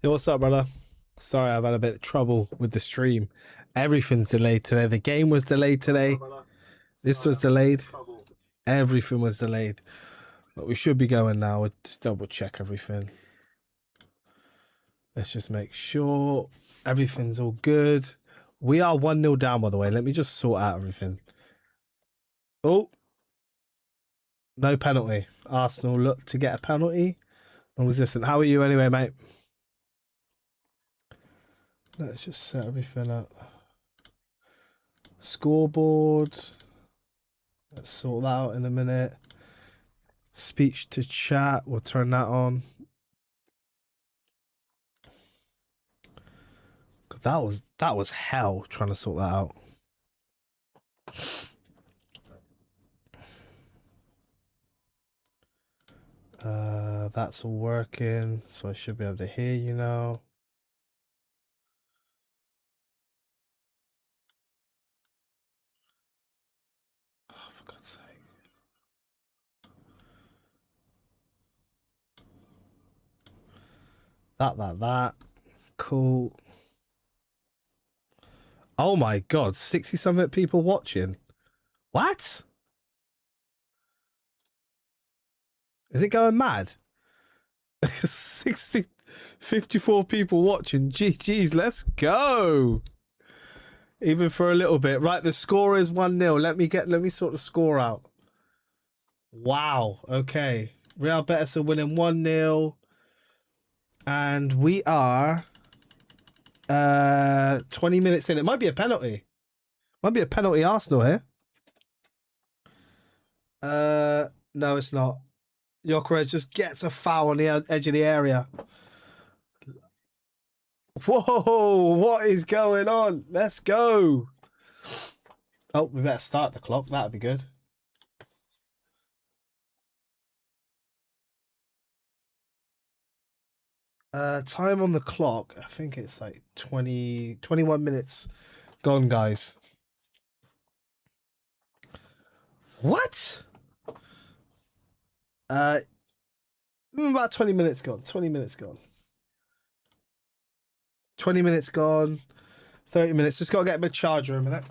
Hey, what's up, brother? Sorry, I've had a bit of trouble with the stream. Everything's delayed today. The game was delayed today. This was delayed. Everything was delayed. But we should be going now. We'll just double check everything. Let's just make sure everything's all good. We are 1-0 down, by the way. Let me just sort out everything. Oh. No penalty. Arsenal look to get a penalty. Non-resistant. How are you anyway, mate? Let's just set everything up. Scoreboard. Let's sort that out in a minute. Speech to chat. We'll turn that on. That was hell trying to sort that out. That's all working, so I should be able to hear you now. Oh, for God's sake. That. Cool. Oh my God, 60-something people watching. What? Is it going mad? 54 people watching. GG's, let's go. Even for a little bit. Right, the score is 1-0. Let me sort the score out. Wow. Okay. Real Betis are winning 1-0. And we are 20 minutes in. It might be a penalty. Might be a penalty Arsenal here. No, it's not. Gyökeres just gets a foul on the edge of the area. Whoa, what is going on? Let's go. Oh, we better start the clock. That'd be good. Time on the clock. I think it's like 21 minutes gone, guys. What? About 20 minutes gone. 20 minutes gone. 20 minutes gone. 30 minutes. Just got to get my charger a minute.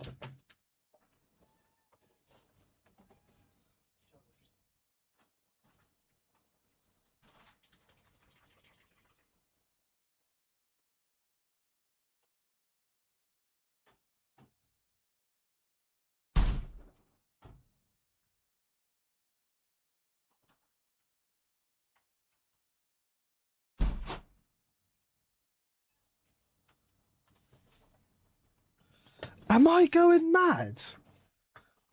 Am I going mad?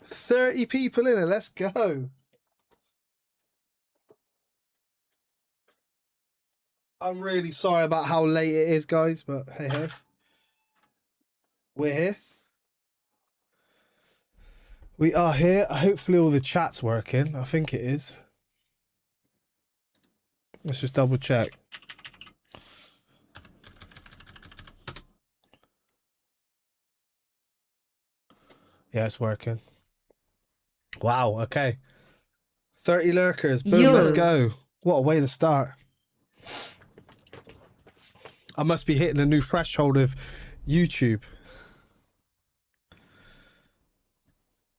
30 people in it. Let's go. I'm really sorry about how late it is, guys, but hey. We're here. We are here. Hopefully all the chat's working. I think it is. Let's just double check. Yeah, it's working. Wow, okay. 30 lurkers. Boom, let's go. What a way to start. I must be hitting a new threshold of YouTube.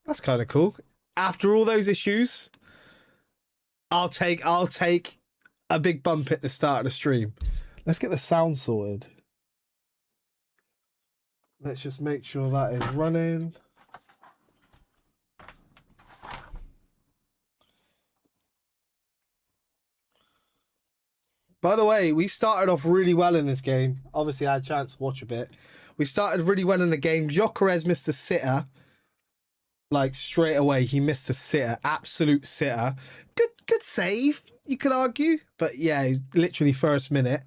That's kind of cool. After all those issues, I'll take a big bump at the start of the stream. Let's get the sound sorted. Let's just make sure that is running. By the way, we started off really well in this game. Obviously, I had a chance to watch a bit. We started really well in the game. Gyökeres missed a sitter. Like, straight away, he missed a sitter. Absolute sitter. Good save, you could argue. But, yeah, it was literally first minute.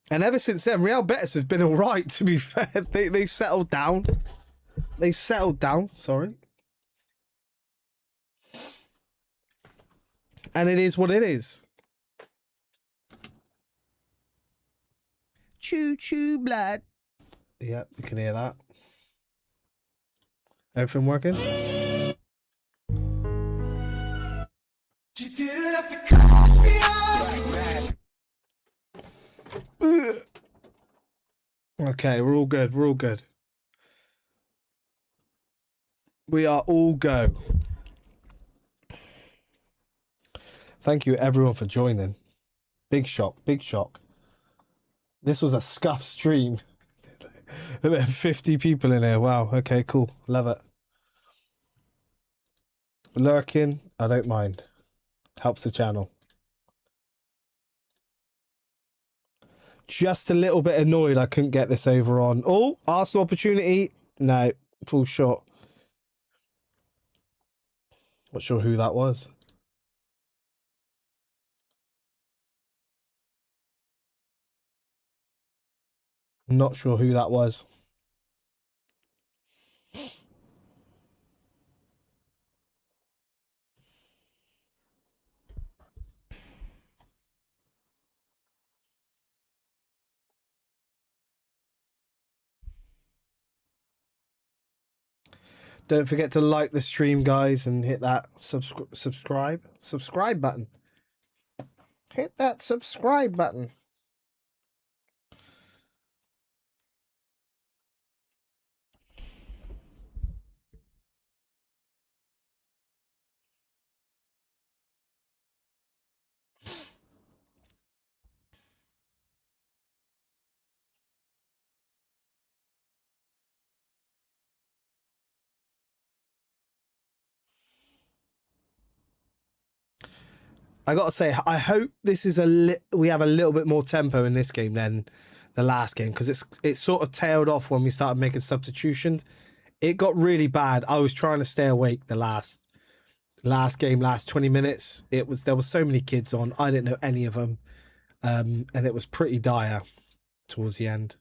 And ever since then, Real Betis have been all right, to be fair. They settled down. They settled down, sorry. And it is what it is. Choo-choo, blood. Yeah, we can hear that. Everything working? Okay, we're all good. We're all good. We are all go. Thank you, everyone, for joining. Big shock. Big shock. This was a scuff stream. There are 50 people in here. Wow. Okay, cool. Love it. Lurking, I don't mind. Helps the channel. Just a little bit annoyed I couldn't get this over on. Oh, Arsenal opportunity. No, full shot. Not sure who that was. Not sure who that was. Don't forget to like the stream, guys, and hit that subscribe button. Hit that subscribe button. I gotta say, I hope this is we have a little bit more tempo in this game than the last game, because it sort of tailed off when we started making substitutions. It got really bad. I was trying to stay awake the last game, last 20 minutes. There was so many kids on. I didn't know any of them, and it was pretty dire towards the end.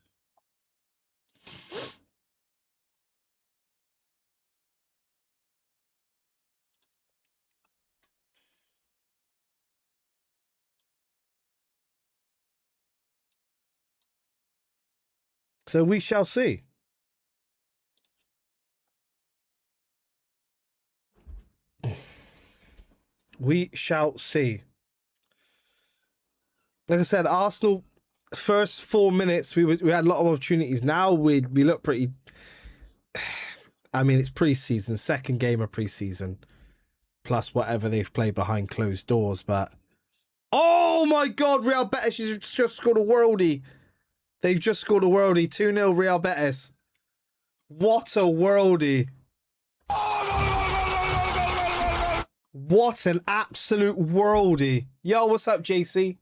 So we shall see. We shall see. Like I said, Arsenal, first 4 minutes, we had a lot of opportunities. Now we look pretty. I mean, it's pre-season, second game of pre-season, plus whatever they've played behind closed doors. But oh my God, Real Betis has just scored a worldie. They've just scored a worldie. 2-0 Real Betis. What a worldie. What an absolute worldie. Yo, what's up, JC?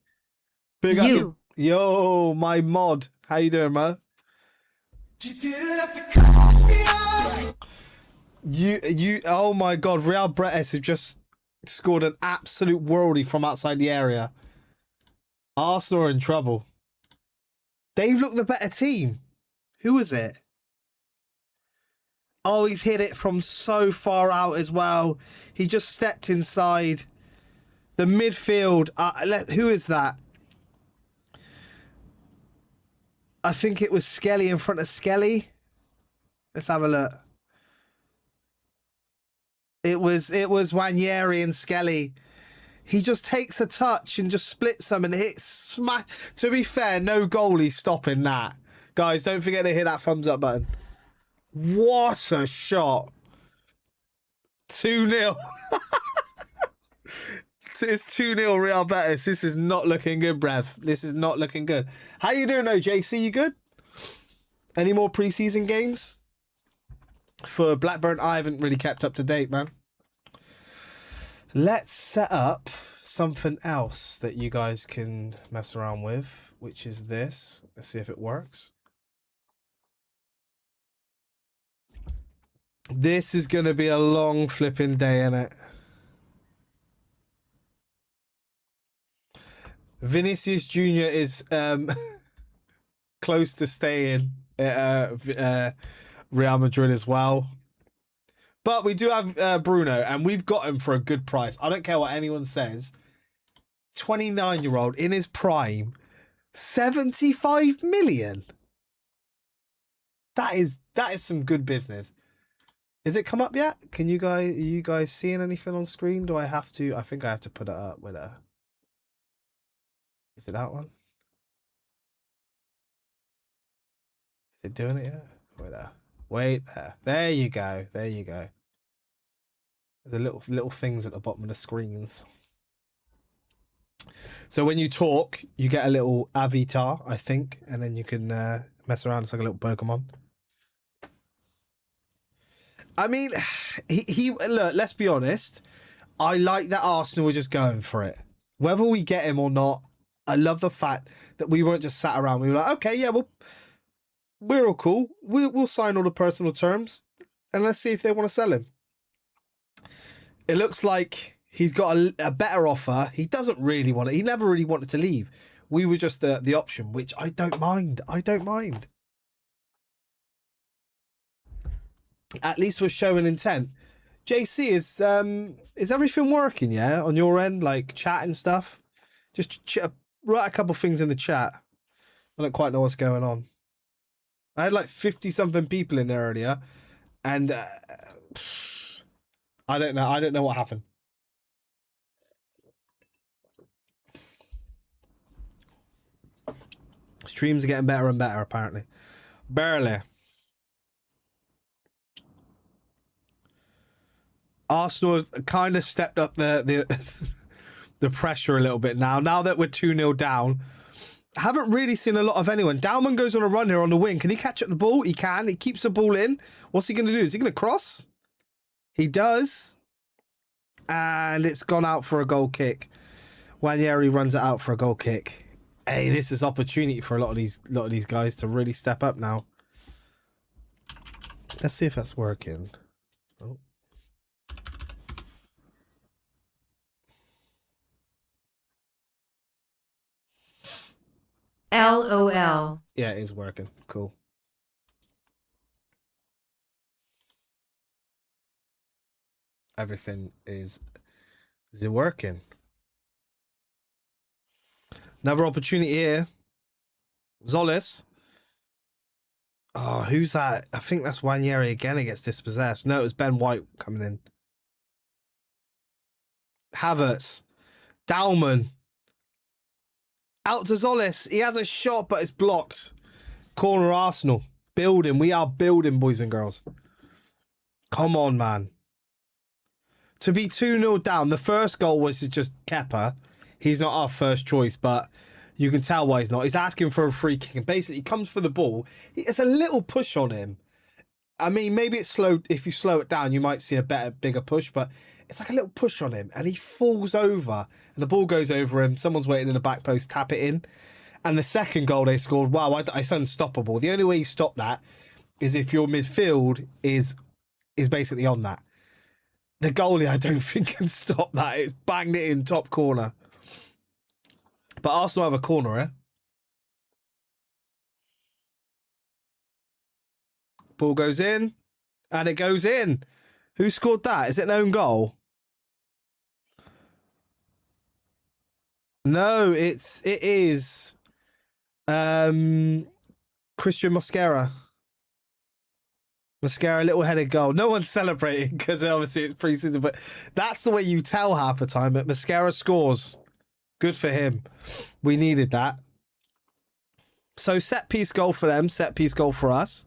Big up. Yo, my mod. How you doing, man? Oh my God, Real Betis have just scored an absolute worldie from outside the area. Arsenal are in trouble. They've looked the better team. Who was it? Oh, he's hit it from so far out as well. He just stepped inside the midfield. Who is that? I think it was Skelly in front of Skelly. Let's have a look. It was Wanyeri and Skelly. He just takes a touch and just splits them and hits smash. To be fair, no goalie stopping that. Guys, don't forget to hit that thumbs up button. What a shot. 2-0. It's 2-0 Real Betis. This is not looking good, bruv. This is not looking good. How you doing, though, JC? You good? Any more preseason games? For Blackburn, I haven't really kept up to date, man. Let's set up something else that you guys can mess around with, which is this. Let's see if it works. This is going to be a long flipping day, innit? Vinicius Jr. is close to staying at Real Madrid as well. But we do have Bruno, and we've got him for a good price. I don't care what anyone says. 29-year-old in his prime, 75 million. That is some good business. Is it come up yet? Can you guys, are you guys seeing anything on screen? Do I have to? I think I have to put it up with a. Is it that one? it doing it yet? Wait there. Wait there. There you go. There you go. There's a little things at the bottom of the screens. So when you talk, you get a little avatar, I think, and then you can mess around. It's like a little Pokemon. I mean, he look, let's be honest. I like that Arsenal were just going for it. Whether we get him or not, I love the fact that we weren't just sat around. We were like, okay, yeah, well, we're all cool. We'll sign all the personal terms, and let's see if they want to sell him. It looks like he's got a better offer. He doesn't really want it. He never really wanted to leave. We were just the option, which I don't mind. I don't mind. At least we're showing intent. JC, is everything working, yeah, on your end? Like chat and stuff? Just write a couple things in the chat. I don't quite know what's going on. I had like 50-something people in there earlier, and I don't know. I don't know what happened. Streams are getting better and better, apparently. Barely. Arsenal have kind of stepped up the pressure a little bit now. Now that we're 2-0 down, I haven't really seen a lot of anyone. Dauman goes on a run here on the wing. Can he catch up the ball? He can. He keeps the ball in. What's he going to do? Is he going to cross? He does. And it's gone out for a goal kick. Wanyeri runs it out for a goal kick. Hey, this is opportunity for a lot of these guys to really step up now. Let's see if that's working. Oh. LOL. Yeah, it is working. Cool. Everything is it working? Another opportunity here. Zolis. Oh, who's that? I think that's Wanyeri again. It gets dispossessed. No, it was Ben White coming in. Havertz. Dauman. Out to Zolis. He has a shot, but it's blocked. Corner Arsenal. Building. We are building, boys and girls. Come on, man. To be 2-0 down, the first goal was just Kepa. He's not our first choice, but you can tell why he's not. He's asking for a free kick, and basically he comes for the ball. It's a little push on him. I mean, maybe it's slow. If you slow it down, you might see a bigger push, but it's like a little push on him, and he falls over, and the ball goes over him. Someone's waiting in the back post, tap it in. And the second goal they scored, wow, it's unstoppable. The only way you stop that is if your midfield is basically on that. The goalie, I don't think, can stop that. It's banged it in top corner. But Arsenal have a corner, eh? Ball goes in, and it goes in. Who scored that? Is it an own goal? No, it is Christian Mosquera. Mosquera, little headed goal. No one's celebrating because obviously it's pre-season, but that's the way you tell half the time that Mosquera scores. Good for him. We needed that. So set piece goal for them, set piece goal for us.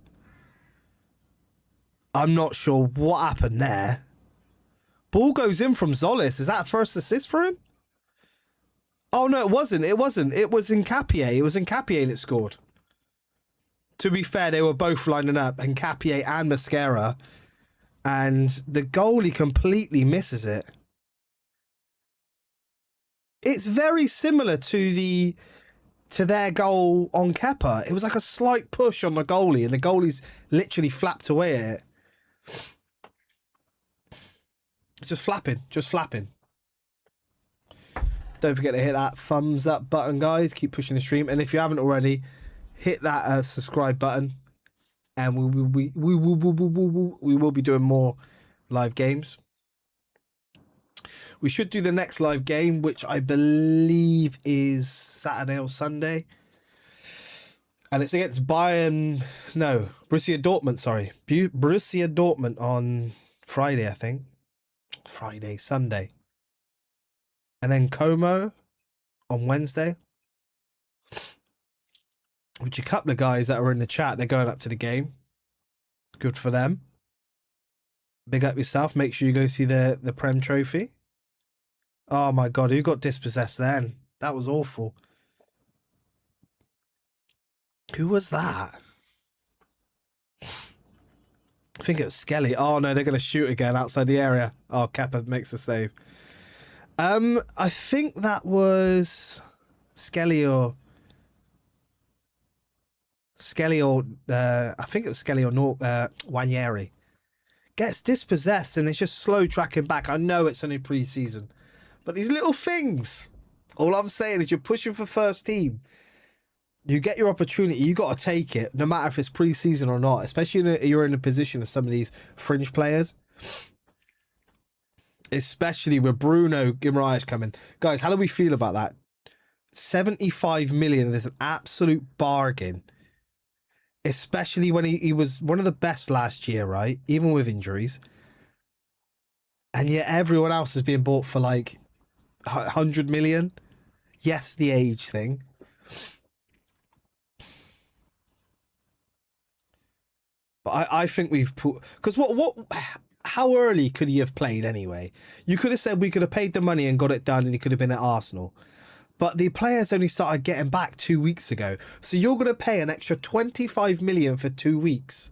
I'm not sure what happened there. Ball goes in from Zolis. Is that a first assist for him? Oh, no, it wasn't. It wasn't. It was Nkapie. It was Nkapie that scored. To be fair, they were both lining up, Nkapie and Mosquera. And the goalie completely misses it. It's very similar to their goal on Kepa. It was like a slight push on the goalie, and the goalie's literally flapped away at it. It's just flapping, Don't forget to hit that thumbs up button, guys. Keep pushing the stream, and if you haven't already, hit that subscribe button, and we will be doing more live games. We should do the next live game, which I believe is Saturday or Sunday. And it's against Borussia Dortmund, sorry. Borussia Dortmund on Friday, I think. Sunday. And then Como on Wednesday. which a couple of guys that are in the chat, they're going up to the game. Good for them. Big up yourself. Make sure you go see the Prem trophy. Oh my God, who got dispossessed then? That was awful. Who was that? I think it was Skelly. Oh no, they're going to shoot again outside the area. Oh, Kepa makes the save. I think that was Skelly or I think it was Skelly or Wanyeri. Gets dispossessed and it's just slow tracking back. I know it's only pre-season, but these little things. All I'm saying is you're pushing for first team. You get your opportunity, you got to take it, no matter if it's pre-season or not, especially if you're in a position of some of these fringe players. Especially with Bruno Guimaraes coming. Guys, how do we feel about that? 75 million is an absolute bargain. Especially when he was one of the best last year, right? Even with injuries. And yet everyone else is being bought for like 100 million. Yes, the age thing. But I think we've put... Because how early could he have played anyway? You could have said we could have paid the money and got it done and he could have been at Arsenal. But the players only started getting back 2 weeks ago. So you're going to pay an extra 25 million for 2 weeks.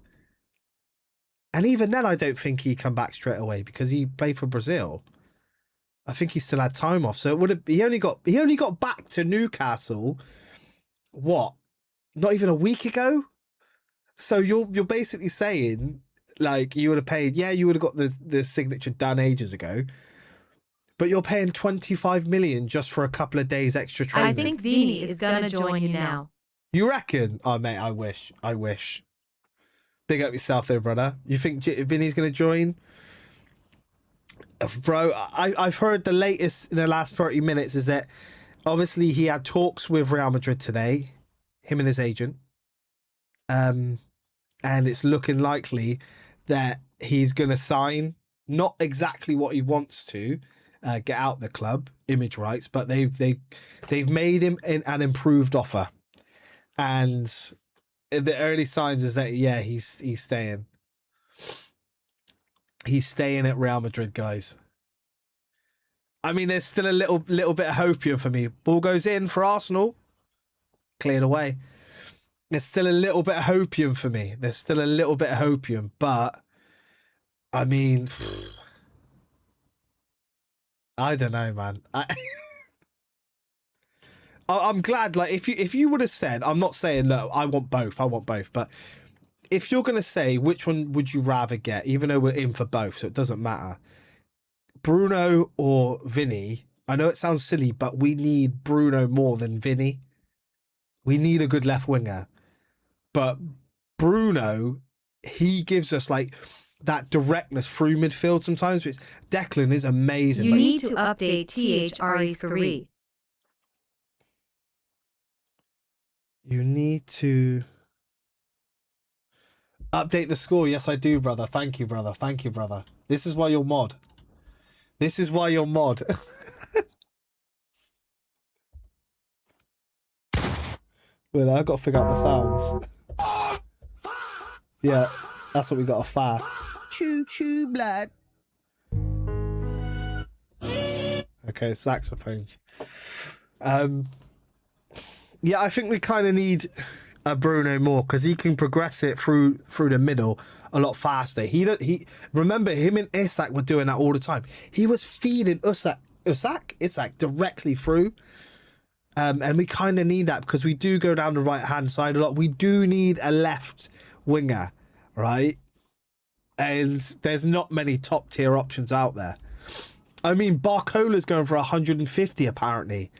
And even then, I don't think he'd come back straight away because he played for Brazil. I think he still had time off. So it would have, he only got back to Newcastle, what? Not even a week ago? So you're basically saying, like, you would have paid, yeah, you would have got the signature done ages ago. But you're paying 25 million just for a couple of days extra training. I think Vini is gonna join you now. You reckon? Oh, mate, I wish. Big up yourself there, brother. You think Vini's going to join? Bro, I've heard the latest in the last 30 minutes is that obviously he had talks with Real Madrid today, him and his agent. And it's looking likely that he's going to sign, not exactly what he wants to, get out the club, image rights, but they've made him an improved offer. And the early signs is that, yeah, he's staying. He's staying at Real Madrid, guys. I mean, there's still a little bit of hopium for me. Ball goes in for Arsenal. Cleared away. There's still a little bit of hopium for me. There's still a little bit of hopium. But, I mean, I don't know, man. I'm glad, like, if you would have said, I'm not saying, no, I want both, but if you're going to say which one would you rather get, even though we're in for both, so it doesn't matter, Bruno or Vini, I know it sounds silly, but we need Bruno more than Vini. We need a good left winger. But Bruno, he gives us, like, that directness through midfield sometimes, which Declan is amazing. You need to update THRE3. You need to update the score. Yes, I do, brother. Thank you, brother. Thank you, brother. This is why you're mod. This is why you're mod. Well, I've got to figure out the sounds. Yeah, that's what we got, a fa. Choo choo, blood. Okay, saxophones. Yeah, I think we kind of need a Bruno more because he can progress it through the middle a lot faster. He remember him and Isak were doing that all the time. He was feeding Isak directly through. And we kind of need that because we do go down the right hand side a lot. We do need a left winger, right? And there's not many top tier options out there. I mean, Barcola's going for 150 apparently,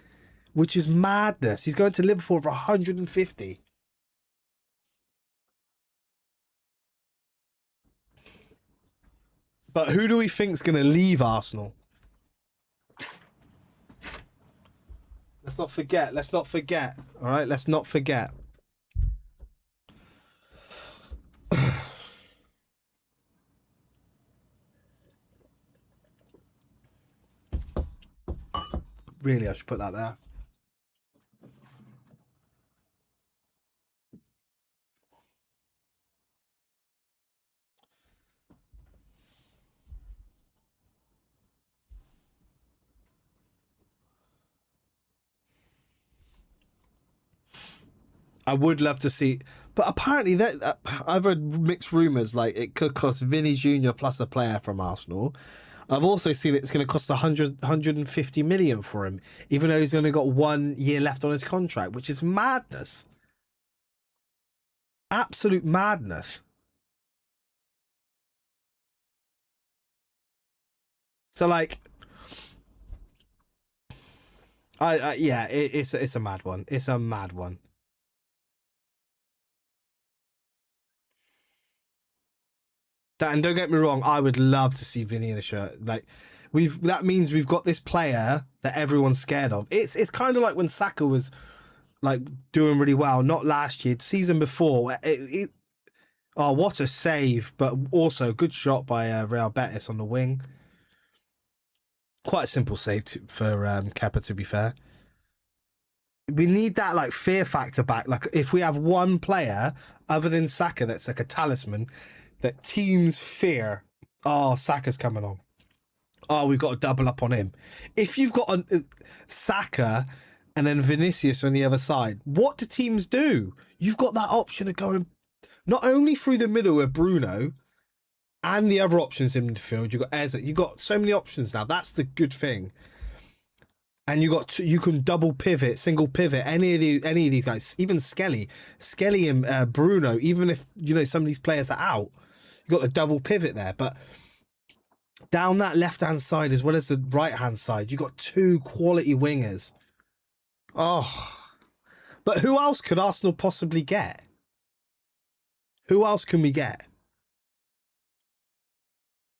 which is madness. He's going to Liverpool for 150. But who do we think's going to leave Arsenal? Let's not forget. Let's not forget. All right, let's not forget. Really, I should put that there. I would love to see, but apparently that I've heard mixed rumours. Like it could cost Vini Jr plus a player from Arsenal. I've also seen it's going to cost 150 million for him, even though he's only got 1 year left on his contract, which is madness. Absolute madness. So like, yeah, it's a mad one. It's a mad one. And don't get me wrong, I would love to see Vinny in a shirt. Like, that means we've got this player that everyone's scared of. It's kind of like when Saka was like doing really well, not last year, season before. Oh, what a save! But also good shot by Real Betis on the wing. Quite a simple save for Kepa, to be fair. We need that like fear factor back. Like if we have one player other than Saka that's like a talisman that teams fear. Oh, Saka's coming on. Oh, we've got to double up on him. If you've got Saka and then Vinicius on the other side, what do teams do? You've got that option of going not only through the middle with Bruno and the other options in midfield. You've got Eze. You've got so many options now. That's the good thing. And you can double pivot, single pivot, any of these guys, even Skelly and Bruno. Even if some of these players are out, you got the double pivot there. But down that left hand side as well as the right hand side, you got 2 quality wingers. Oh, but who else could Arsenal possibly get? Who else can we get?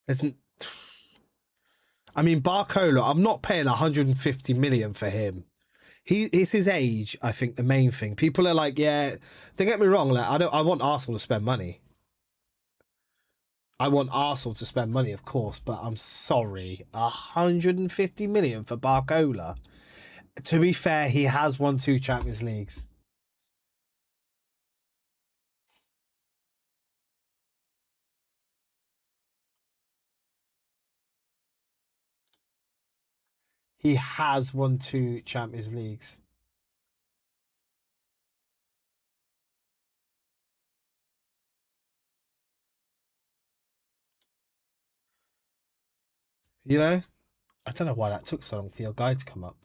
I mean, Barcola, I'm not paying 150 million for him. It's his age, I think, the main thing. People are like, yeah, don't get me wrong, like, I want Arsenal to spend money. I want Arsenal to spend money, of course, but I'm sorry. 150 million for Barcola. To be fair, he has won 2 Champions Leagues. He has won 2 Champions Leagues. I don't know why that took so long for your guy to come up.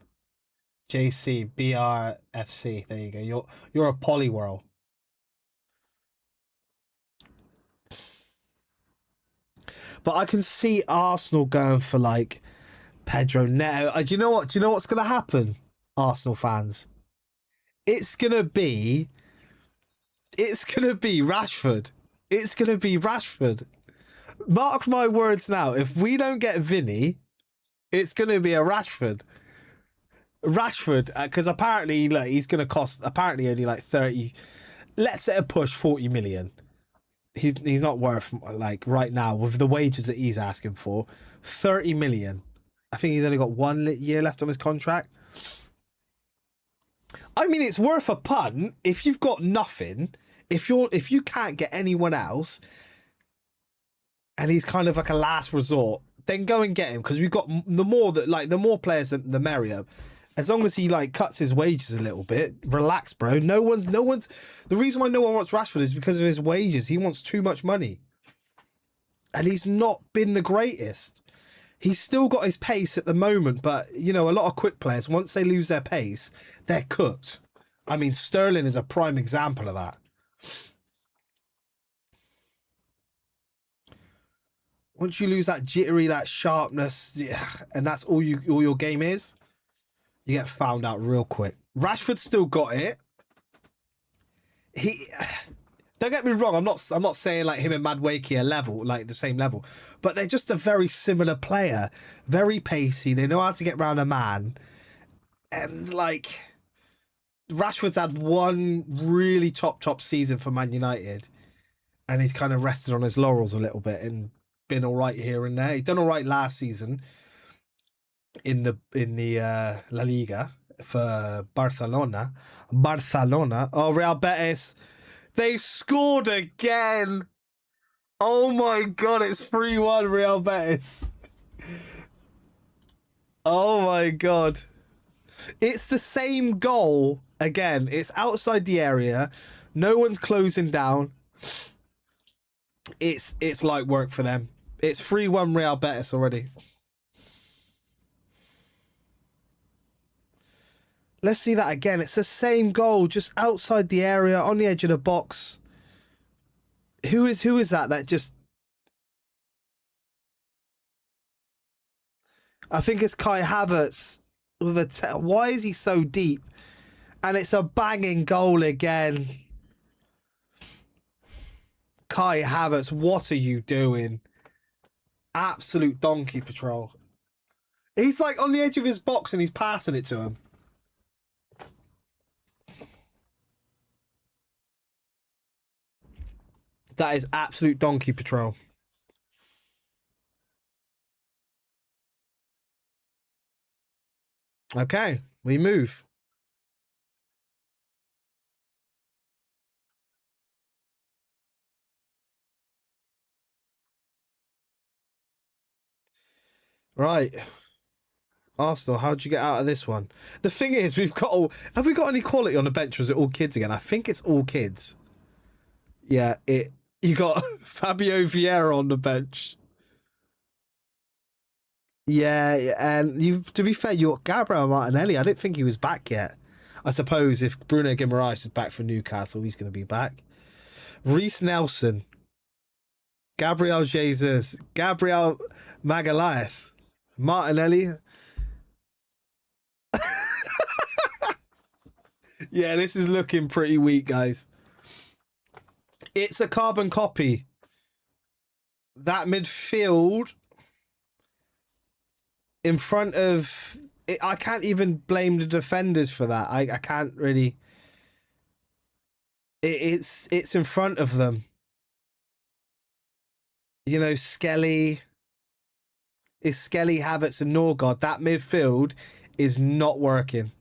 JC BRFC. There you go. You're a polywhirl. But I can see Arsenal going for like Pedro Neto. Do you know what? Do you know what's going to happen, Arsenal fans? It's going to be Rashford. It's going to be Rashford. Mark my words now. If we don't get Vinny, it's going to be a Rashford. Because apparently, like, he's going to cost only like 30. Let's say a push 40 million. He's not worth, like, right now with the wages that he's asking for, 30 million. I think he's only got 1 year left on his contract. I mean, it's worth a punt if you've got nothing. If you can't get anyone else, and he's kind of like a last resort, then go and get him, because we've got the more players, the merrier. As long as he like cuts his wages a little bit, relax, bro. No one's. The reason why no one wants Rashford is because of his wages. He wants too much money, and he's not been the greatest. He's still got his pace at the moment, but a lot of quick players, once they lose their pace, they're cooked. I mean, Sterling is a prime example of that. Once you lose that jittery, that sharpness, and that's all your game is, you get found out real quick. Rashford's still got it. Don't get me wrong, I'm not saying like him and Madueke are level, like the same level, but they're just a very similar player. Very pacey. They know how to get around a man. And like Rashford's had one really top season for Man United, and he's kind of rested on his laurels a little bit and been all right here and there. He done all right last season in the La Liga for Barcelona. Oh, Real Betis, they scored again. Oh my god, it's 3-1 Real Betis. Oh my god, it's the same goal Again, it's outside the area. No one's closing down. It's light work for them. It's 3-1 Real Betis already. Let's see that again. It's the same goal, just outside the area, on the edge of the box. Who is that just... I think it's Kai Havertz with a... Why is he so deep? And it's a banging goal again. Kai Havertz, what are you doing? Absolute donkey patrol. He's like on the edge of his box and he's passing it to him. That is absolute donkey patrol. Okay, we move. Right. Arsenal, how'd you get out of this one? The thing is, have we got any quality on the bench, or is it all kids again? I think it's all kids. Yeah, you got Fabio Vieira on the bench. Yeah, and to be fair, you got Gabriel Martinelli. I didn't think he was back yet. I suppose if Bruno Guimaraes is back for Newcastle, he's going to be back. Reece Nelson, Gabriel Jesus, Gabriel Magalhaes, Martinelli. Yeah, this is looking pretty weak, guys. It's a carbon copy. That midfield in front of... I can't even blame the defenders for that. I can't really... It's in front of them. You know, Skelly... It's Skelly, Havertz and Norgard. That midfield is not working.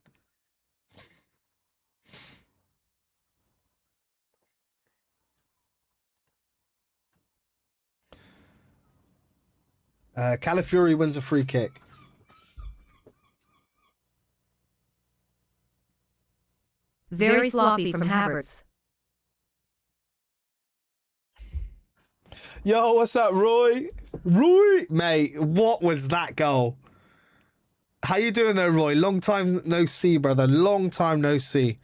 Calafiori wins a free kick. Very sloppy from Havertz. Yo, what's up, Roy? Roy, mate, what was that goal? How you doing there, Roy? Long time no see, brother. Long time no see.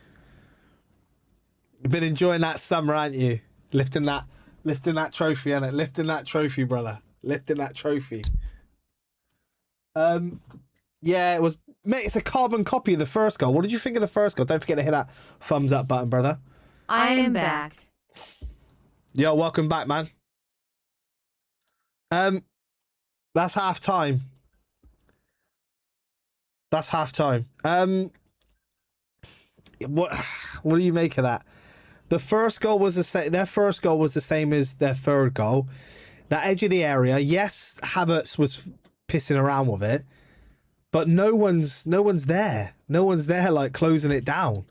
You've been enjoying that summer, aren't you? Lifting that trophy, innit? Lifting that trophy, brother. Lifting that trophy. Yeah, it was... Mate, it's a carbon copy of the first goal. What did you think of the first goal? Don't forget to hit that thumbs up button, brother. I am back. Yo, welcome back, man. That's half time. That's half time. What do you make of that? The first goal was the same. Their first goal was the same as their third goal. That edge of the area. Yes, Havertz was pissing around with it, but no one's there. No one's there, like closing it down.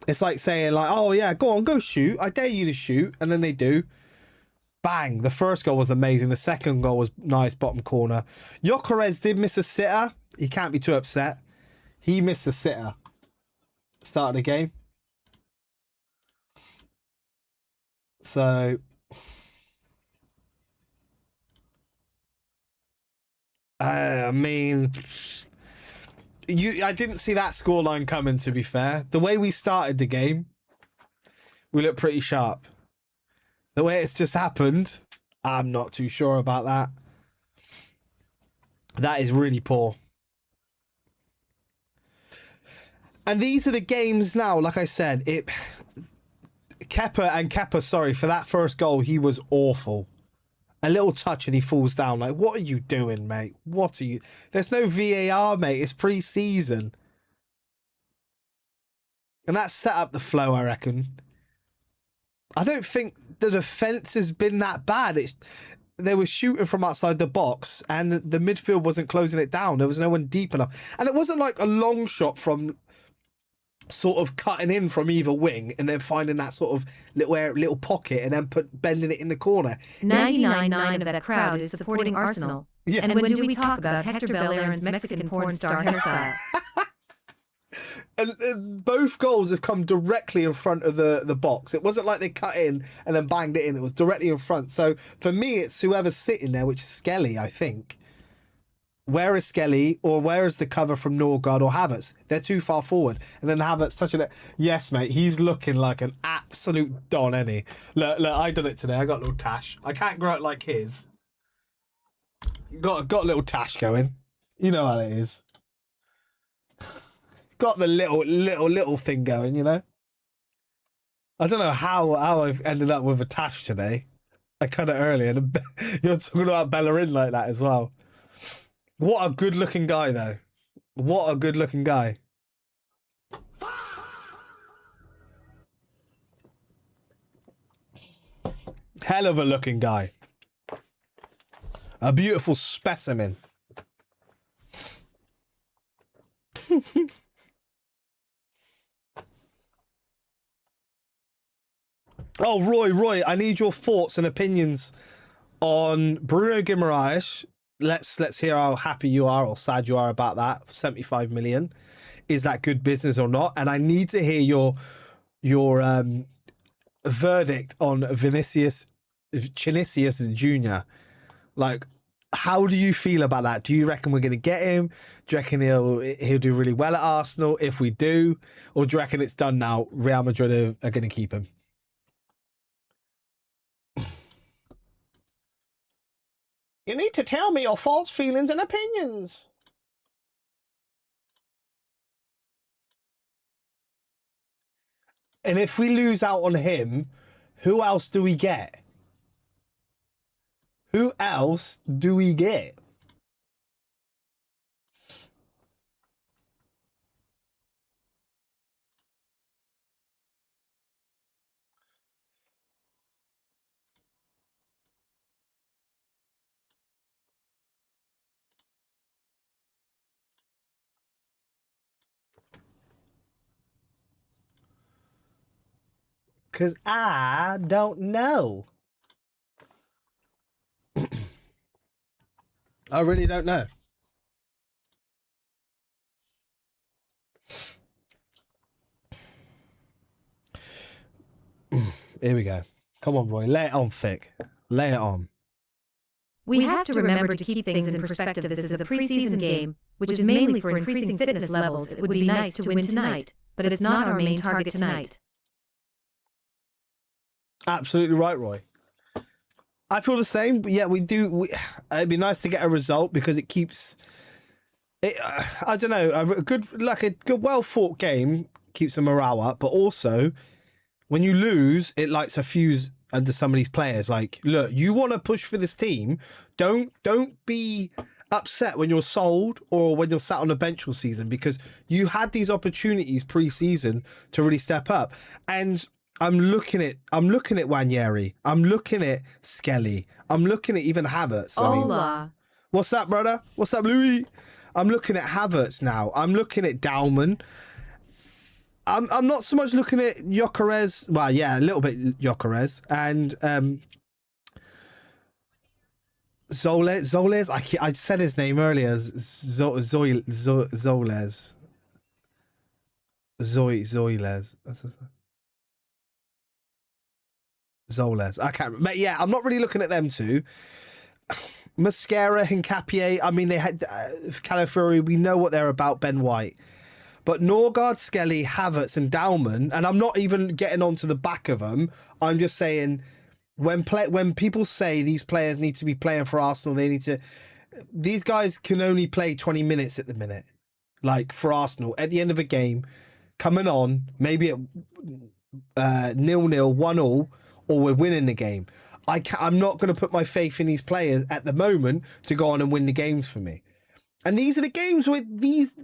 It's like saying, like, "Oh yeah, go on, go shoot. I dare you to shoot," and then they do. Bang! The first goal was amazing. The second goal was nice, bottom corner. Gyökeres did miss a sitter. He can't be too upset. He missed a sitter. Start of the game. So... I mean... I didn't see that scoreline coming, to be fair. The way we started the game, we looked pretty sharp. The way it's just happened, I'm not too sure about that. That is really poor. And these are the games now, like I said, Kepa, sorry, for that first goal, he was awful. A little touch and he falls down. Like, what are you doing, mate? What are you... There's no VAR, mate. It's pre-season. And that set up the flow, I reckon. I don't think the defence has been that bad. They were shooting from outside the box and the midfield wasn't closing it down. There was no one deep enough. And it wasn't like a long shot from sort of cutting in from either wing and then finding that sort of little pocket and then bending it in the corner. 99.9% of that crowd is supporting Arsenal. Yeah. And when do we talk about Hector Bellairen's Mexican porn star hairstyle? And both goals have come directly in front of the box. It wasn't like they cut in and then banged it in. It was directly in front. So for me, it's whoever's sitting there, which is Skelly, I think. Where is Skelly, or where is the cover from Norgard or Havertz? They're too far forward. And then Havertz touching it. Yes, mate, he's looking like an absolute don, ain't he? Look, I done it today. I got a little tash. I can't grow it like his. Got a little tash going. You know how it is. Got the little thing going, you know. I don't know how I've ended up with a tash today. I cut it earlier, and you're talking about Bellerin like that as well. What a good looking guy, though. What a good looking guy. Hell of a looking guy. A beautiful specimen. Oh, Roy, I need your thoughts and opinions on Bruno Guimaraes. Let's hear how happy you are or sad you are about that. 75 million. Is that good business or not? And I need to hear your verdict on Vinicius Jr. Like, how do you feel about that? Do you reckon we're going to get him? Do you reckon he'll do really well at Arsenal if we do? Or do you reckon it's done now? Real Madrid are going to keep him? You need to tell me your false feelings and opinions. And if we lose out on him, who else do we get? Who else do we get? Because I don't know. I really don't know. Here we go. Come on, Roy. Lay it on thick. Lay it on. We have to remember to keep things in perspective. This is a preseason game, which is mainly for increasing fitness levels. It would be nice to win tonight, but it's not our main target tonight. Absolutely right, Roy. I feel the same, but yeah, we do. It'd be nice to get a result because it keeps it. I don't know, a good, well fought game keeps the morale up, but also when you lose, it lights a fuse under some of these players. Like, look, you want to push for this team. Don't be upset when you're sold or when you're sat on the bench all season, because you had these opportunities pre-season to really step up. And I'm looking at Wanyeri. I'm looking at Skelly. I'm looking at even Havertz. Hola. What's up, brother? What's up, Louis? I'm looking at Havertz now. I'm looking at Dalman. I'm not so much looking at Gyökeres. Well, yeah, a little bit Gyökeres and Zoles. I said his name earlier. Zoles. Zoles. I can't remember. But yeah, I'm not really looking at them two. Mascara, Hincapié. I mean, they had Calafiori. We know what they're about. Ben White. But Norgard, Skelly, Havertz, and Dalman, and I'm not even getting onto the back of them. I'm just saying, when people say these players need to be playing for Arsenal, they need to. These guys can only play 20 minutes at the minute, like for Arsenal at the end of a game, coming on maybe at 0-0, 1-0, or we're winning the game. I'm not going to put my faith in these players at the moment to go on and win the games for me. And these are the games where these.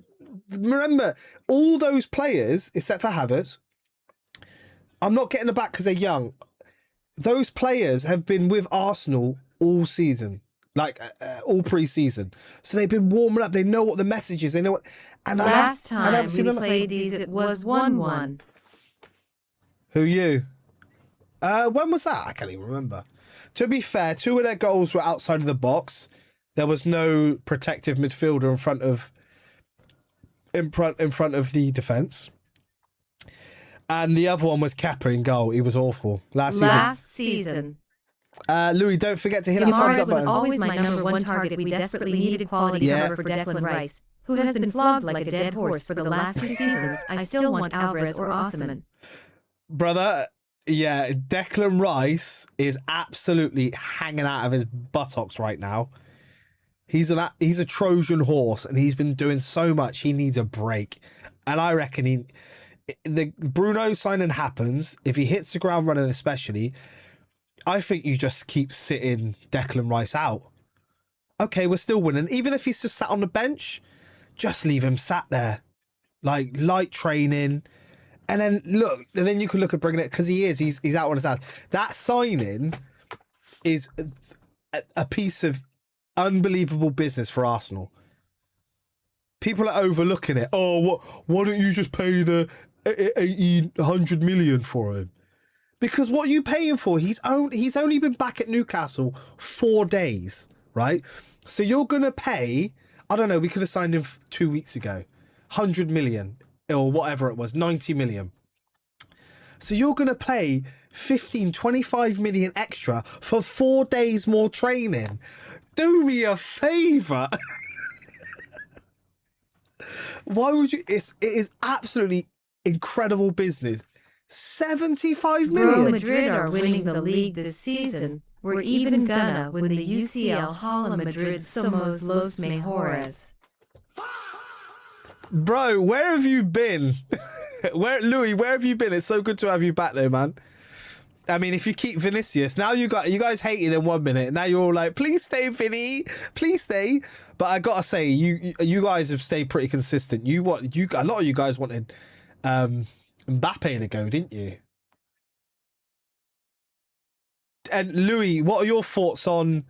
Remember, all those players, except for Havertz, I'm not getting them back because they're young. Those players have been with Arsenal all season, like all pre-season. So they've been warming up. They know what the message is. They know what. And Last time we played these, it was 1-1. Who you? When was that? I can't even remember. To be fair, 2 of their goals were outside of the box. There was no protective midfielder in front of in front of the defence. And the other one was Kepa in goal. He was awful. Last season. Louis, don't forget to hit that thumbs Guimaraes up was button. always my number one target. We desperately needed quality cover for Declan Rice, who has been flogged like a dead horse for the last 2 seasons. I still want Alvarez or Osimhen. Brother, yeah, Declan Rice is absolutely hanging out of his buttocks right now. He's a Trojan horse, and he's been doing so much. He needs a break. And I reckon the Bruno signing happens, if he hits the ground running especially, I think you just keep sitting Declan Rice out. Okay, we're still winning. Even if he's just sat on the bench, just leave him sat there. Like, light training. And then then you can look at bringing it, because he's out on his ass. That signing is a piece of unbelievable business for Arsenal. People are overlooking it. Oh, why don't you just pay the 100 million for him? Because what are you paying for? He's only been back at Newcastle 4 days, right? So you're going to pay, I don't know, we could have signed him 2 weeks ago, 100 million or whatever it was, 90 million. So you're going to pay 15, 25 million extra for 4 days more training. Do me a favour. Why would you? It is absolutely incredible business. 75 million. Real Madrid are winning the league this season. We're even gonna win the UCL. Hala Madrid somos los mejores. Bro, where have you been? Louis, where have you been? It's so good to have you back though, man. I mean, if you keep Vinicius, now you guys hated him 1 minute. Now you're all like, please stay, Vinny. Please stay. But I gotta say, you guys have stayed pretty consistent. A lot of you guys wanted Mbappe to go, didn't you? And Louis, what are your thoughts on?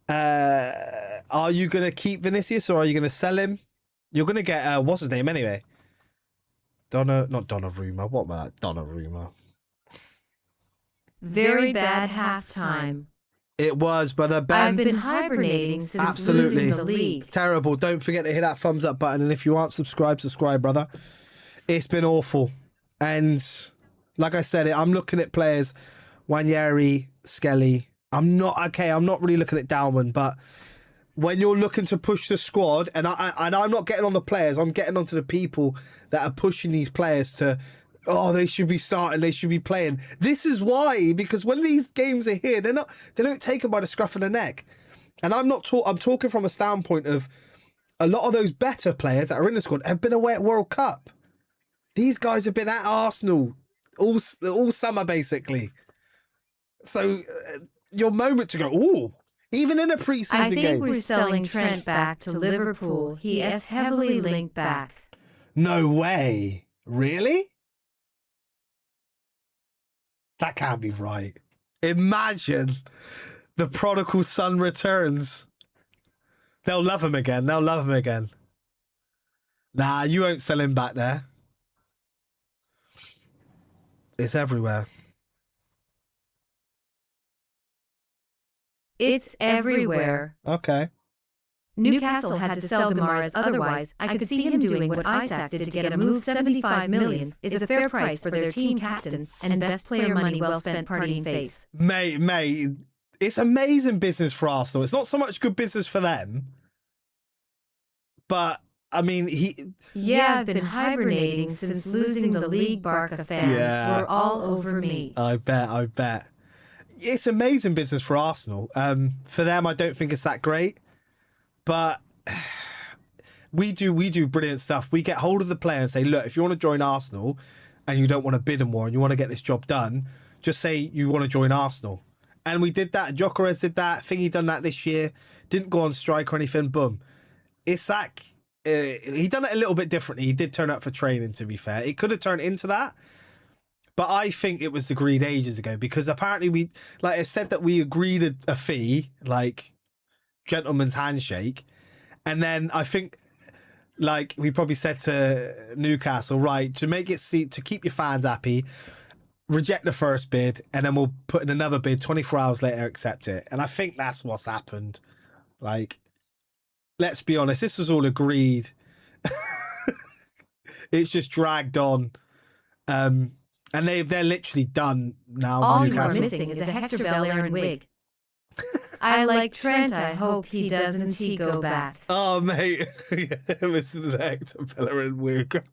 Are you gonna keep Vinicius or are you gonna sell him? You're gonna get what's his name anyway? Not Donnarumma. What about Donnarumma? Very bad halftime. It was, but Ben. I've been hibernating since losing the league. Terrible. Don't forget to hit that thumbs up button, and if you aren't subscribed, brother. It's been awful, and like I said, I'm looking at players, Wanyeri, Skelly. I'm not really looking at Dalman, but when you're looking to push the squad, and I'm not getting on the players, I'm getting onto the people that are pushing these players to. Oh, they should be starting. They should be playing. This is why, because when these games are here, they don't take them by the scruff of the neck. And I'm talking from a standpoint of a lot of those better players that are in the squad have been away at World Cup. These guys have been at Arsenal all summer basically. So your moment to go, ooh, even in a pre-season game. I think we're selling Trent back to Liverpool. He is heavily linked back. No way. Really? That can't be right. Imagine the prodigal son returns. They'll love him again. Nah, you won't sell him back there. It's everywhere. It's everywhere. Okay. Newcastle had to sell Guimaraes, otherwise I could see him doing what Isaac did to get a move. 75 million is a fair price for their team captain and best player. Money well spent partying face. Mate, it's amazing business for Arsenal. It's not so much good business for them, but I mean, I've been hibernating since losing the league. Barca fans were all over me. I bet. It's amazing business for Arsenal. For them, I don't think it's that great. But we do brilliant stuff. We get hold of the player and say, look, if you want to join Arsenal and you don't want to bid more and you want to get this job done, just say you want to join Arsenal. And we did that. Gyökeres did that. Thingy done that this year. Didn't go on strike or anything. Boom. Isak, he done it a little bit differently. He did turn up for training, to be fair. It could have turned into that. But I think it was agreed ages ago because apparently I said that we agreed a fee, like gentleman's handshake. And then I think we probably said to Newcastle, right, to keep your fans happy, reject the first bid and then we'll put in another bid 24 hours later, accept it. And I think that's what's happened. Let's be honest, this was all agreed. It's just dragged on. And they're literally done now. All you are Newcastle. missing is a Hector Bellerin wig. I like Trent. I hope he doesn't go back. Oh, mate. Mr. the Hector Bellerin wig.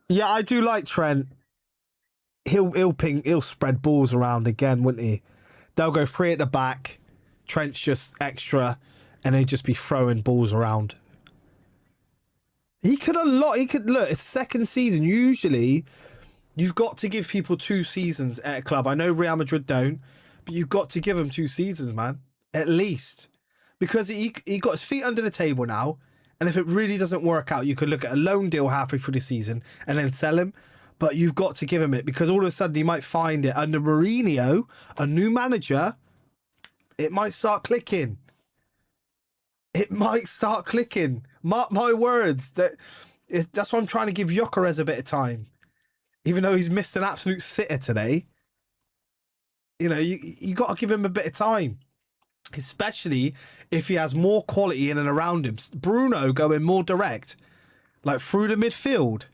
Yeah, I do like Trent. He'll spread balls around again, wouldn't he? They'll go 3 at the back. Trent's just extra, and they'd just be throwing balls around. He could look. It's second season. Usually, you've got to give people 2 seasons at a club. I know Real Madrid don't, but you've got to give him 2 seasons, man, at least, because he got his feet under the table now. And if it really doesn't work out, you could look at a loan deal halfway through the season and then sell him. But you've got to give him it, because all of a sudden he might find it under Mourinho, a new manager. It might start clicking. It might start clicking. Mark my words. That's why I'm trying to give Gyökeres a bit of time. Even though he's missed an absolute sitter today. You know, you got to give him a bit of time. Especially if he has more quality in and around him. Bruno going more direct. Like through the midfield.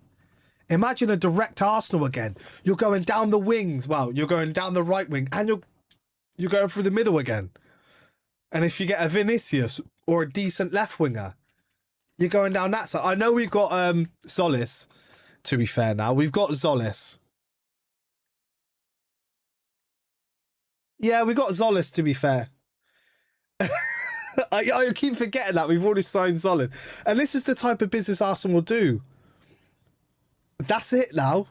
Imagine a direct Arsenal again. You're going down the wings. Well, you're going down the right wing. And you're going through the middle again. And if you get a Vinicius or a decent left winger, you're going down that side. I know we've got Solis, to be fair now. We've got Solis. Yeah, we got Solis, to be fair. I keep forgetting that. We've already signed Solis. And this is the type of business Arsenal will do. That's it now.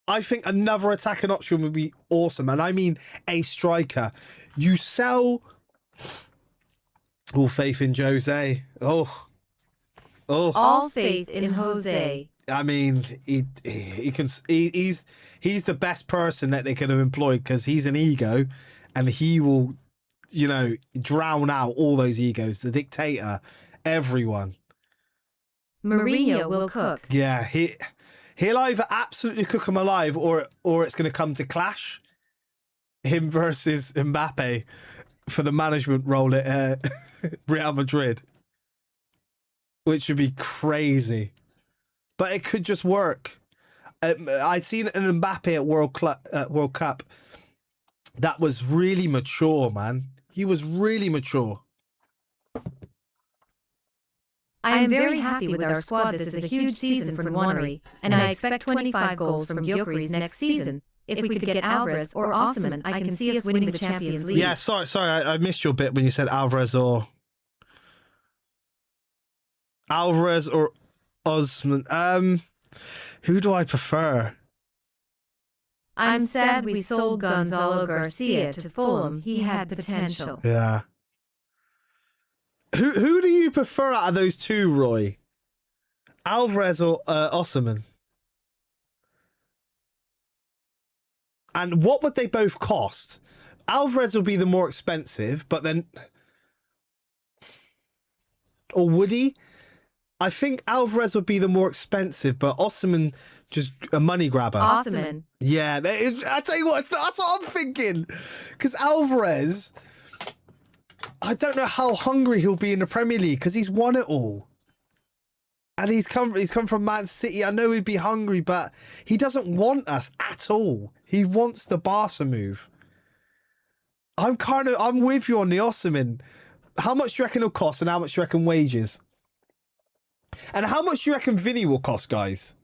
I think another attacking option would be awesome. And I mean a striker. You sell... All faith in Jose. Oh. All faith in Jose. I mean, he's the best person that they could have employed, because he's an ego, and he will, you know, drown out all those egos. The dictator, everyone. Mourinho will cook. Yeah, he'll either absolutely cook him alive, or it's going to come to clash. Him versus Mbappe for the management role at Real Madrid, which would be crazy. But it could just work. I'd seen an Mbappe at World Cup that was really mature, man. He was really mature. I am very happy with our squad. This is a huge season for Nwaneri, and I expect 25 goals from Gyökeres next season. If we could get Alvarez or Osimhen, I can see us winning the Champions League. Yeah, sorry, I missed your bit when you said Alvarez or Osimhen. Who do I prefer? I'm sad we sold Gonzalo Garcia to Fulham. He had potential. Yeah. Who do you prefer out of those two, Roy? Alvarez or Osimhen? And what would they both cost? Alvarez will be the more expensive, but then... Or would he? I think Alvarez would be the more expensive, but Osimhen just a money grabber. Osimhen. Yeah, I tell you what, that's what I'm thinking. Because Alvarez, I don't know how hungry he'll be in the Premier League, because he's won it all. And he's come from Man City. I know he'd be hungry, but he doesn't want us at all. He wants the Barca move. I'm with you on the Osimhen. How much do you reckon it'll cost, and how much do you reckon wages? And how much do you reckon Vini will cost, guys?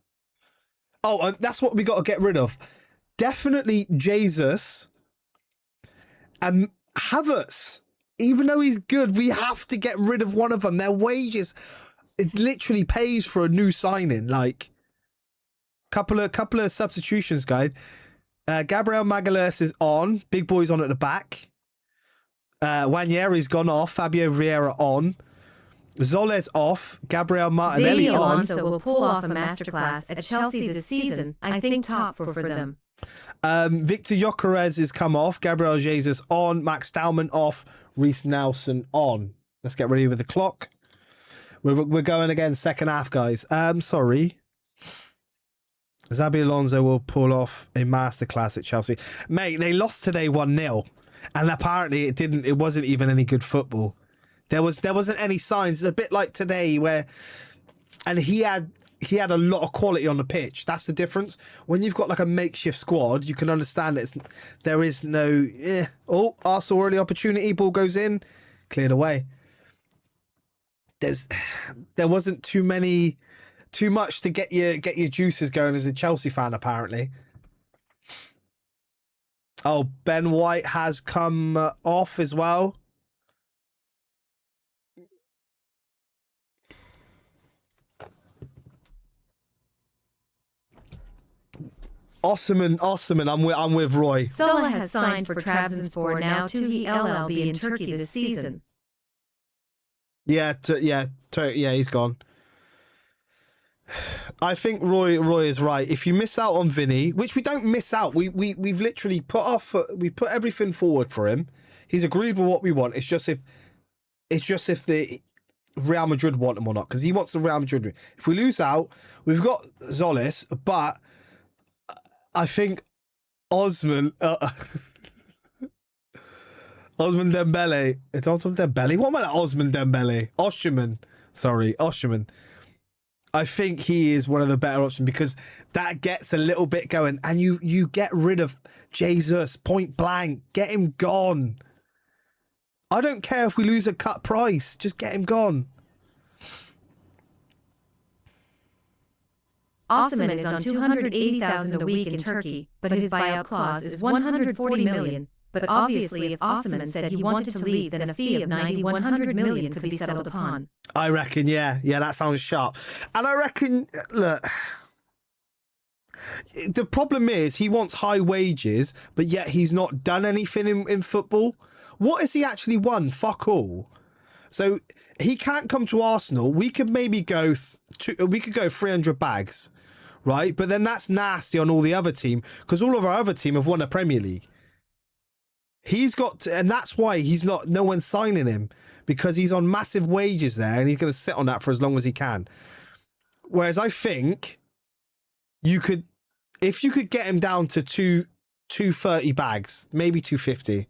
Oh, and that's what we got to get rid of. Definitely Jesus and Havertz. Even though he's good, we have to get rid of one of them. Their wages... It literally pays for a new signing. Like, couple of substitutions, guys. Gabriel Magalhaes is on. Big boy's on at the back. Wanyeri's gone off. Fabio Vieira on. Zoles off. Gabriel Martinelli on. Alonso will pull off a masterclass at Chelsea this season. I think top for them. Victor Gyökeres has come off. Gabriel Jesus on. Max Stallman off. Reece Nelson on. Let's get ready with the clock. We're going again second half, guys. Sorry. Xabi Alonso will pull off a masterclass at Chelsea. Mate, they lost today 1-0. And apparently it wasn't even any good football. There wasn't any signs. It's a bit like today where, and he had a lot of quality on the pitch. That's the difference. When you've got like a makeshift squad, you can understand that there is no. Oh, Arsenal early opportunity, ball goes in, cleared away. There wasn't too much to get your juices going as a Chelsea fan, apparently. Oh, Ben White has come off as well. Osman, I'm with Roy. Sola has signed for Trabzonspor now to he LLB in Turkey this season. Yeah, he's gone. I think Roy is right. If you miss out on Vini, which we don't miss out, we've literally we put everything forward for him. He's agreed with what we want. It's just if the Real Madrid want him or not, because he wants the Real Madrid. If we lose out, we've got Zolis, but I think Osman Dembele. It's Osman Dembele. What about Osman Dembele? Osman. I think he is one of the better options because that gets a little bit going, and you get rid of Jesus point blank. Get him gone. I don't care if we lose a cut price. Just get him gone. Osman is on 280,000 a week in Turkey, but his buyout clause is 140 million. But obviously if Osman said he wanted to leave, then a fee of 100 million could be settled upon. I reckon, yeah, that sounds sharp. And I reckon, look, the problem is he wants high wages, but yet he's not done anything in football. What has he actually won? Fuck all. So he can't come to Arsenal. We could maybe go 300 bags, right? But then that's nasty on all the other team because all of our other team have won a Premier League. He's got, and that's why no one's signing him because he's on massive wages there and he's going to sit on that for as long as he can. Whereas I think if you could get him down to 230 bags, maybe 250.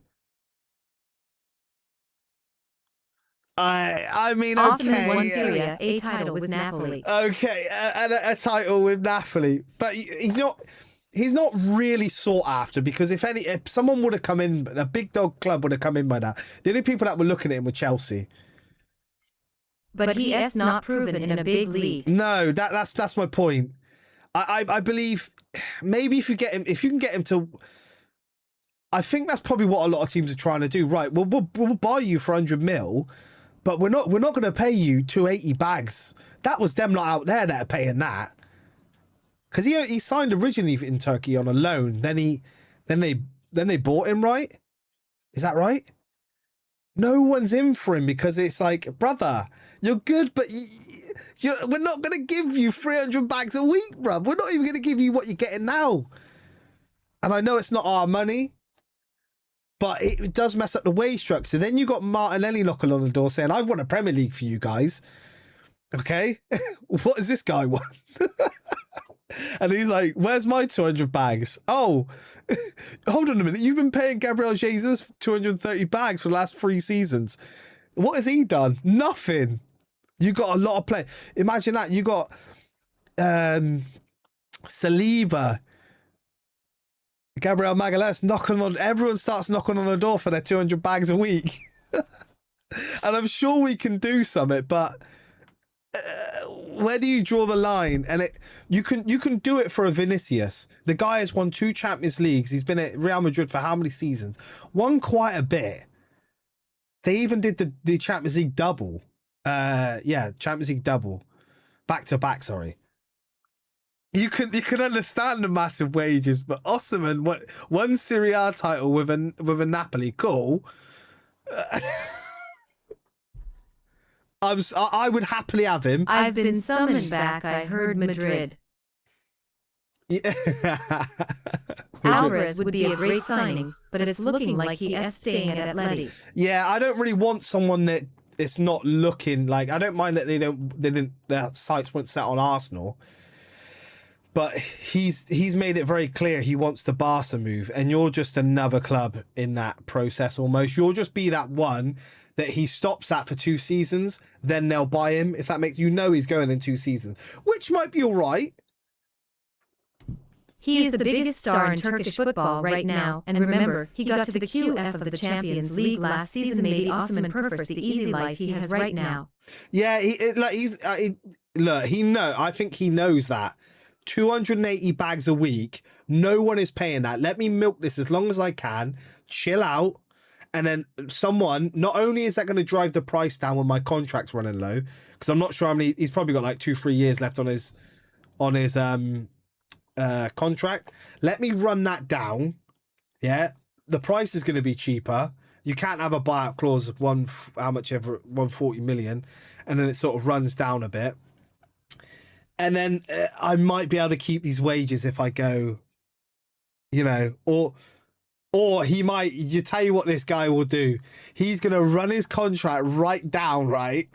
I mean, Osman won Serie A title with Napoli. Okay, and a title with Napoli, but he's not really sought after because if someone would have come in, a big dog club would have come in by now. The only people that were looking at him were Chelsea. But he is not proven in a big league. No, that's my point. I believe maybe if you can get him to, I think that's probably what a lot of teams are trying to do. Right, we'll buy you for 100 mil, but we're not going to pay you 280 bags. That was them lot out there that are paying that. Because he signed originally in Turkey on a loan, then they bought him, right? Is that right? No one's in for him because it's like, brother, you're good, but we're not going to give you 300 bags a week, bruv. We're not even going to give you what you're getting now. And I know it's not our money, but it does mess up the wage structure. Then you got Martinelli knocking on the door saying, I've won a Premier League for you guys. Okay? What does this guy want? And he's like, where's my 200 bags? Oh, hold on a minute. You've been paying Gabriel Jesus 230 bags for the last 3 seasons. What has he done? Nothing. You got a lot of play. Imagine that. You got Saliba, Gabriel Magalhaes knocking on. Everyone starts knocking on the door for their 200 bags a week. And I'm sure we can do something, but where do you draw the line? And you can do it for a Vinicius. The guy has won 2 Champions Leagues. He's been at Real Madrid for how many seasons? Won quite a bit. They even did the Champions League double. Champions League double. Back to back, sorry. You can understand the massive wages, but Osman won Serie A title with a Napoli. Cool. I would happily have him. I've been summoned back, I heard Madrid. Yeah. Alvarez would be a great signing, but it's looking like he is staying at Atleti. Yeah, I don't really want someone that it's not looking like. I don't mind that their sights weren't set on Arsenal, But he's made it very clear he wants the Barca move, and you're just another club in that process almost. You'll just be that one that he stops at for 2 seasons, then they'll buy him, if that makes he's going in 2 seasons, which might be all right. He is the biggest star in Turkish football right now, and remember, he got to the QF of the Champions League last season. Maybe Osman prefers the easy life he has right now. Yeah, I think he knows that. 280 bags a week, no one is paying that. Let me milk this as long as I can, chill out, and then someone, not only is that going to drive the price down when my contract's running low, because I'm not sure how many, he's probably got like 2-3 years left on his contract. Let me run that down. Yeah, the price is going to be cheaper. You can't have a buyout clause of 140 million, and then it sort of runs down a bit. And then I might be able to keep these wages if I go, or he might, you tell you what this guy will do. He's going to run his contract right down, right?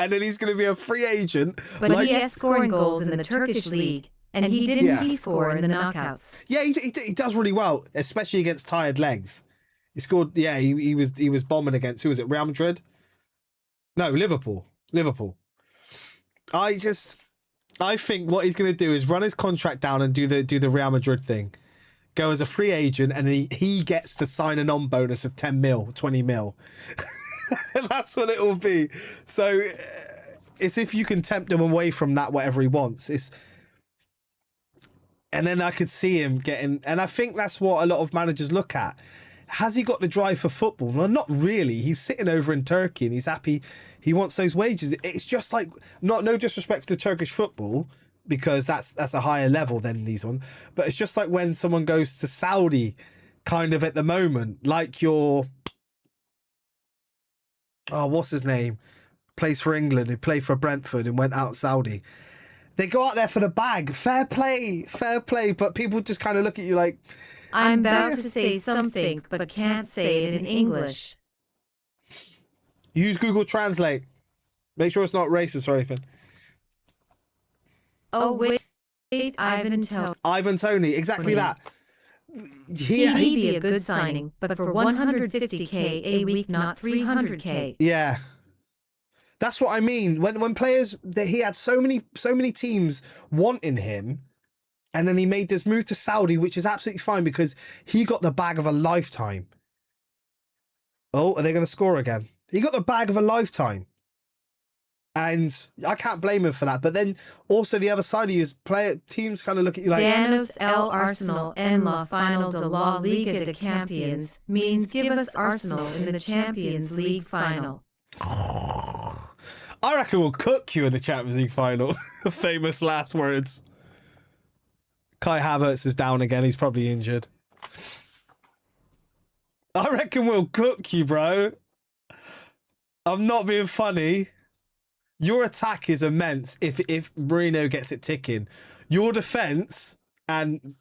And then he's going to be a free agent. But he has scoring goals in the Turkish league, and he didn't score in the knockouts. Yeah, he does really well, especially against tired legs. He scored, he was bombing against, who was it, Real Madrid? No, Liverpool. I think what he's going to do is run his contract down and do the Real Madrid thing. Go as a free agent, and he gets to sign an on bonus of 10 mil, 20 mil. That's what it will be. So it's if you can tempt him away from that, whatever he wants. And then I could see him getting, and I think that's what a lot of managers look at. Has he got the drive for football? Well, not really. He's sitting over in Turkey and he's happy. He wants those wages. It's just like, no disrespect to Turkish football, because that's a higher level than these ones. But it's just like when someone goes to Saudi, kind of at the moment, like what's his name? Plays for England, who played for Brentford and went out Saudi. They go out there for the bag. Fair play. But people just kind of look at you like, I'm about to say something, but can't say it in English. Use Google Translate. Make sure it's not racist or anything. Oh, wait, Ivan Toney. Ivan Toney, exactly that. He'd be a good signing, but for 150k a week, not 300k. Yeah. That's what I mean. When players, he had so many teams wanting him, and then he made this move to Saudi, which is absolutely fine because he got the bag of a lifetime. Oh, are they going to score again? He got the bag of a lifetime. And I can't blame him for that. But then also the other side of you is teams kind of look at you like... Danos el Arsenal en la final de la Liga de Campeones means give us Arsenal in the Champions League final. I reckon we'll cook you in the Champions League final. Famous last words. Kai Havertz is down again. He's probably injured. I reckon we'll cook you, bro. I'm not being funny. Your attack is immense if Bruno gets it ticking. Your defence and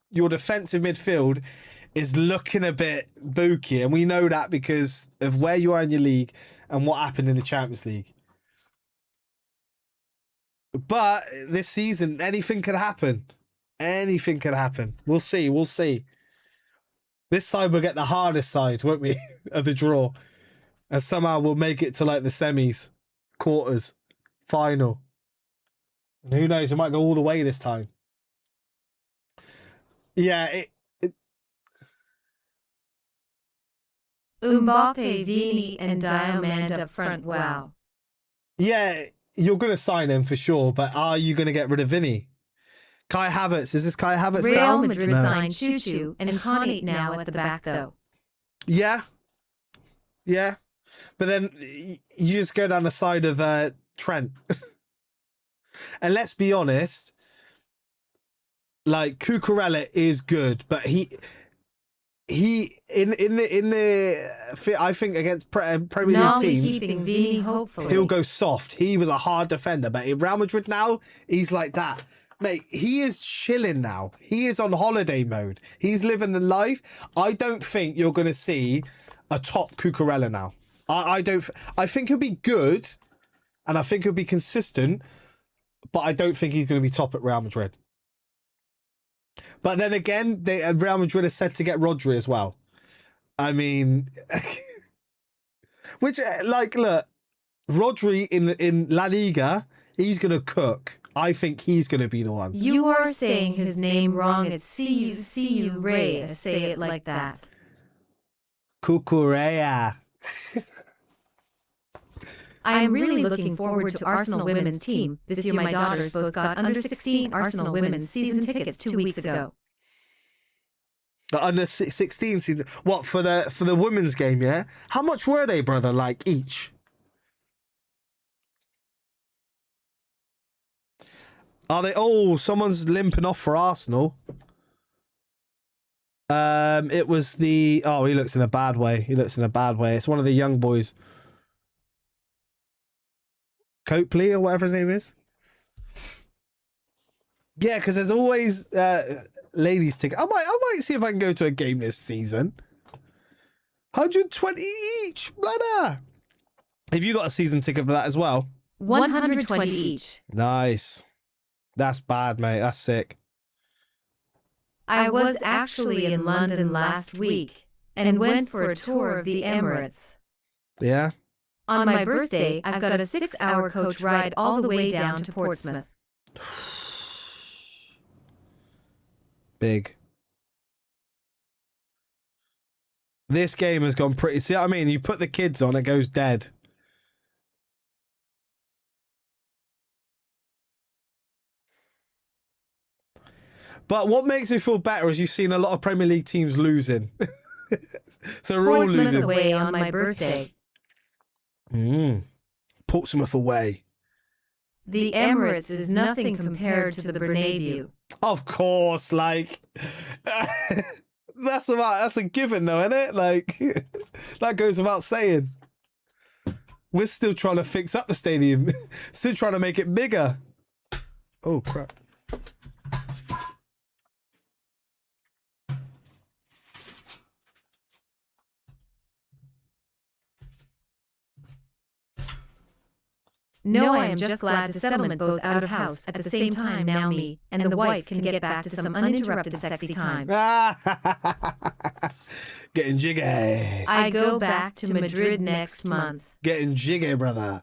your defensive midfield is looking a bit booky, and we know that because of where you are in your league and what happened in the Champions League. But this season, anything could happen. Anything could happen. We'll see. This side will get the hardest side, won't we, of the draw. And somehow we'll make it to like the semis, quarters, final. And who knows, it might go all the way this time. Yeah, Mbappe, Vini, and Diamond up front, wow. Yeah, you're going to sign him for sure, but are you going to get rid of Vini? Kai Havertz, is this Kai Havertz Real down? Madrid signed Chouchou and Inconate now at the back, though. Yeah. But then you just go down the side of Trent. And let's be honest, like Cucurella is good, but he in the I think against Premier League teams, keeping Vini, hopefully. He'll go soft. He was a hard defender, but in Real Madrid now, he's like that. Mate, he is chilling now. He is on holiday mode. He's living the life. I don't think you're going to see a top Cucurella now. I think he'll be good, and I think he'll be consistent, but I don't think he's going to be top at Real Madrid. But then again, Real Madrid is said to get Rodri as well. I mean, which, like, look, Rodri in La Liga, he's going to cook. I think he's going to be the one. You are saying his name wrong. It's C-U Reyes. Say it like that. Cucurella. I am really looking forward to Arsenal women's team. This year my daughters both got under 16 Arsenal women's season tickets 2 weeks ago. The under 16 season. What, for the women's game, yeah? How much were they, brother, like, each? Are they? Oh, someone's limping off for Arsenal. It was the... Oh, he looks in a bad way. It's one of the young boys. Copley or whatever his name is. Yeah, because there's always ladies ticket. I might see if I can go to a game this season. 120 each, bladder. Have you got a season ticket for that as well? 120 each. Nice. That's bad, mate. That's sick. I was actually in London last week and went for a tour of the Emirates. Yeah? On my birthday, I've got a 6-hour coach ride all the way down to Portsmouth. Big. This game has gone pretty... See what I mean? You put the kids on, it goes dead. But what makes me feel better is you've seen a lot of Premier League teams losing. So we're all Portsmouth losing. away on my birthday. Portsmouth away. The Emirates is nothing compared to the Bernabeu. Of course, like... that's a given though, isn't it? Like, that goes without saying. We're still trying to fix up the stadium. Still trying to make it bigger. Oh, crap. No, I am just glad to settlement both out of house at the same time now me and the wife can get back to some uninterrupted sexy time. Getting jiggy. I go back to Madrid next month. Getting jiggy, brother.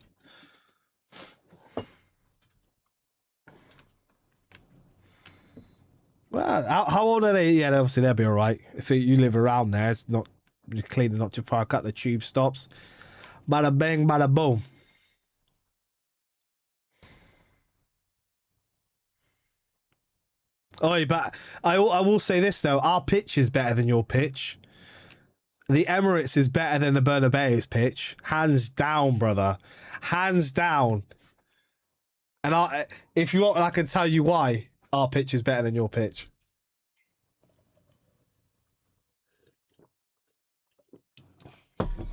Well, how old are they? Yeah, obviously they'll be all right. If you live around there, it's not, you're clearly not too far. Cut the tube stops. Bada bang, bada boom. Oh, but I will say this though, our pitch is better than your pitch. The Emirates is better than the Bernabeu's pitch, hands down, brother, hands down. And if you want, I can tell you why our pitch is better than your pitch.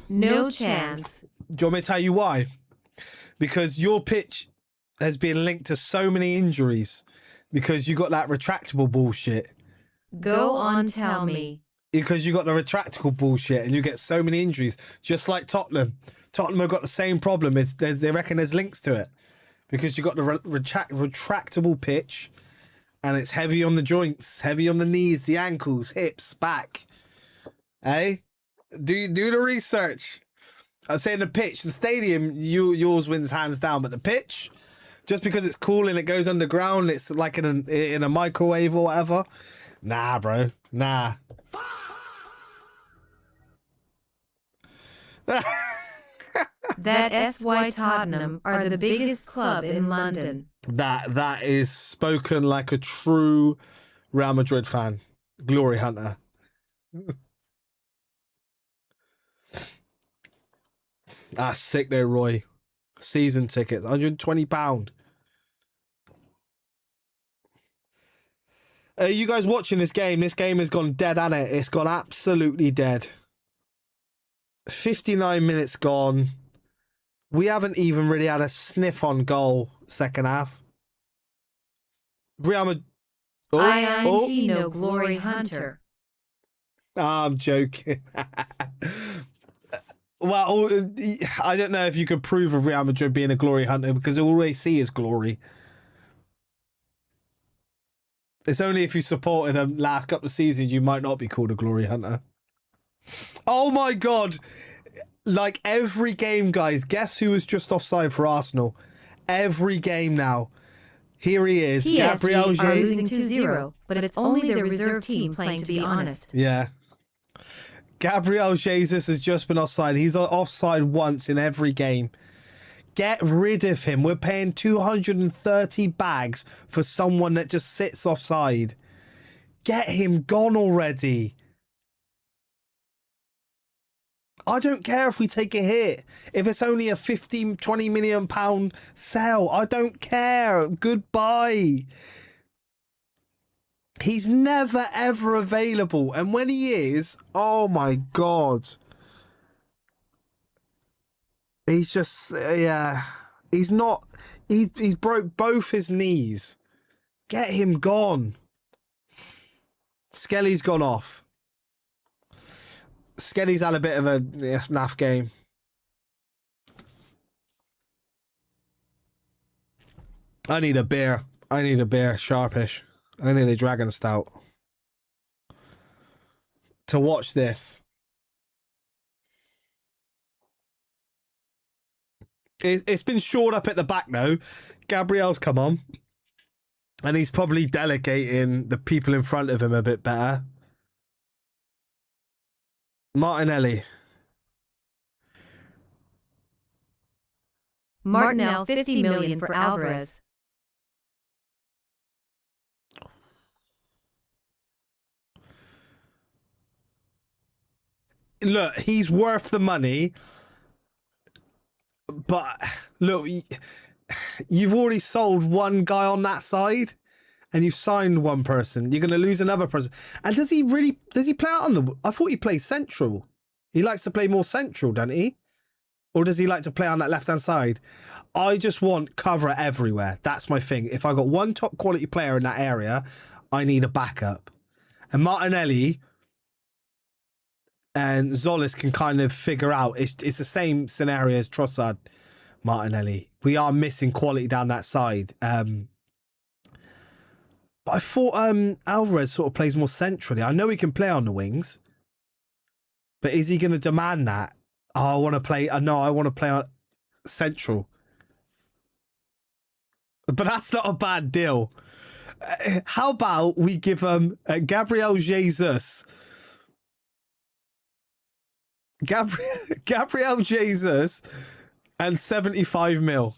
No chance. Do you want me to tell you why? Because your pitch has been linked to so many injuries. Because you got that retractable bullshit. Go on, tell me. Because you got the retractable bullshit and you get so many injuries. Just like Tottenham. Tottenham have got the same problem. They reckon there's links to it. Because you got the retractable pitch and it's heavy on the joints, heavy on the knees, the ankles, hips, back. Hey? Do the research. I'm saying the pitch, the stadium, yours wins hands down, but the pitch... Just because it's cool and it goes underground, it's like in a microwave or whatever. Nah, bro. Nah. That SY Tottenham are the biggest club in London. That is spoken like a true Real Madrid fan. Glory hunter. That's sick though, Roy. Season tickets, £120. Are you guys watching this game? This game has gone dead, hasn't it? It's gone absolutely dead. 59 minutes gone. We haven't even really had a sniff on goal second half. Real Madrid. No glory hunter. I'm joking. Well, I don't know if you could prove of Real Madrid being a glory hunter because all they see is glory. It's only if you supported him last couple of seasons you might not be called a glory hunter. Oh my God. Like every game, guys, guess who was just offside for Arsenal? Every game now. Here he is, Gabriel PSG are Jesus. losing 2-0, but it's only their reserve team playing, to be honest. Yeah. Gabriel Jesus has just been offside. He's offside once in every game. Get rid of him. We're paying 230 bags for someone that just sits offside. Get him gone already. I don't care if we take a hit. If it's only a 15, 20 million pound sell, I don't care. Goodbye. He's never, ever available. And when he is, oh my God. He's just, yeah. He's not, he's broke both his knees. Get him gone. Skelly's gone off. Skelly's had a bit of a naff game. I need a beer. I need a beer. Sharpish. I need a dragon stout. To watch this. It's been shored up at the back though. Gabriel's come on. And he's probably delegating the people in front of him a bit better. Martinelli. Martinelli 50 million for Alvarez. Look, he's worth the money. But look, you've already sold one guy on that side. And you've signed one person. You're going to lose another person. And does he play out on the... I thought he plays central. He likes to play more central, doesn't he? Or does he like to play on that left-hand side? I just want cover everywhere. That's my thing. If I got one top quality player in that area, I need a backup. And Martinelli and Zolis can kind of figure out. It's the same scenario as Trossard, Martinelli. We are missing quality down that side. But I thought Alvarez sort of plays more centrally. I know he can play on the wings. But is he going to demand that? Oh, I want to play... No, I want to play on central. But that's not a bad deal. How about we give Gabriel Jesus... Gabriel Jesus and 75 mil.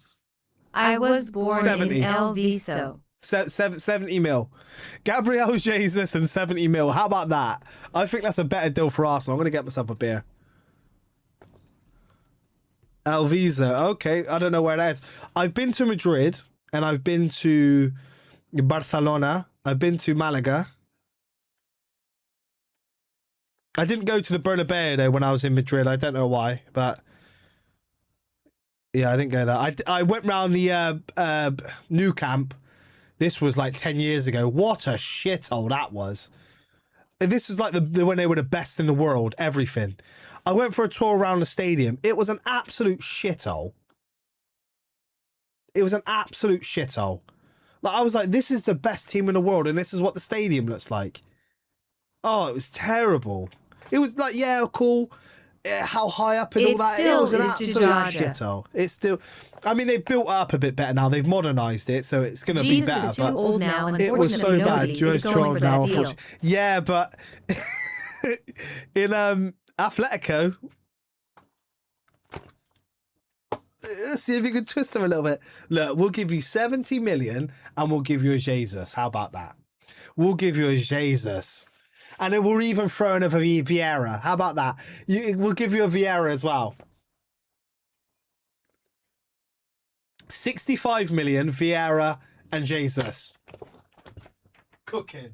I was born 70. in El Viso. 70 mil. Gabriel Jesus and 70 mil. How about that? I think that's a better deal for Arsenal. I'm going to get myself a beer. Alviza. Okay. I don't know where that is. I've been to Madrid and I've been to Barcelona. I've been to Malaga. I didn't go to the Bernabeu though when I was in Madrid. I don't know why, but yeah, I didn't go there. I went round the new camp. This was like 10 years ago. What a shithole that was. This was like the when they were the best in the world, everything. I went for a tour around the stadium. It was an absolute shithole. It was an absolute shithole. Like, I was like, this is the best team in the world, and this is what the stadium looks like. Oh, it was terrible. It was like, yeah, cool. How high up and all that. It was an absolute shithole. It's still... I mean, they've built up a bit better now. They've modernised it, so it's going to be better. Is too old now, and it was so bad. Joe's 12 now, unfortunately. Yeah, but in Atletico, let's see if you can twist them a little bit. Look, we'll give you 70 million and we'll give you a Jesus. How about that? We'll give you a Jesus. And then we'll even throw in a Vieira. How about that? We'll give you a Vieira as well. 65 million, Vieira and Jesus. Cooking.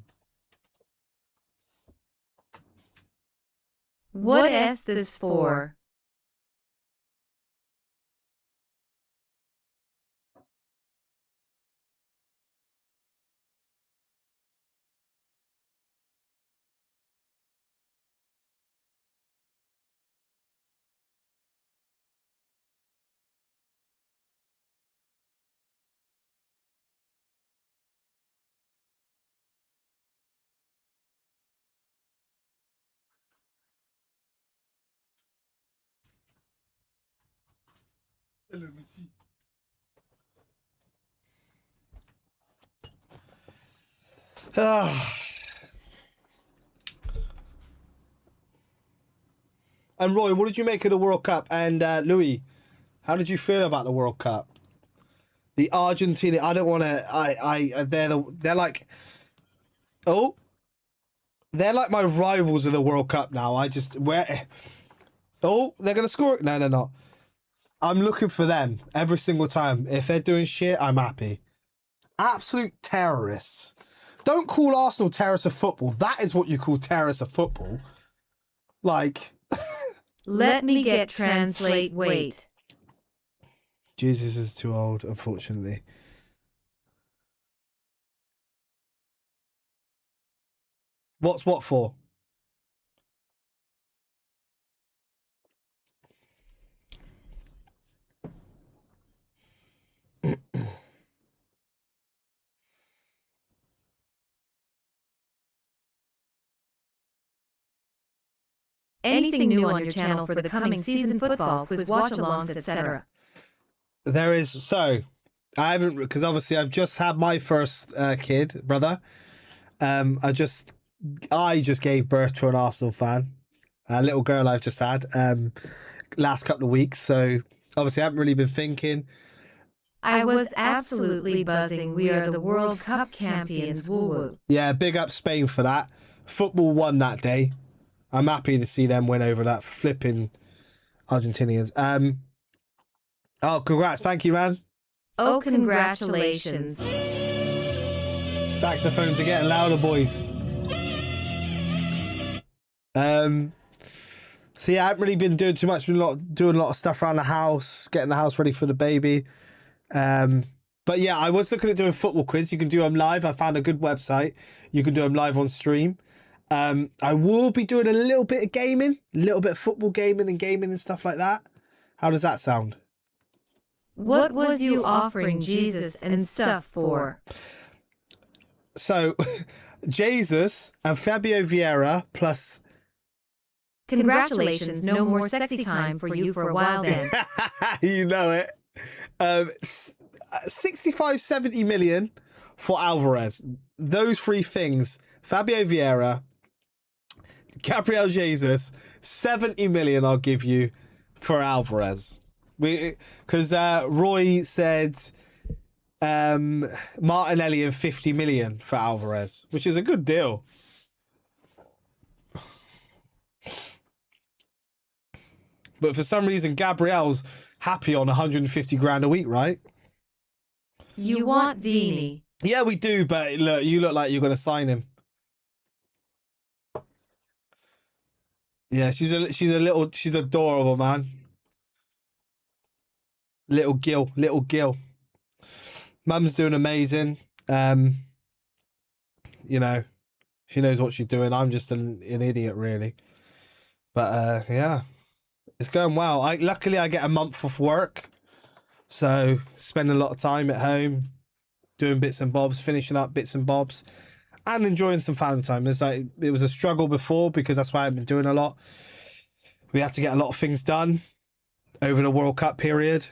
What is this for? And Roy, what did you make of the World Cup? And Louis, how did you feel about the World Cup? The Argentina, I don't want to. They're like, oh, they're like my rivals of the World Cup now. Oh, they're gonna score it. No, they're not. I'm looking for them every single time. If they're doing shit, I'm happy. Absolute terrorists. Don't call Arsenal terrorists of football. That is what you call terrorists of football. Like. Let me get translate. Wait. Jesus is too old, unfortunately. What's what for? Anything new on your channel for the coming season, football, quiz, watch-alongs, etc.? There is. So, I haven't, because obviously I've just had my first kid, brother. I just gave birth to an Arsenal fan, a little girl I've just had last couple of weeks. So, obviously I haven't really been thinking. I was absolutely buzzing. We are the World Cup champions. Woo woo. Yeah, big up Spain for that. Football won that day. I'm happy to see them win over that flipping Argentinians. Oh, congrats. Thank you, man. Oh, congratulations. Saxophones are getting louder, boys. So yeah, I haven't really been doing too much. Been doing a lot of stuff around the house, getting the house ready for the baby. But yeah, I was looking at doing football quiz. You can do them live. I found a good website. You can do them live on stream. I will be doing a little bit of gaming, a little bit of football gaming and stuff like that. How does that sound? What was you offering Jesus and stuff for? So, Jesus and Fabio Vieira plus... Congratulations, no more sexy time for you for a while then. You know it. 65, 70 million for Alvarez. Those three things. Fabio Vieira, Gabriel Jesus, 70 million I'll give you for Alvarez. Because Roy said Martinelli and 50 million for Alvarez, which is a good deal. But for some reason, Gabriel's happy on 150 grand a week, right? You want Vini? Yeah, we do, but look, you look like you're going to sign him. Yeah, she's adorable, man. Little Gil. Mum's doing amazing. You know, she knows what she's doing. I'm just an idiot, really. But yeah, it's going well. Luckily I get a month off work, so spend a lot of time at home doing bits and bobs, finishing up bits and bobs, and enjoying some family time. It was a struggle before because that's why I've been doing a lot. We had to get a lot of things done over the World Cup period.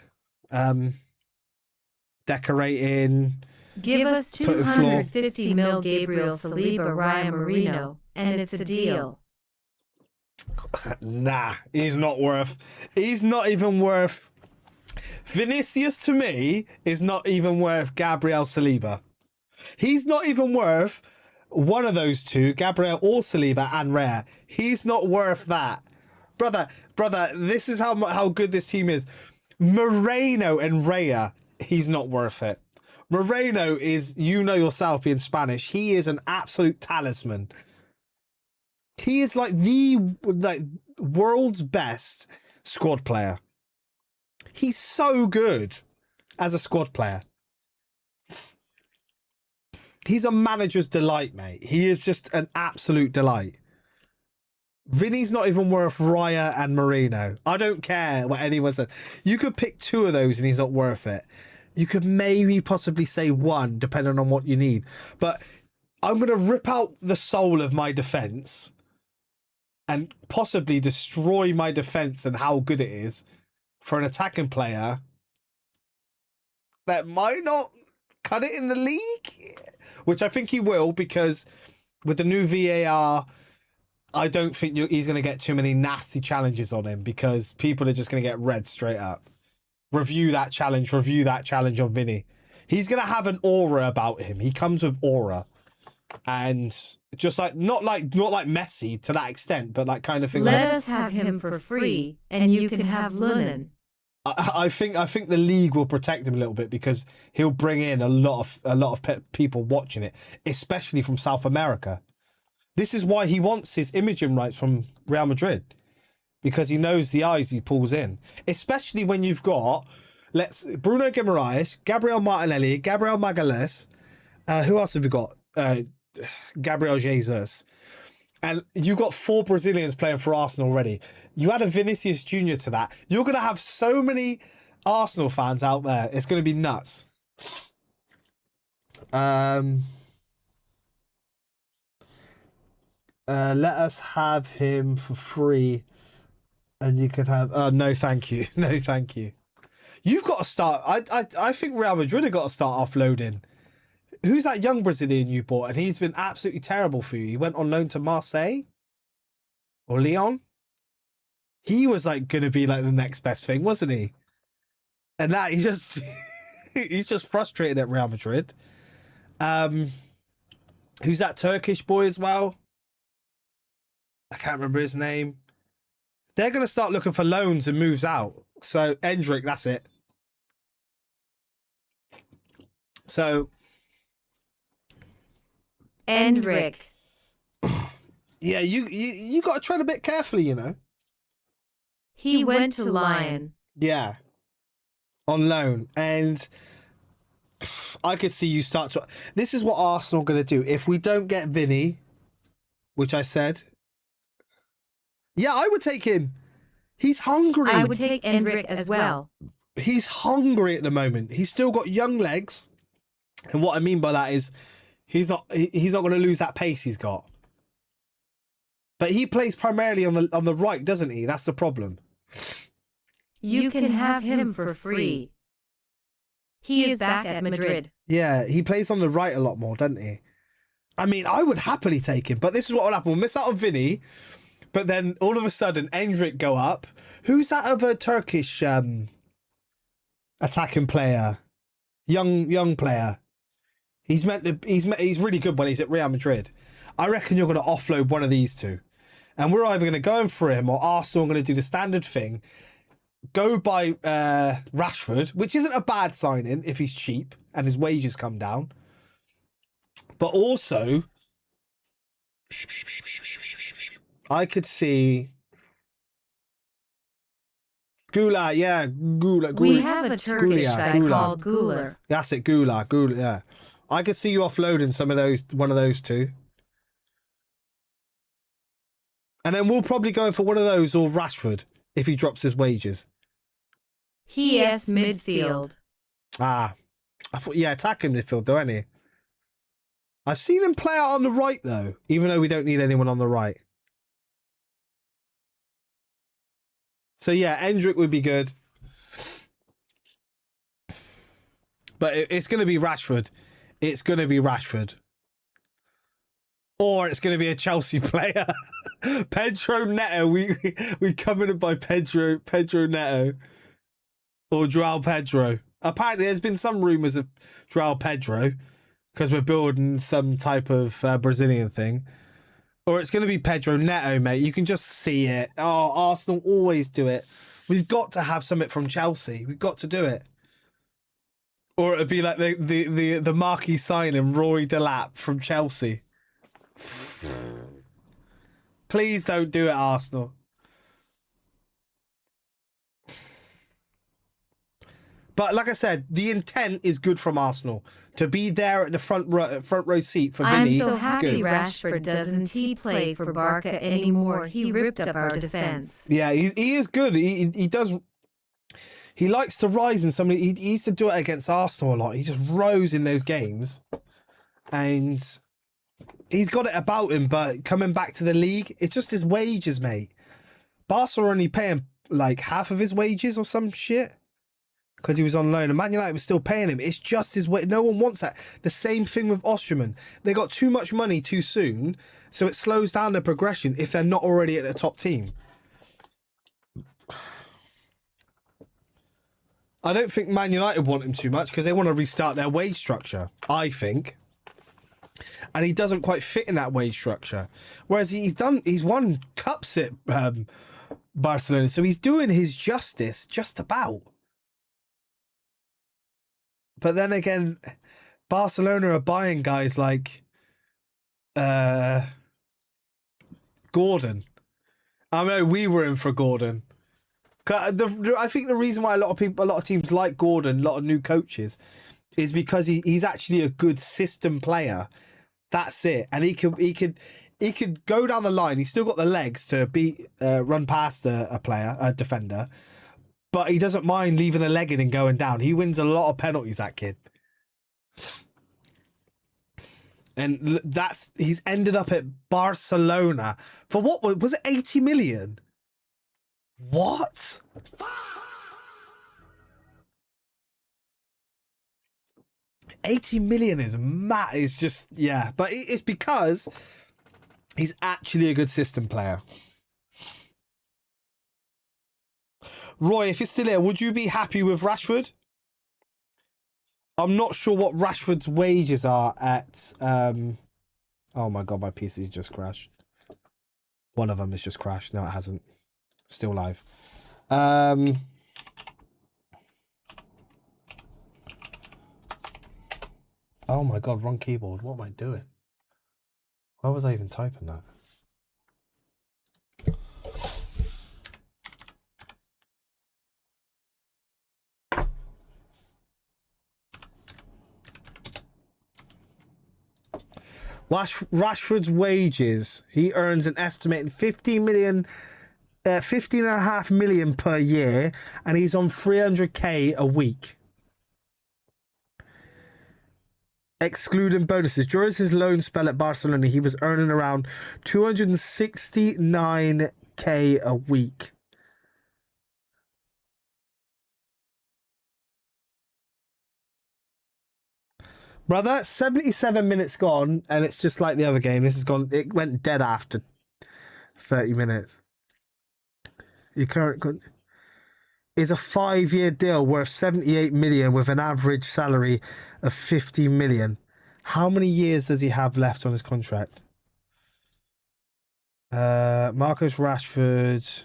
Decorating. Give us 250 mil Gabriel Saliba Raya Marino, and it's a deal. Nah, he's not even worth. Vinicius to me is not even worth Gabriel Saliba. He's not even worth one of those two, Gabriel or Saliba and Raya. He's not worth that. Brother, this is how good this team is. Moreno and Raya, he's not worth it. Moreno is, you know yourself being Spanish, he is an absolute talisman. He is like the world's best squad player. He's so good as a squad player. He's a manager's delight, mate. He is just an absolute delight. Vinny's not even worth Raya and Marino. I don't care what anyone says. You could pick two of those and he's not worth it. You could maybe possibly say one, depending on what you need. But I'm going to rip out the soul of my defence and possibly destroy my defence and how good it is for an attacking player that might not cut it in the league, which I think he will, because with the new VAR, I don't think he's going to get too many nasty challenges on him, because people are just going to get red straight up. Review that challenge on Vini. He's going to have an aura about him. He comes with aura. And just like not like Messi to that extent, but like kind of thing. Let us have him for free, and you can have Lunin. I think the league will protect him a little bit, because he'll bring in a lot of people watching it, especially from South America. This is why he wants his imaging rights from Real Madrid, because he knows the eyes he pulls in, especially when you've got Bruno Guimaraes, Gabriel Martinelli, Gabriel Magalhaes. Who else have we got? Gabriel Jesus. And you've got 4 Brazilians playing for Arsenal already. You add a Vinicius Jr to that. You're going to have so many Arsenal fans out there. It's going to be nuts. Let us have him for free. And you can have... no, thank you. No, thank you. You've got to start... I think Real Madrid have got to start offloading. Who's that young Brazilian you bought? And he's been absolutely terrible for you. He went on loan to Marseille or Lyon. He was like going to be like the next best thing, wasn't he? And that he's just frustrated at Real Madrid. Who's that Turkish boy as well? I can't remember his name. They're going to start looking for loans and moves out. So Endrick, that's it. So. Endrick. Yeah, you got to tread a bit carefully, you know. He went to Lyon. Yeah, on loan, and I could see you start to. This is what Arsenal are going to do if we don't get Vini, which I said. Yeah, I would take him. He's hungry. I would take Endrick as well. He's hungry at the moment. He's still got young legs, and what I mean by that is. He's not going to lose that pace he's got. But he plays primarily on the right, doesn't he? That's the problem. You can have him for free. He is back at Madrid. Yeah, he plays on the right a lot more, doesn't he? I mean, I would happily take him, but this is what will happen. We'll miss out on Vini, but then all of a sudden, Endrick go up. Who's that other Turkish attacking player? Young player. He's really good when he's at Real Madrid. I reckon you're going to offload one of these two. And we're either going to go in for him, or Arsenal are going to do the standard thing. Go by Rashford, which isn't a bad signing if he's cheap and his wages come down. But also, I could see... Gula, yeah. Gula. We have a Turkish guy called Guler. That's it, Gula, yeah. I could see you offloading one of those two. And then we'll probably go in for one of those or Rashford if he drops his wages. He is midfield. I thought, yeah, attacking midfield though, ain't he? I've seen him play out on the right though, even though we don't need anyone on the right. So yeah, Endrick would be good. But it's going to be Rashford. It's going to be Rashford. Or it's going to be a Chelsea player. Pedro Neto. We covered it by Pedro Neto. Or João Pedro. Apparently there's been some rumours of João Pedro. Because we're building some type of Brazilian thing. Or it's going to be Pedro Neto, mate. You can just see it. Oh, Arsenal always do it. We've got to have something from Chelsea. We've got to do it. Or it'd be like the marquee signing, Roy Delap from Chelsea. Please don't do it, Arsenal. But like I said, the intent is good from Arsenal. To be there at the front row seat for Vini. I'm so happy Rashford doesn't play for Barca anymore. He ripped up our defense. Yeah, he is good. He does. He likes to rise in some. He used to do it against Arsenal a lot. He just rose in those games, and he's got it about him. But coming back to the league, it's just his wages, mate. Barca are only paying like half of his wages or some shit. because he was on loan, and Man United was still paying him. It's just his way. No one wants that. The same thing with Osterman. They got too much money too soon, so it slows down their progression if they're not already at the top team. I don't think Man United want him too much because they want to restart their wage structure, I think. And he doesn't quite fit in that wage structure. Whereas he's won cups at Barcelona, so he's doing his justice just about. But then again, Barcelona are buying guys like Gordon. I know we were in for Gordon. I think the reason why a lot of teams like Gordon, a lot of new coaches, is because he's actually a good system player. That's it, and he could go down the line. He's still got the legs to run past a defender. But he doesn't mind leaving a leg in and going down. He wins a lot of penalties, that kid. And he's ended up at Barcelona for what was it, 80 million? What? $80 million is mad. It's just, yeah. But it's because he's actually a good system player. Roy, if you're still here, would you be happy with Rashford? I'm not sure what Rashford's wages are at... Oh my God, my PC's just crashed. One of them has just crashed. No, it hasn't. Still live. Oh my God, wrong keyboard. What am I doing? Why was I even typing that? Rashford's wages, he earns an estimated 15.5 million per year, and he's on 300k a week. Excluding bonuses. During his loan spell at Barcelona, he was earning around 269k a week. Brother, 77 minutes gone, and it's just like the other game. This has gone. It went dead after 30 minutes. Your current is a 5-year deal worth 78 million with an average salary of 50 million. How many years does he have left on his contract? Marcus Rashford.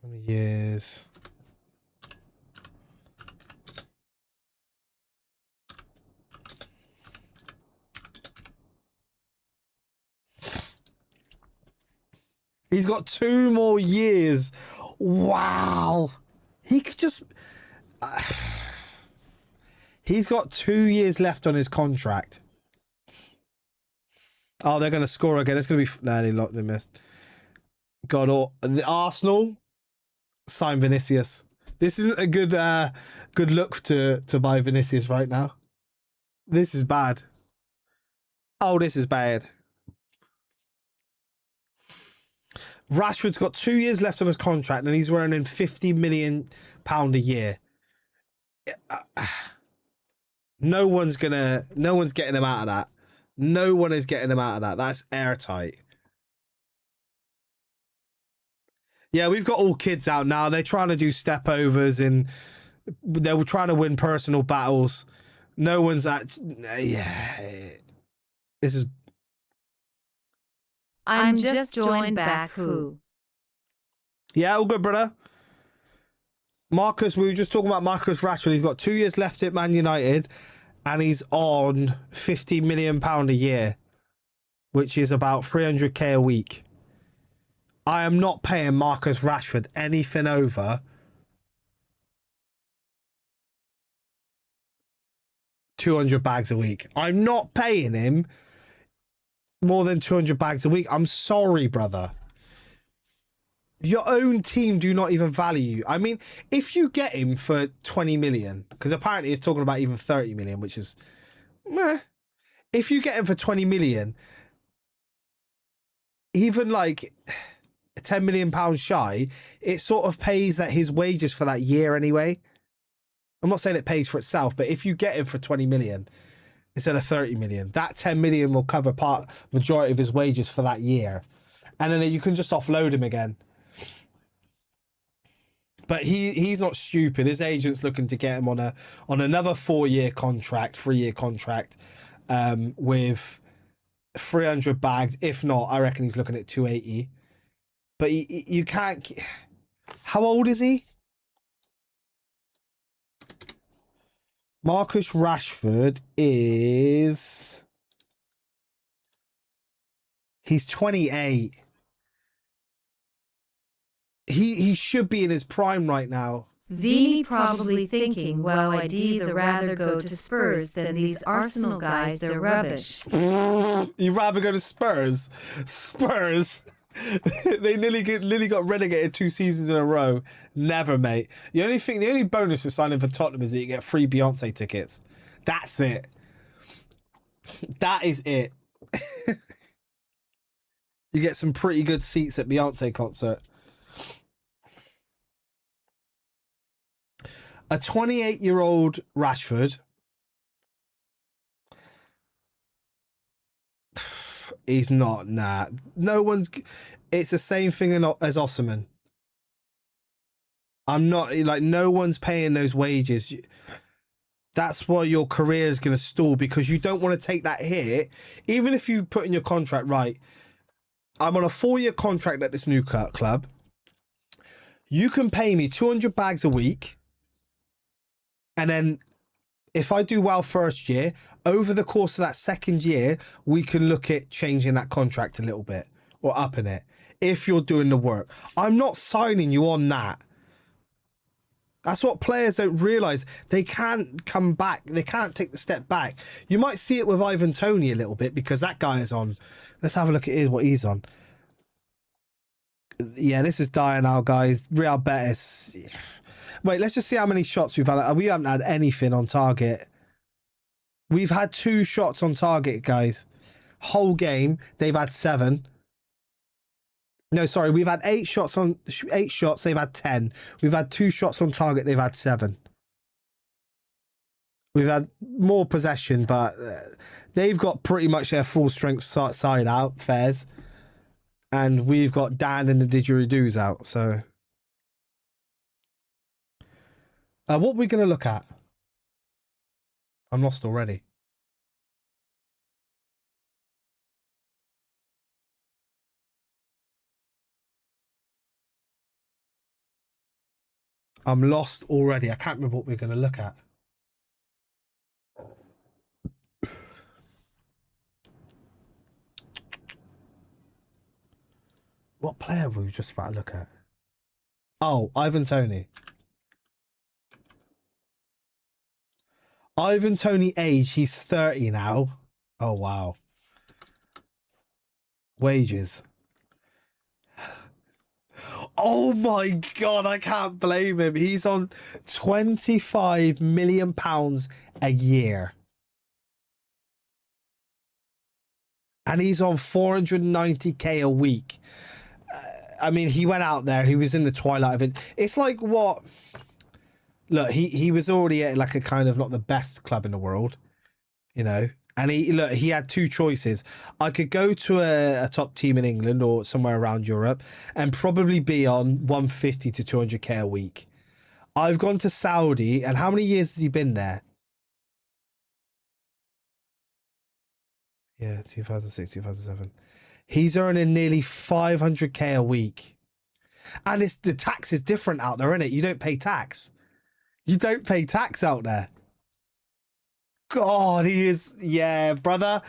How many years? He's got 2 more years. Wow. He could just... He's got 2 years left on his contract. Oh, they're going to score again. It's going to be... No, they missed. God, the Arsenal sign Vinicius. This isn't a good look to buy Vinicius right now. This is bad. Oh, this is bad. Rashford's got 2 years left on his contract, and he's earning £50 million a year. No one's getting him out of that. No one is getting him out of that. That's airtight. Yeah, we've got all kids out now. They're trying to do step overs and they were trying to win personal battles. No one's yeah. This is... I'm just joined back. Who? Yeah, all good, brother. Marcus, we were just talking about Marcus Rashford. He's got 2 years left at Man United and he's on £50 million a year, which is about 300k a week. I am not paying Marcus Rashford anything over 200 bags a week. I'm not paying him more than 200 bags a week. I'm sorry, brother. Your own team do not even value you. I mean, if you get him for 20 million, because apparently it's talking about even 30 million, which is meh. If you get him for 20 million, even like 10 million pounds shy, it sort of pays that his wages for that year anyway. I'm not saying it pays for itself, but if you get him for 20 million instead of 30 million, that 10 million will cover majority of his wages for that year. And then you can just offload him again. But he's not stupid. His agent's looking to get him on another 3-year contract, with 300 bags. If not, I reckon he's looking at 280. But you can't. How old is he? Marcus Rashford is. He's 28. He should be in his prime right now. Vini probably thinking, well, I'd either rather go to Spurs than these Arsenal guys, they're rubbish. You'd rather go to Spurs? Spurs? They nearly got relegated 2 seasons in a row. Never, mate. The only bonus for signing for Tottenham is that you get free Beyonce tickets. That's it. That is it. You get some pretty good seats at Beyonce concert. A 28-year-old Rashford. He's not, nah. No one's... It's the same thing as Osimhen. I'm not... Like, no one's paying those wages. That's why your career is going to stall, because you don't want to take that hit. Even if you put in your contract, right, I'm on a 4-year contract at this new club. You can pay me 200 bags a week. And then if I do well first year, over the course of that second year, we can look at changing that contract a little bit or upping it if you're doing the work. I'm not signing you on that. That's what players don't realise. They can't come back. They can't take the step back. You might see it with Ivan Toney a little bit, because that guy is on. Let's have a look at what he's on. Yeah, this is dire now, guys. Real Betis. Wait, let's just see how many shots we've had. We haven't had anything on target. We've had 2 shots on target, guys. Whole game, they've had 7. No, sorry, we've had 8 shots, they've had 10. We've had 2 shots on target, they've had 7. We've had more possession, but they've got pretty much their full strength side out, Fairs. And we've got Dan and the didgeridoos out, so... what are we going to look at? I'm lost already. I'm lost already. I can't remember what we're going to look at. What player were we just about to look at? Oh, Ivan Toney. Ivan Toney age, he's 30 now. Oh, wow. Wages. Oh my God, I can't blame him. He's on £25 million a year. And he's on 490k a week. I mean, he went out there. He was in the twilight of it. It's like what... Look, he was already at like a kind of not the best club in the world, you know. And he had 2 choices. I could go to a top team in England or somewhere around Europe and probably be on 150 to 200k a week. I've gone to Saudi, and how many years has he been there? Yeah, 2006, 2007. He's earning nearly 500k a week. And the tax is different out there, isn't it? You don't pay tax. You don't pay tax out there. God, he is... Yeah, brother.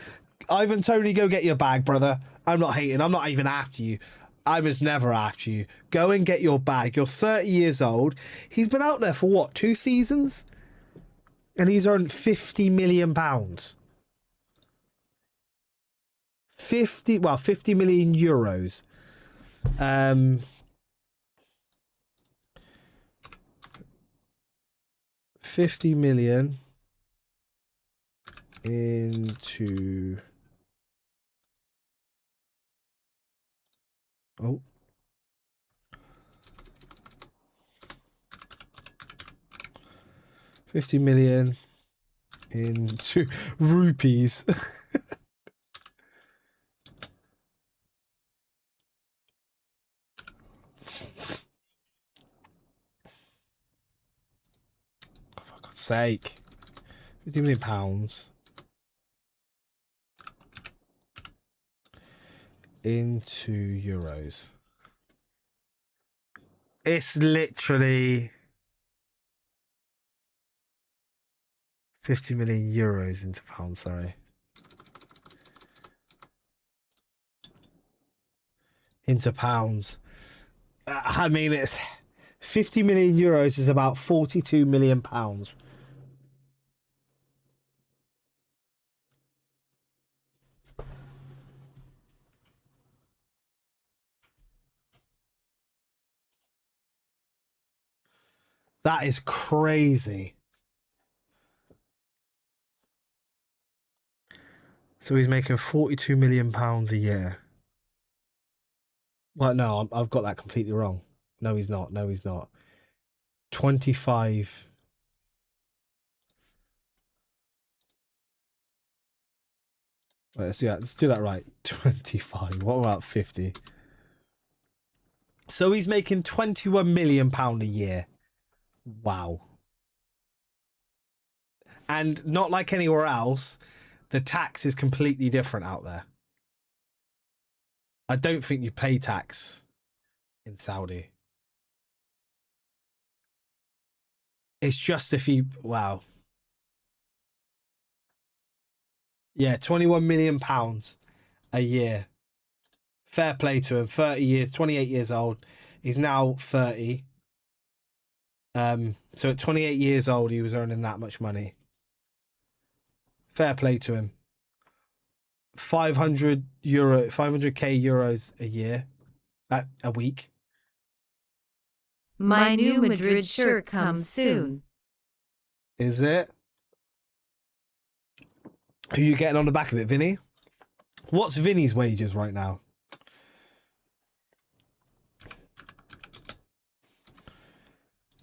Ivan Toney, go get your bag, brother. I'm not hating. I'm not even after you. I was never after you. Go and get your bag. You're 30 years old. He's been out there for what, 2 seasons? And he's earned £50 million. 50 million euros. 50 million into... Oh. $50 million into rupees. For God's sake. £50 million pounds into euros. It's literally 50 million euros into pounds, sorry. Into pounds. I mean, it's 50 million euros is about 42 million pounds. That is crazy. So he's making 42 million pounds a year. Well, no, I've got that completely wrong. No, he's not. No, he's not. 25. Right, let's do that right. 25. What about 50? So he's making 21 million pound a year. Wow. And not like anywhere else, the tax is completely different out there. I don't think you pay tax in Saudi. It's just if you... Wow. Yeah, 21 million pounds a year. Fair play to him. 30 years, 28 years old. He's now 30. So at 28 years old, he was earning that much money. Fair play to him. 500k euros a year, a week. My new Madrid shirt comes soon. Is it? Who are you getting on the back of it, Vinny? What's Vinny's wages right now?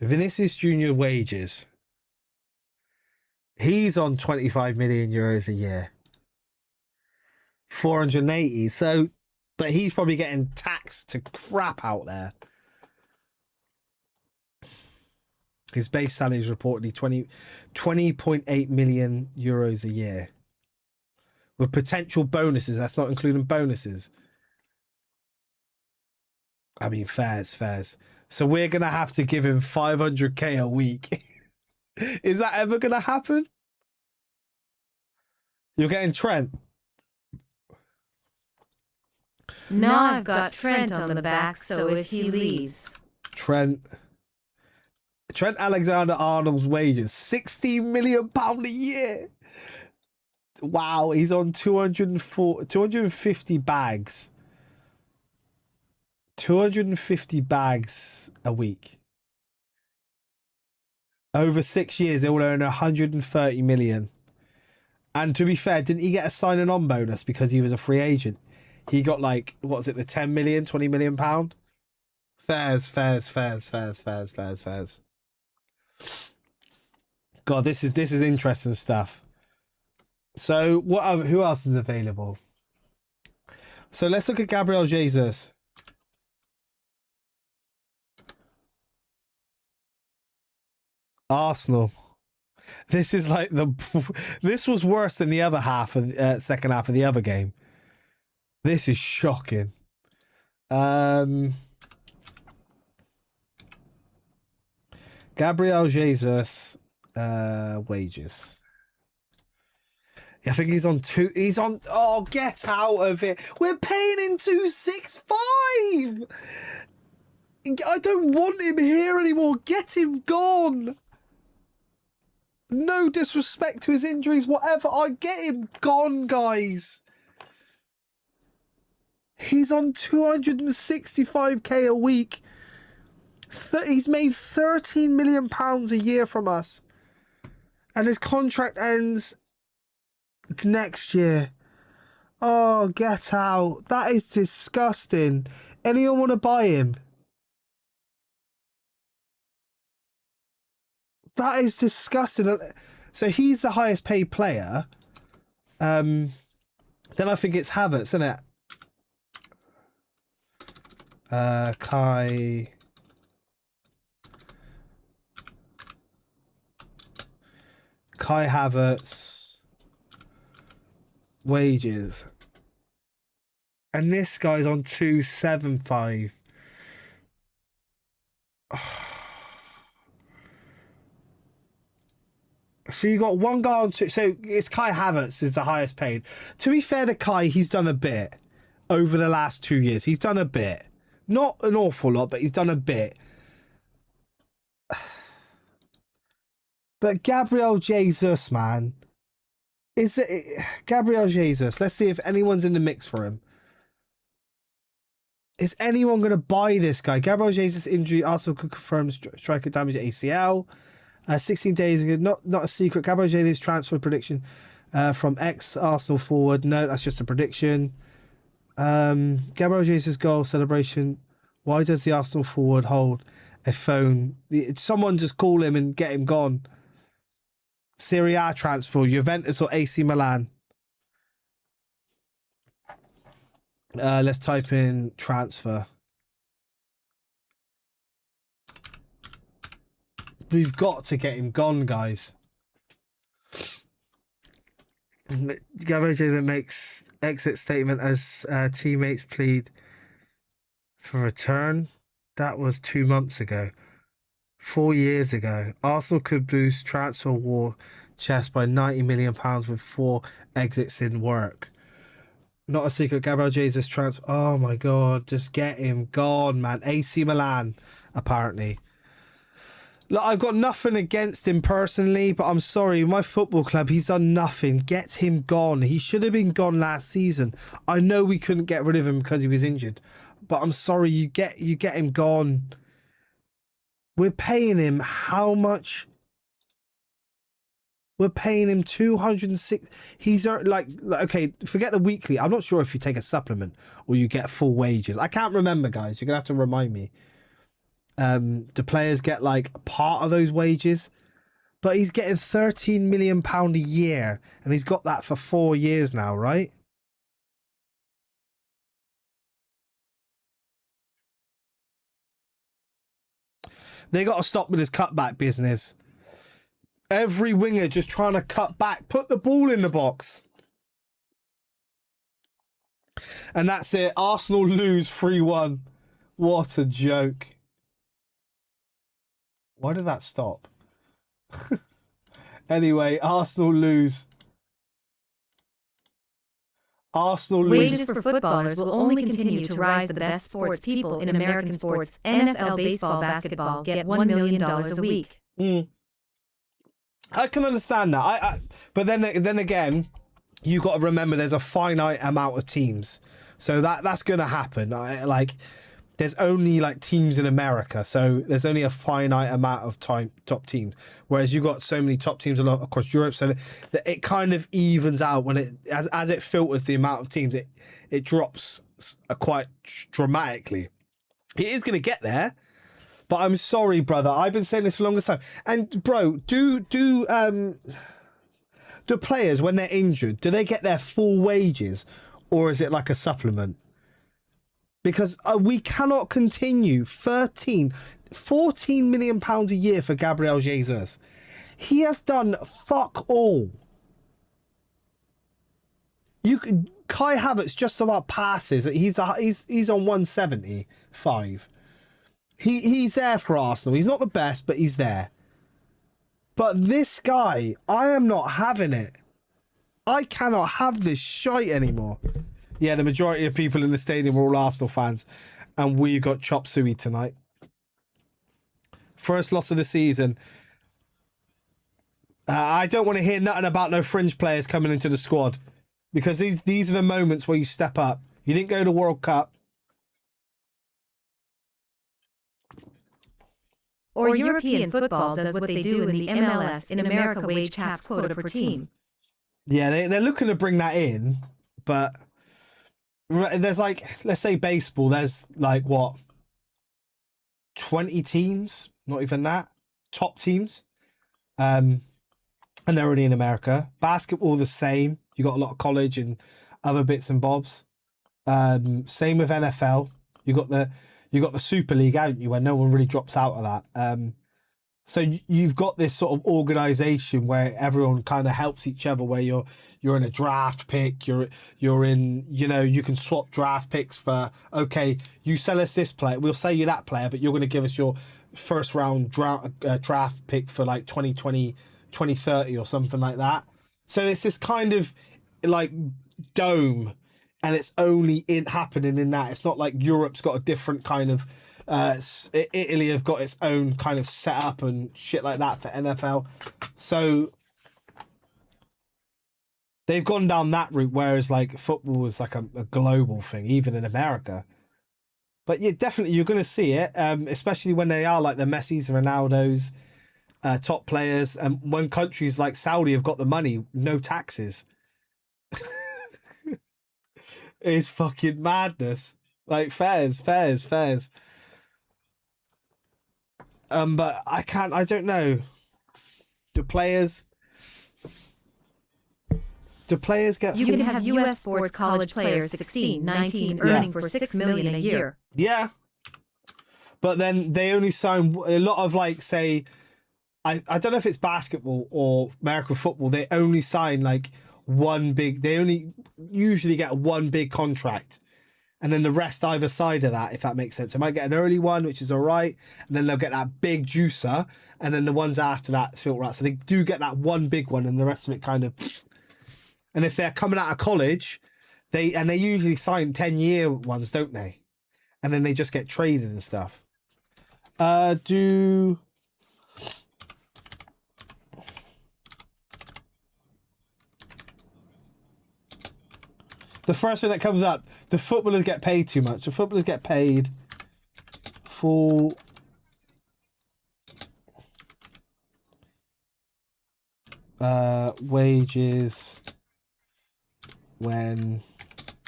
Vinicius Jr. wages. He's on 25 million euros a year. 480. So, but he's probably getting taxed to crap out there. His base salary is reportedly 20.8 million euros a year. With potential bonuses. That's not including bonuses. I mean, fairs. So we're going to have to give him 500k a week. Is that ever going to happen? You're getting Trent. Now I've got Trent on the back, so if he leaves... Trent Alexander-Arnold's wages, £16 million a year. Wow, he's on 250 bags. 250 bags a week. Over 6 years, they will earn 130 million. And to be fair, didn't he get a signing on bonus because he was a free agent? He got like, what's it, the 10 million, 20 million pound? Fairs. God, this is interesting stuff. So who else is available? So let's look at Gabriel Jesus. Arsenal. This is like this was worse than the other half of second half of the other game. This is shocking. Gabriel Jesus wages. I think he's on two. He's on. Oh, get out of it! We're paying him 265. I don't want him here anymore. Get him gone. No disrespect to his injuries, whatever. I get him gone, guys. He's on 265k a week. He's made £13 million a year from us. And his contract ends next year. Oh, get out. That is disgusting. Anyone want to buy him? That is disgusting. So he's the highest paid player. Then I think it's Havertz, isn't it? Kai Havertz wages. And this guy's on 275. So you got one guy on two. So it's Kai Havertz is the highest paid. To be fair to Kai, he's done a bit over the last 2 years. He's done a bit. Not an awful lot, but he's done a bit. But Gabriel Jesus, man. Is it Gabriel Jesus? Let's see if anyone's in the mix for him. Is anyone going to buy this guy? Gabriel Jesus injury also could confirm striker damage at ACL. 16 days ago, not a secret. Gabriel Jesus transfer prediction from ex-Arsenal forward. No, that's just a prediction. Gabriel Jesus goal celebration. Why does the Arsenal forward hold a phone? Someone just call him and get him gone. Serie A transfer, Juventus or AC Milan? Let's type in transfer. We've got to get him gone, guys. Gabriel Jesus makes exit statement as teammates plead for return. That was 2 months ago. 4 years ago. Arsenal could boost transfer war chest by £90 million with 4 exits in work. Not a secret. Gabriel Jesus transfer. Oh my God. Just get him gone, man. AC Milan, apparently. Look, I've got nothing against him personally, but I'm sorry, my football club, he's done nothing. Get him gone. He should have been gone last season. I know we couldn't get rid of him because he was injured, but I'm sorry, you get him gone. We're paying him how much? We're paying him 206. He's like, okay, forget the weekly. I'm not sure if you take a supplement or you get full wages. I can't remember, guys. You're gonna have to remind me. The players get like part of those wages, but he's getting £13 million a year, and he's got that for 4 years now, right? They got to stop with this cutback business. Every winger just trying to cut back, put the ball in the box. And that's it. Arsenal lose 3-1. What a joke. Why did that stop? Anyway, Arsenal lose. Arsenal lose. Wages for footballers will only continue to rise. The best sports people in American sports, NFL, baseball, basketball, get $1 million a week. I can understand that. But then again, you got to remember there's a finite amount of teams, so that's going to happen. There's only like teams in America, so there's only a finite amount of top teams. Whereas you got so many top teams across Europe, so that it kind of evens out when it as it filters the amount of teams. It drops quite dramatically. It is going to get there, but I'm sorry, brother. I've been saying this for the longest time. And bro, do players when they're injured, do they get their full wages, or is it like a supplement? Because we cannot continue 14 million pounds a year for Gabriel Jesus. He has done fuck all. Kai Havertz just about passes. He's on 175. He's there for Arsenal. He's not the best, but he's there. But this guy, I am not having it. I cannot have this shite anymore. Yeah, the majority of people in the stadium were all Arsenal fans, and we got chop suey tonight. First loss of the season. I don't want to hear nothing about no fringe players coming into the squad, because these are the moments where you step up. You didn't go to the World Cup. Or European football does what they do in the MLS in America, wage caps quota per team. Yeah, they're looking to bring that in, but there's like, let's say baseball, there's like what, 20 teams, not even that, top teams, and they're already in America. Basketball the same. You got a lot of college and other bits and bobs. Same with NFL. You got the Super League, haven't you, where no one really drops out of that. So you've got this sort of organization where everyone kind of helps each other, where you're in a draft pick, you're in, you can swap draft picks for, okay, you sell us this player, we'll sell you that player, but you're going to give us your first round draft pick for like 2020, 2030 or something like that. So it's this kind of like dome, and it's only happening in that. It's not like Europe's got a different kind of, Italy have got its own kind of setup and shit like that for NFL. So they've gone down that route, whereas like football is like a global thing, even in America. But yeah, definitely you're going to see it, especially when they are like the Messis, Ronaldos, top players. And when countries like Saudi have got the money, no taxes. It's fucking madness. Like fairs. But I don't know. Do players get... You can have US sports college players 16, 19 earning for $6 million a year. Yeah. But then they only sign a lot of, like, say, I don't know if it's basketball or American football, they only sign like they only usually get one big contract. And then the rest either side of that, if that makes sense. They might get an early one, which is all right. And then they'll get that big juicer. And then the ones after that filter out. So they do get that one big one, and the rest of it kind of... And if they're coming out of college, they usually sign 10-year ones, don't they? And then they just get traded and stuff. The first thing that comes up, the footballers get paid too much. The footballers get paid full wages when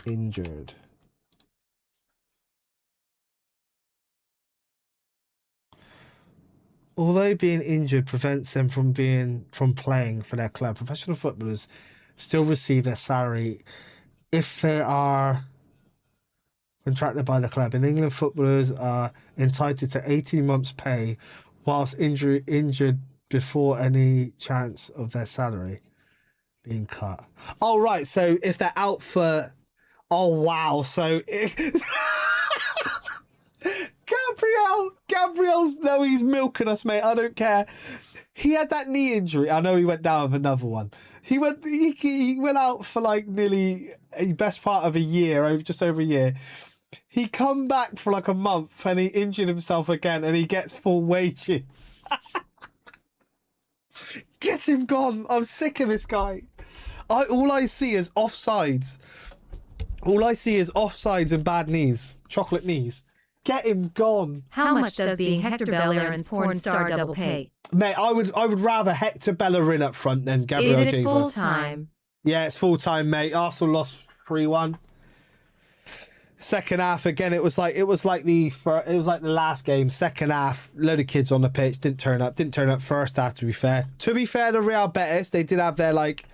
injured. Although being injured prevents them from playing for their club, professional footballers still receive their salary if they are contracted by the club. In England, footballers are entitled to 18 months' pay whilst injured before any chance of their salary being cut. Oh, right. So if they're out for... Oh, wow. So... Gabriel's... No, he's milking us, mate. I don't care. He had that knee injury. I know he went down with another one. He went out for like nearly a best part of a year, just over a year. He come back for like a month and he injured himself again, and he gets full wages. Get him gone. I'm sick of this guy. All I see is offsides. All I see is offsides and bad knees. Chocolate knees. Get him gone. How much does being Hector Bellerin's porn star double pay? Mate, I would rather Hector Bellerin up front than Gabriel Jesus. Is it full time? Yeah, it's full time, mate. Arsenal lost 3-1. Second half again. It was like the last game. Second half, load of kids on the pitch didn't turn up. Didn't turn up first half. To be fair, the Real Betis, they did have their like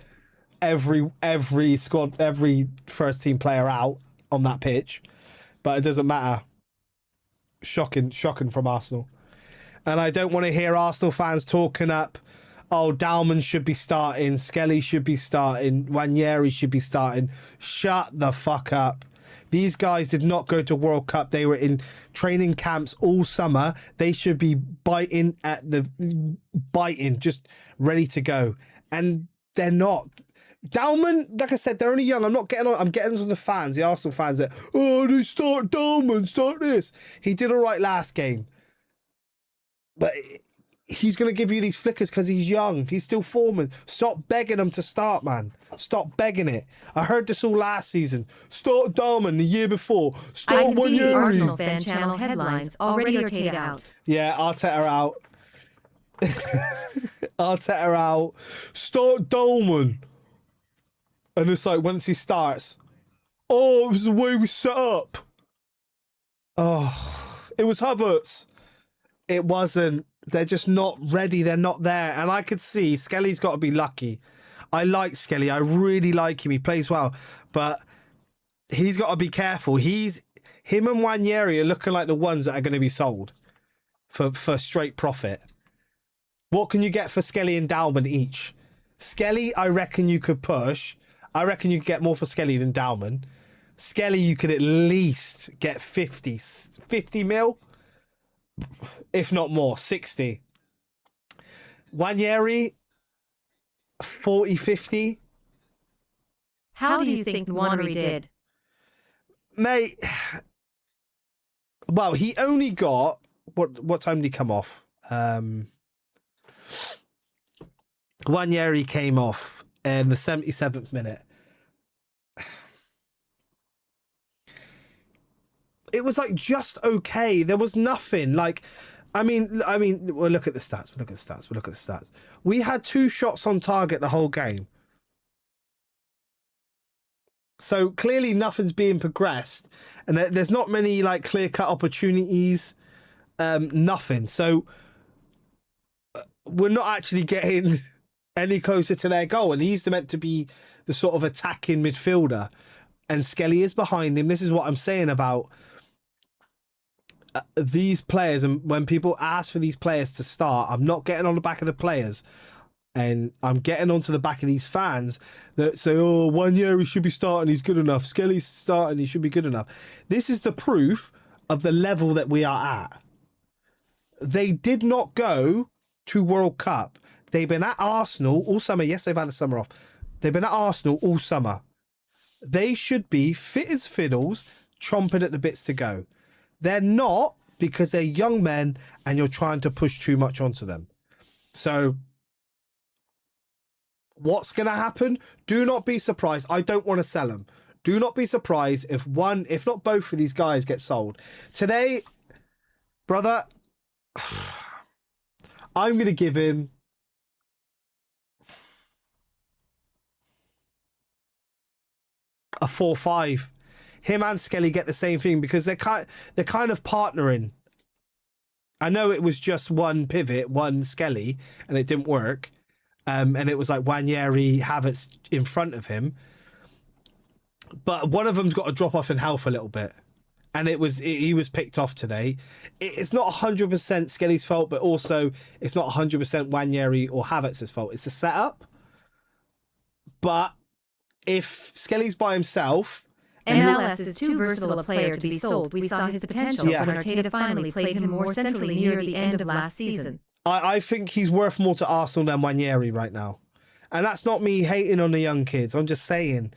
every squad, every first team player out on that pitch, but it doesn't matter. Shocking from Arsenal. And I don't want to hear Arsenal fans talking up, oh, Dalman should be starting, Skelly should be starting, Wanyeri should be starting. Shut the fuck up. These guys did not go to World Cup. They were in training camps all summer. They should be biting, just ready to go. And they're not. Dalman, like I said, they're only young. I'm getting on the fans, the Arsenal fans that, oh, they start Dalman, start this. He did all right last game. But he's going to give you these flickers because he's young. He's still forming. Stop begging him to start, man. Stop begging it. I heard this all last season. Start Darman the year before. I Start can see the Wanyeri. Arsenal fan channel headlines already Arteta out. Yeah, Arteta out. Arteta out. Start Dolman. And it's like, once he starts, oh, it was the way we set up. Oh, it was Havertz. It wasn't. They're just not ready. They're not there. And I could see Skelly's got to be lucky. I like Skelly. I really like him. He plays well. But he's got to be careful. Him and Wanyeri are looking like the ones that are going to be sold for straight profit. What can you get for Skelly and Dalman each? Skelly, I reckon you could push. I reckon you could get more for Skelly than Dalman. Skelly, you could at least get 50 mil, if not more, 60. Wanyeri, 40, 50. How do you think Nwaneri did? Mate, well, he only got, what time did he come off? Wanyeri came off in the 77th minute. It was like just okay. There was nothing. Like, I mean, well, look at the stats. We had 2 shots on target the whole game. So clearly nothing's being progressed, and there's not many like clear-cut opportunities. Nothing. So we're not actually getting any closer to their goal, and he's meant to be the sort of attacking midfielder, and Skelly is behind him. This is what I'm saying about these players, and when people ask for these players to start, I'm not getting on the back of the players, and I'm getting onto the back of these fans that say, oh, 1 year he should be starting, he's good enough. Skelly's starting, he should be good enough. This is the proof of the level that we are at. They did not go to World Cup. They've been at Arsenal all summer. Yes, they've had a summer off. They've been at Arsenal all summer. They should be fit as fiddles, chomping at the bits to go. They're not, because they're young men and you're trying to push too much onto them. So what's going to happen? Do not be surprised. I don't want to sell them. Do not be surprised if one, if not both of these guys get sold. Today, brother, I'm going to give him a 4-5. Him and Skelly get the same thing because they're kind of partnering. I know it was just one pivot, one Skelly, and it didn't work. And it was like Wanyeri, Havertz in front of him. But one of them's got to drop off in health a little bit. And he was picked off today. It's not 100% Skelly's fault, but also it's not 100% Wanyeri or Havertz's fault. It's the setup. But if Skelly's by himself... MLS is too versatile a player to be sold. We saw his potential when Arteta finally played him more centrally near the end of last season. I think he's worth more to Arsenal than Wanyeri right now. And that's not me hating on the young kids. I'm just saying...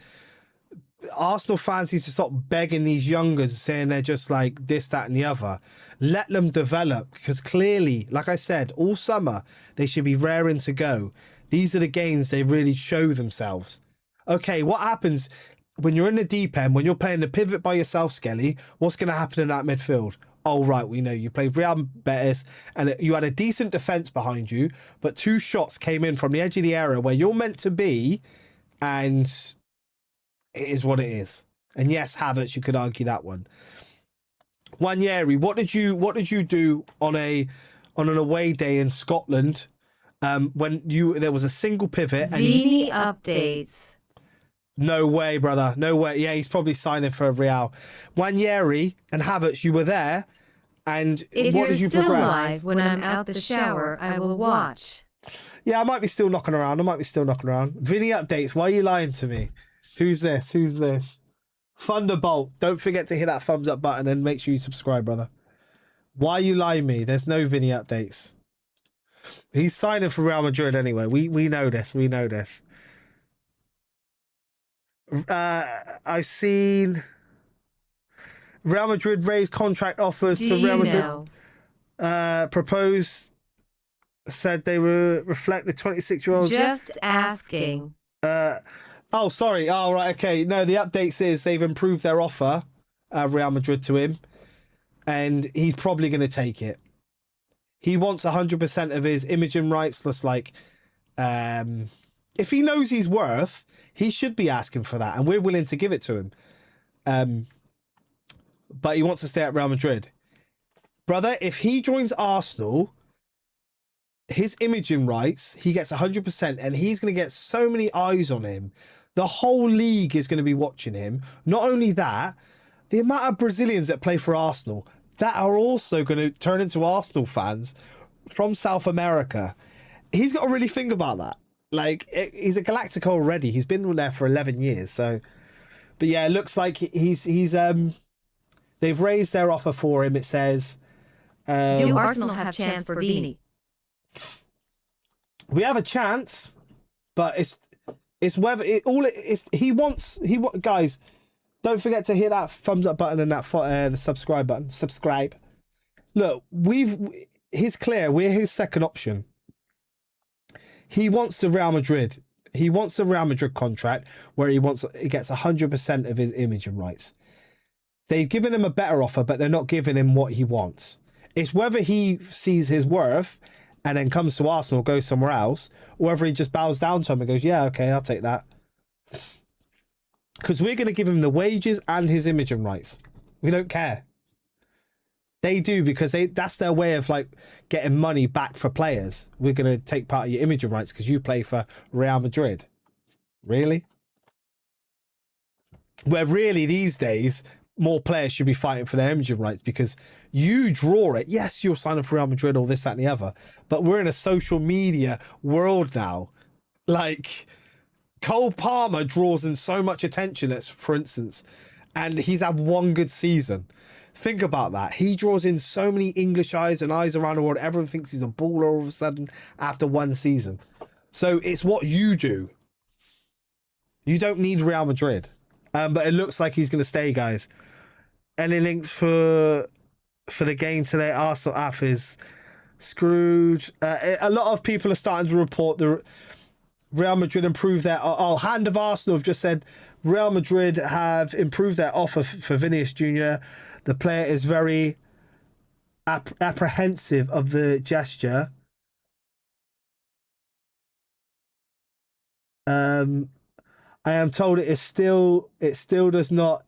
Arsenal fans need to stop begging these youngers, saying they're just like this, that, and the other. Let them develop, because clearly, like I said, all summer they should be raring to go. These are the games they really show themselves. Okay, what happens when you're in the deep end, when you're playing the pivot by yourself, Skelly? What's going to happen in that midfield? Oh, right, we know you played Real Betis and you had a decent defence behind you, but 2 shots came in from the edge of the area where you're meant to be, and it is what it is. And yes, Havertz, you could argue that one. Wanyeri, what did you do on an away day in Scotland when there was a single pivot? And Vini updates. No way, brother. No way. Yeah, he's probably signing for Real. Wanyeri and Havertz, you were there. And if what did you progress? If you're still alive when I'm out the shower, I will watch. Yeah, I might be still knocking around. Vini updates. Why are you lying to me? Who's this? Thunderbolt. Don't forget to hit that thumbs up button and make sure you subscribe, brother. Why are you lying to me? There's no Vini updates. He's signing for Real Madrid anyway. We know this. I've seen Real Madrid raise contract offers to Real Madrid. Propose said they reflect the 26-year-olds. Just asking. Oh, sorry. Oh, right. Okay. No, the updates is they've improved their offer, Real Madrid, to him, and he's probably going to take it. He wants 100% of his imaging rights. Just like, if he knows he's worth, he should be asking for that, and we're willing to give it to him. But he wants to stay at Real Madrid. Brother, if he joins Arsenal, his imaging rights, he gets 100%, and he's going to get so many eyes on him. The whole league is going to be watching him. Not only that, the amount of Brazilians that play for Arsenal that are also going to turn into Arsenal fans from South America. He's got to really think about that. Like, he's a Galactico already. He's been there for 11 years. So, but yeah, it looks like he's they've raised their offer for him. It says, do Arsenal have a chance for Vini? We have a chance, but it's whether he wants guys. Don't forget to hit that thumbs up button and that the subscribe button. Subscribe. Look, he's clear. We're his second option. He wants the Real Madrid. He wants a Real Madrid contract where he gets 100% of his imaging rights. They've given him a better offer, but they're not giving him what he wants. It's whether he sees his worth and then comes to Arsenal, goes somewhere else, or whether he just bows down to him and goes, yeah, okay, I'll take that. Because we're going to give him the wages and his imaging rights. We don't care. They do, because that's their way of like getting money back for players. We're going to take part of your imaging rights because you play for Real Madrid. Really? Where really these days, more players should be fighting for their imaging rights because you draw it. Yes, you're signing for Real Madrid, all this, that, and the other. But we're in a social media world now. Like, Cole Palmer draws in so much attention, for instance, and he's had one good season. Think about that. He draws in so many English eyes and eyes around the world. Everyone thinks he's a baller all of a sudden after one season. So it's what you do. You don't need Real Madrid. But it looks like he's going to stay, guys. Any links for the game today? Arsenal app is screwed. A lot of people are starting to report the Real Madrid improved their... Hand of Arsenal have just said Real Madrid have improved their offer for Vinicius Jr. The player is very apprehensive of the gesture. I am told it still does not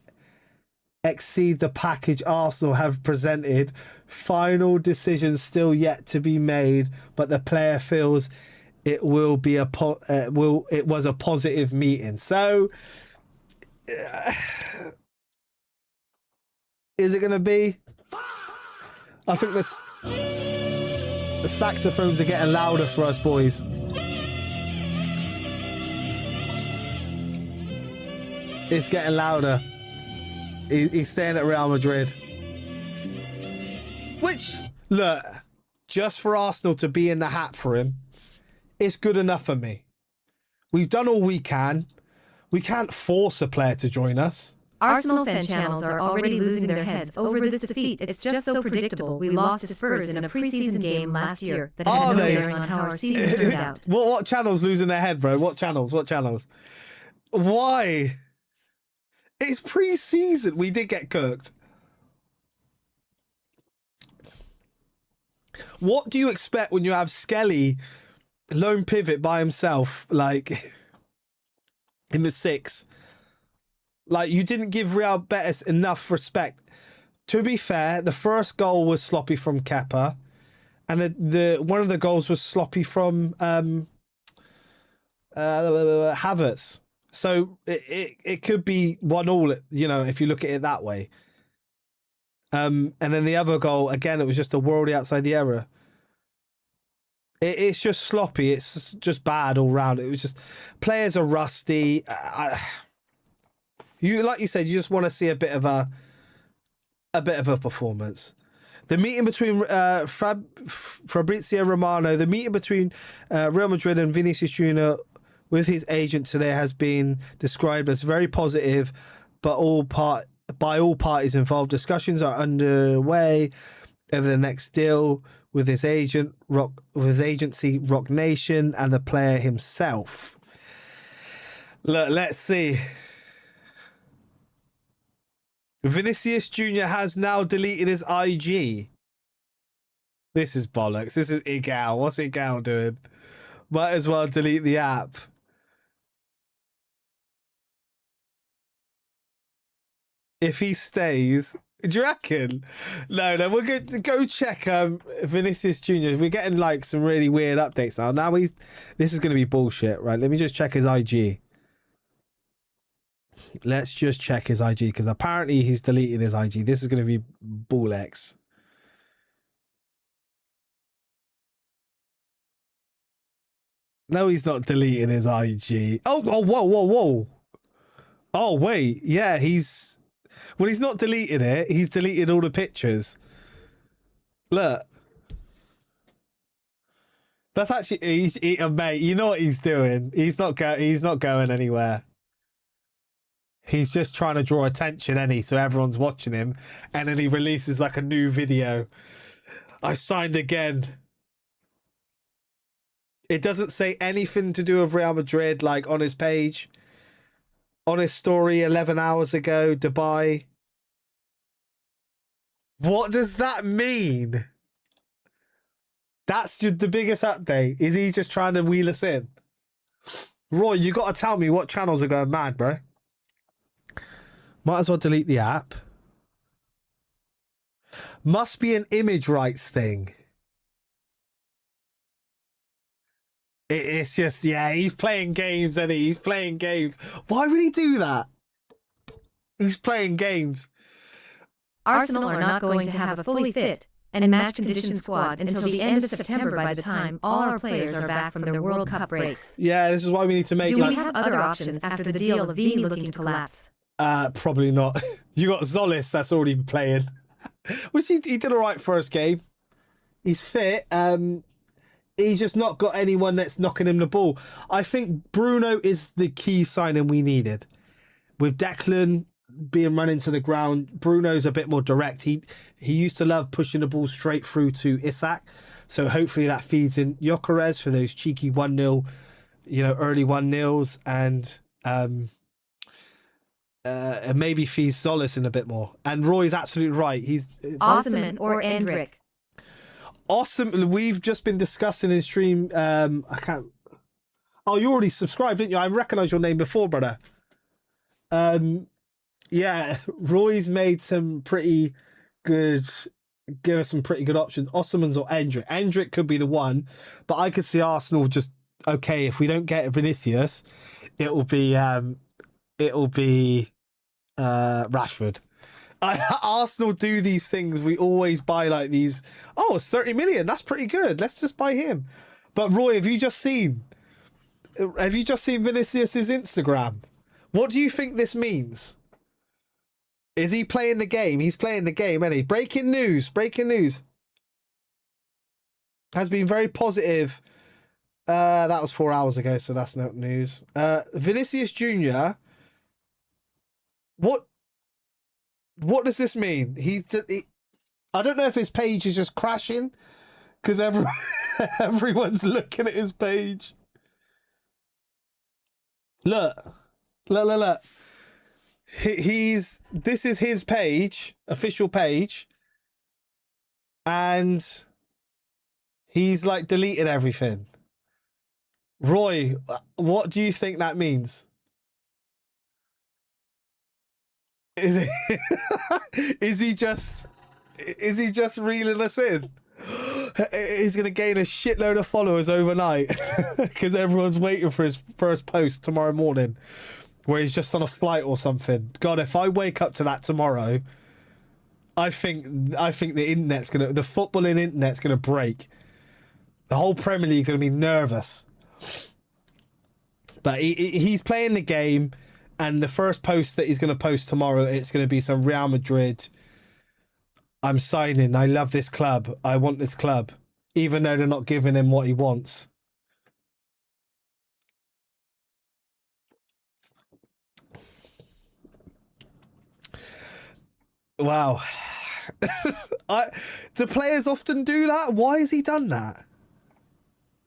exceed the package Arsenal have presented. Final decisions still yet to be made, but the player feels it will be it was a positive meeting. So is it going to be? I think the saxophones are getting louder for us boys. It's getting louder. He's staying at Real Madrid. Which, look, just for Arsenal to be in the hat for him, it's good enough for me. We've done all we can. We can't force a player to join us. Arsenal fan channels are already losing their heads over this defeat. It's just so predictable. We lost to Spurs in a preseason game last year that had no bearing on how our season turned out. What channels losing their head, bro? What channels? Why? It's pre-season. We did get cooked. What do you expect when you have Skelly lone pivot by himself, like in the six? Like, you didn't give Real Betis enough respect. To be fair, the first goal was sloppy from Kepa, and the one of the goals was sloppy from Havertz. So it could be 1-1, you know, if you look at it that way. And then the other goal, again, it was just a worldie outside the area. It's just sloppy. It's just bad all round. It was just, players are rusty. Like you said, you just want to see a bit of a performance. The meeting between Fabrizio Romano, the meeting between Real Madrid and Vinicius Jr. with his agent today has been described as very positive, but by all parties involved. Discussions are underway over the next deal, with his agency Rock Nation and the player himself. Look, let's see. Vinicius Jr. has now deleted his IG. This is bollocks. This is Igal. What's Igal doing? Might as well delete the app. If he stays, do you reckon? No, we're good to go check Vinicius Jr. We're getting like some really weird updates now. This is going to be bullshit, right? Let me just check his IG. Let's just check his IG because apparently he's deleted his IG. This is going to be bull-X. No, he's not deleting his IG. Oh, whoa. Oh, wait. Yeah, he's not deleted it. He's deleted all the pictures. Look. That's actually, mate, you know what he's doing. He's not going anywhere. He's just trying to draw attention, so everyone's watching him. And then he releases like a new video. I signed again. It doesn't say anything to do with Real Madrid, like on his page. On his story 11 hours ago, Dubai. What does that mean? That's just the biggest update. Is he just trying to wheel us in? Roy, you got to tell me what channels are going mad, bro. Might as well delete the app. Must be an image rights thing. It's just, yeah, he's playing games, and he's playing games. Why would he do that? He's playing games. Arsenal are not going to have a fully fit and match condition squad until the end of September, by the time all our players are back from their World Cup breaks. Yeah, this is why we need to make... Do we have other options after the deal of Vini looking to collapse? Probably not. You got Zolis that's already been playing. Which he did all right first game. He's fit. He's just not got anyone that's knocking him the ball. I think Bruno is the key signing we needed. With Declan being run into the ground, Bruno's a bit more direct. He used to love pushing the ball straight through to Isak. So hopefully that feeds in Gyökeres for those cheeky 1-0, early 1-0s, and maybe feeds Solis in a bit more. And Roy's absolutely right. He's Osimhen or Endrick. Awesome. We've just been discussing his stream. I can't. Oh, you already subscribed, didn't you? I recognise your name before, brother. Yeah, Roy's made some pretty good. Give us some pretty good options. Ossimhen's or Endrick. Endrick could be the one, but I could see Arsenal just okay. If we don't get Vinicius, it'll be Rashford. Arsenal do these things. We always buy like these. Oh, it's 30 million. That's pretty good. Let's just buy him. But Roy, have you just seen Vinicius's Instagram? What do you think this means? Is he playing the game? He's playing the game, isn't he? Breaking news. Has been very positive. That was 4 hours ago, so that's not news. Vinicius Jr. What does this mean? I don't know if his page is just crashing because everyone's looking at his page. Look. This is his page, official page, and he's like deleted everything. Roy, what do you think that means? Is he just reeling us in? He's going to gain a shitload of followers overnight because everyone's waiting for his first post tomorrow morning where he's just on a flight or something. God, if I wake up to that tomorrow, I think the footballing internet's going to break. The whole Premier League's going to be nervous. But he's playing the game. And the first post that he's going to post tomorrow, it's going to be some Real Madrid. I'm signing. I love this club. I want this club. Even though they're not giving him what he wants. Wow. Do players often do that? Why has he done that?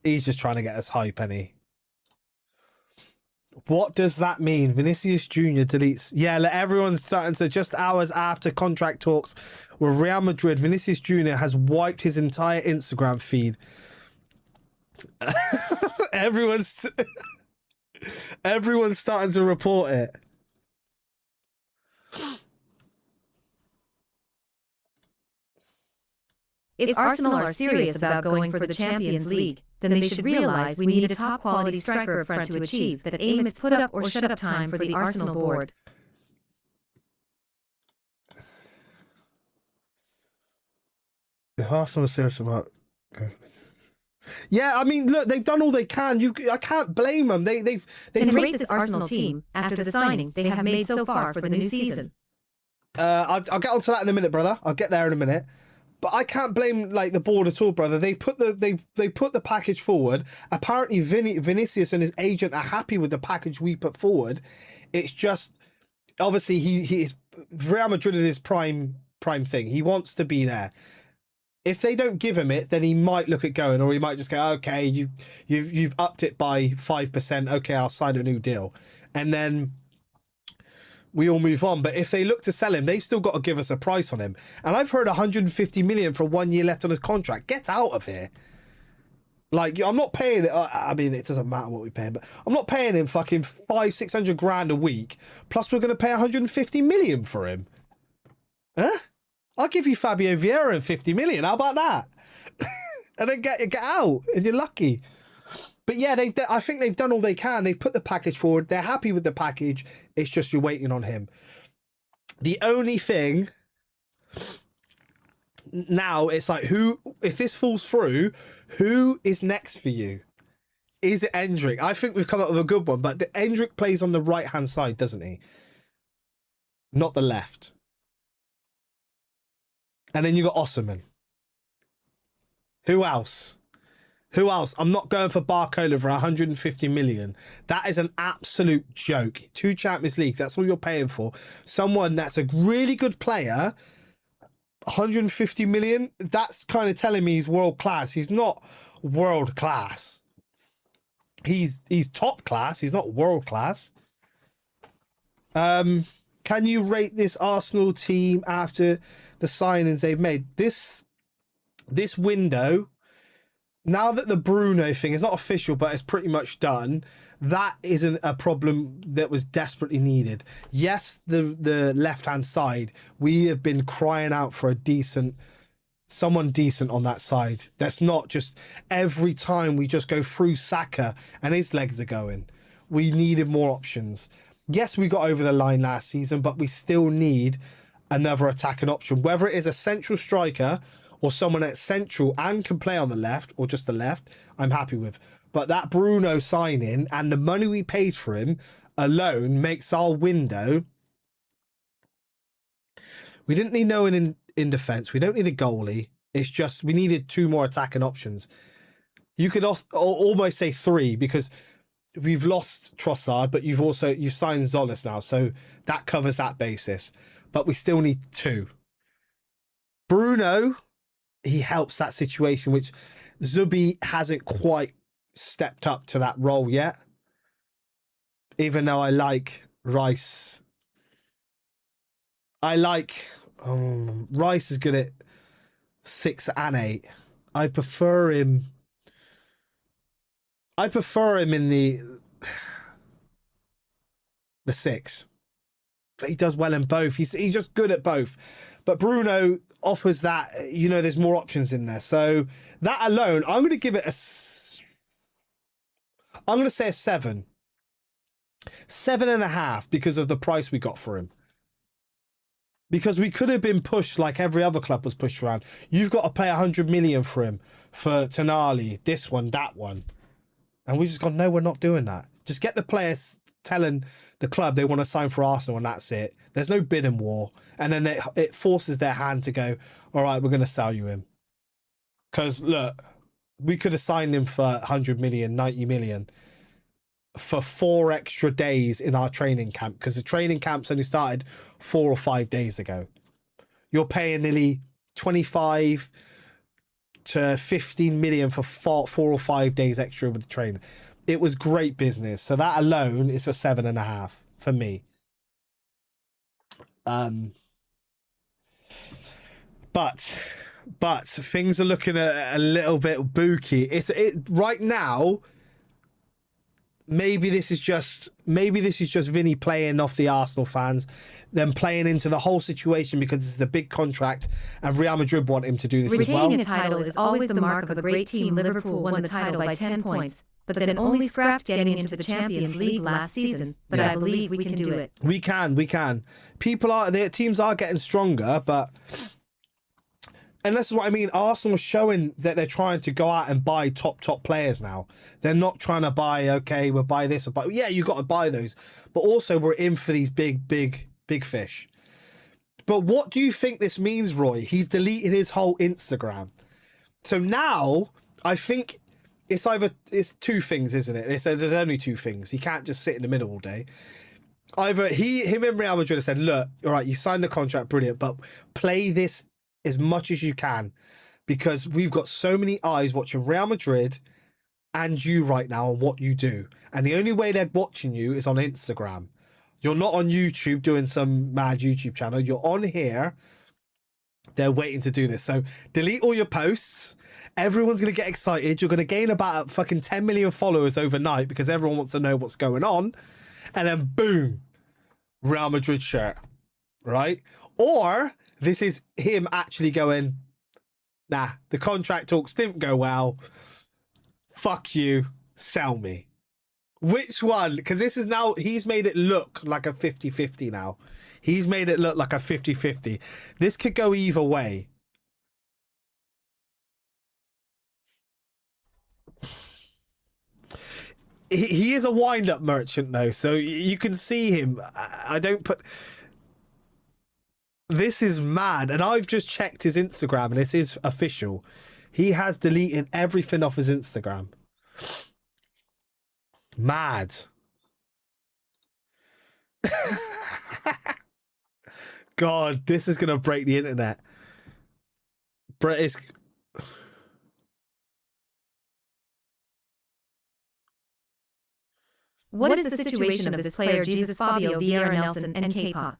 He's just trying to get us hype, any. What does that mean? Vinicius Jr. deletes. Yeah, everyone's starting to, just hours after contract talks with Real Madrid, Vinicius Jr. has wiped his entire Instagram feed. everyone's starting to report it. If Arsenal are serious about going for the Champions League, then they should realise we need a top-quality striker up front to achieve that. Emirates put up or shut up time for the Arsenal board. If Arsenal are serious about... Yeah, I mean, look, they've done all they can. I can't blame them. They've rate this Arsenal team after the signing they have made so far for the new season. I'll get onto that in a minute, brother. I'll get there in a minute. But I can't blame the board at all, brother. They put the package forward. Apparently, Vinicius and his agent are happy with the package we put forward. It's just obviously he is Real Madrid is his prime thing. He wants to be there. If they don't give him it, then he might look at going, or he might just go, okay, you've upped it by 5%. Okay, I'll sign a new deal, and then we all move on. But if they look to sell him, they've still got to give us a price on him. And I've heard 150 million for 1 year left on his contract. Get out of here. I'm not paying it. I mean, it doesn't matter what we pay him, but I'm not paying him fucking 500-600 grand a week. Plus we're going to pay 150 million for him. Huh? I'll give you Fabio Vieira and 50 million. How about that? And then get out and you're lucky. But yeah, I think they've done all they can. They've put the package forward. They're happy with the package. It's just you're waiting on him. The only thing now, it's like, if this falls through, who is next for you? Is it Endrick? I think we've come up with a good one, but Endrick plays on the right-hand side, doesn't he? Not the left. And then you got Osimhen. Who else? Who else? I'm not going for Barcola for 150 million. That is an absolute joke. 2 Champions League, that's all you're paying for. Someone that's a really good player, 150 million, that's kind of telling me he's world class. He's not world class. He's top class. He's not world class. Can you rate this Arsenal team after the signings they've made? This window, now that the Bruno thing is not official, but it's pretty much done, that isn't a problem that was desperately needed. Yes, the left-hand side, we have been crying out for someone decent on that side. That's not just every time we just go through Saka and his legs are going. We needed more options. Yes, we got over the line last season, but we still need another attacking option, whether it is a central striker or someone at central and can play on the left or just the left. I'm happy with. But that Bruno signing and the money we paid for him alone makes our window. We didn't need no one in defence. We don't need a goalie. It's just we needed 2 more attacking options. You could almost say 3, because we've lost Trossard, but you've signed Zolis now, so that covers that basis. But we still need 2. Bruno, he helps that situation, which Zubi hasn't quite stepped up to that role yet. Even though I like Rice. Rice is good at 6 and 8. I prefer him in the 6. But he does well in both. He's just good at both. But Bruno offers that, there's more options in there. So that alone, I'm going to give it I'm going to say a 7. 7.5 because of the price we got for him. Because we could have been pushed like every other club was pushed around. You've got to pay 100 million for him, for Tonali, this one, that one. And we just gone, no, we're not doing that. Just get the players telling the club they want to sign for Arsenal and that's it. There's no bidding war. And then it forces their hand to go, all right, we're going to sell you him. Because, look, we could have signed him for 100 million, 90 million for 4 extra days in our training camp, because the training camps only started 4 or 5 days ago. you're paying nearly 25 to 15 million for 4 or 5 days extra with the training. It was great business. So that alone is a 7.5 for me. But things are looking a little bit booky. Right now. Maybe this is just Vinny playing off the Arsenal fans, then playing into the whole situation because it's a big contract and Real Madrid want him to do this as well. Retaining a title is always the mark of a great team. Liverpool won the title by 10 points, but then only scrapped getting into the Champions League last season. But I believe we can do it. We can. Their teams are getting stronger, but. And this is what I mean. Arsenal are showing that they're trying to go out and buy top players now. They're not trying to buy, okay, we'll buy this or buy. Yeah, you got to buy those. But also we're in for these big fish. But what do you think this means, Roy? He's deleted his whole Instagram. So now I think it's two things, isn't it? There's only two things. He can't just sit in the middle all day. Either him and Real Madrid have said, look, all right, you signed the contract, brilliant, but play this as much as you can, because we've got so many eyes watching Real Madrid and you right now on what you do. And the only way they're watching you is on Instagram. You're not on YouTube doing some mad YouTube channel. You're on here. They're waiting to do this. So delete all your posts. Everyone's going to get excited. You're going to gain about fucking 10 million followers overnight because everyone wants to know what's going on. And then boom, Real Madrid shirt, right? Or this is him actually going, nah, the contract talks didn't go well. Fuck you, sell me. Which one? Because this is now, he's made it look like a 50-50 now. He's made it look like a 50-50. This could go either way. He is a wind-up merchant, though, so you can see him. I don't put... This is mad, and I've just checked his Instagram, and this is official. He has deleted everything off his Instagram. Mad. God, this is going to break the internet. Brett is... What is the situation of this player, Jesus Fabio Vieira Nelson and K-pop?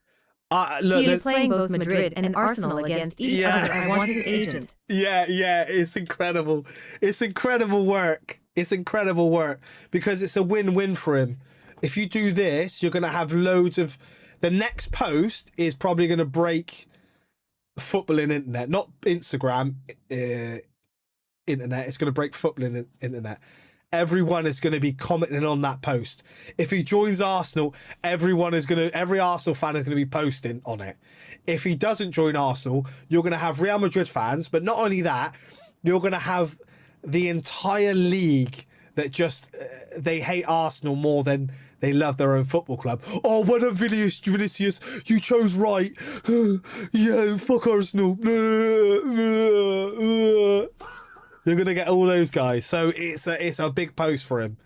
Look, he is playing both Madrid and Arsenal against each other. I want his agent. Yeah, it's incredible. It's incredible work. It's incredible work because it's a win-win for him. If you do this, you're going to have loads of... The next post is probably going to break footballing internet, not Instagram internet. It's going to break footballing internet. Everyone is going to be commenting on that post. If he joins Arsenal, every Arsenal fan is going to be posting on it. If he doesn't join Arsenal, you're going to have Real Madrid fans, but not only that, you're going to have the entire league that just, they hate Arsenal more than they love their own football club. Oh, what a Vinicius, you chose right. Yeah, fuck Arsenal. You're going to get all those guys. So it's a big post for him.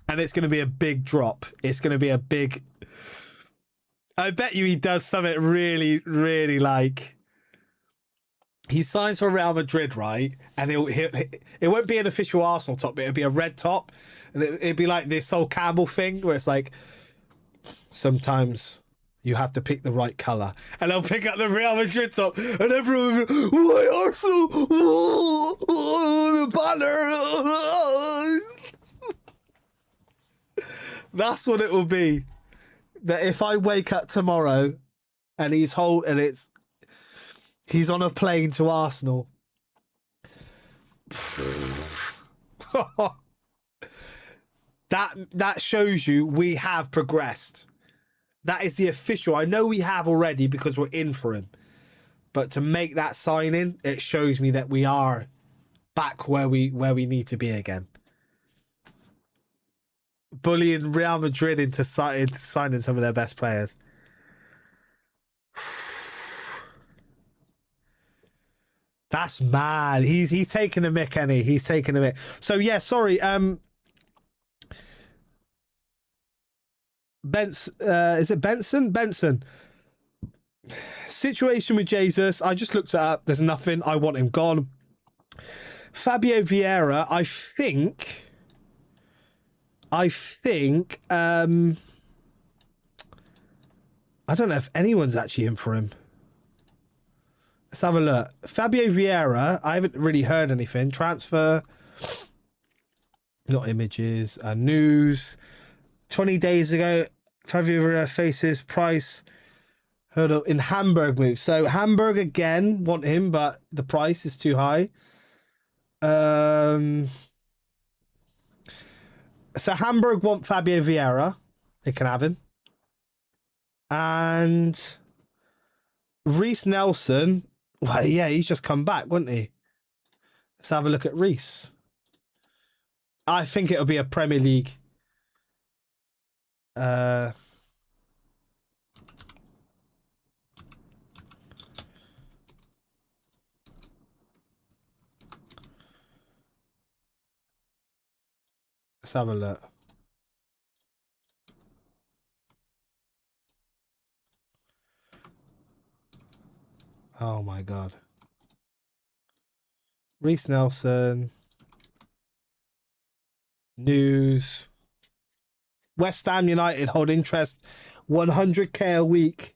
And it's going to be a big drop. It's going to be a big... I bet you he does something really, really like... He signs for Real Madrid, right? And it won't be an official Arsenal top, but it'll be a red top. And it'd be like this Sol Campbell thing where it's like, sometimes... you have to pick the right colour. And they'll pick up the Real Madrid top. And everyone will be, why Arsenal? Oh, the banner. That's what it will be. That if I wake up tomorrow and he's on a plane to Arsenal. That shows you we have progressed. That is the official. I know we have already because we're in for him. But to make that signing, it shows me that we are back where we need to be again. Bullying Real Madrid into signing some of their best players. That's mad. He's taking a mick, Kenny. He's taking a mick. So yeah, sorry. Is it Benson? Benson. Situation with Jesus, I just looked it up. There's nothing. I want him gone. Fabio Vieira, I think, I don't know if anyone's actually in for him. Let's have a look. Fabio Vieira, I haven't really heard anything. Transfer, not images, news. 20 days ago, Fabio Vieira faces price hurdle in Hamburg move. So Hamburg again want him, but the price is too high. So Hamburg want Fabio Vieira. They can have him. And Reece Nelson, well, yeah, he's just come back, wouldn't he? Let's have a look at Reece. I think it'll be a Premier League. Let's have a look. Oh my God. Reece Nelson. News. West Ham United hold interest 100k a week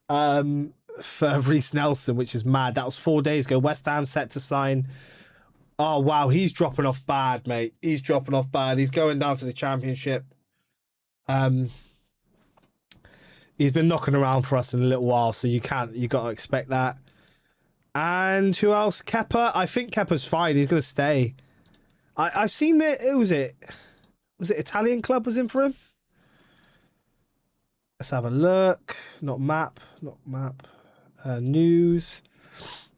for Reece Nelson, which is mad. That was 4 days ago. West Ham set to sign. Oh wow, he's dropping off bad, mate. He's dropping off bad. He's going down to the Championship. He's been knocking around for us in a little while, so you got to expect that. And who else? Kepa. I think Kepa's fine. He's gonna stay. I've seen that. Was it Italian club was in for him? Let's have a look. Not map. News.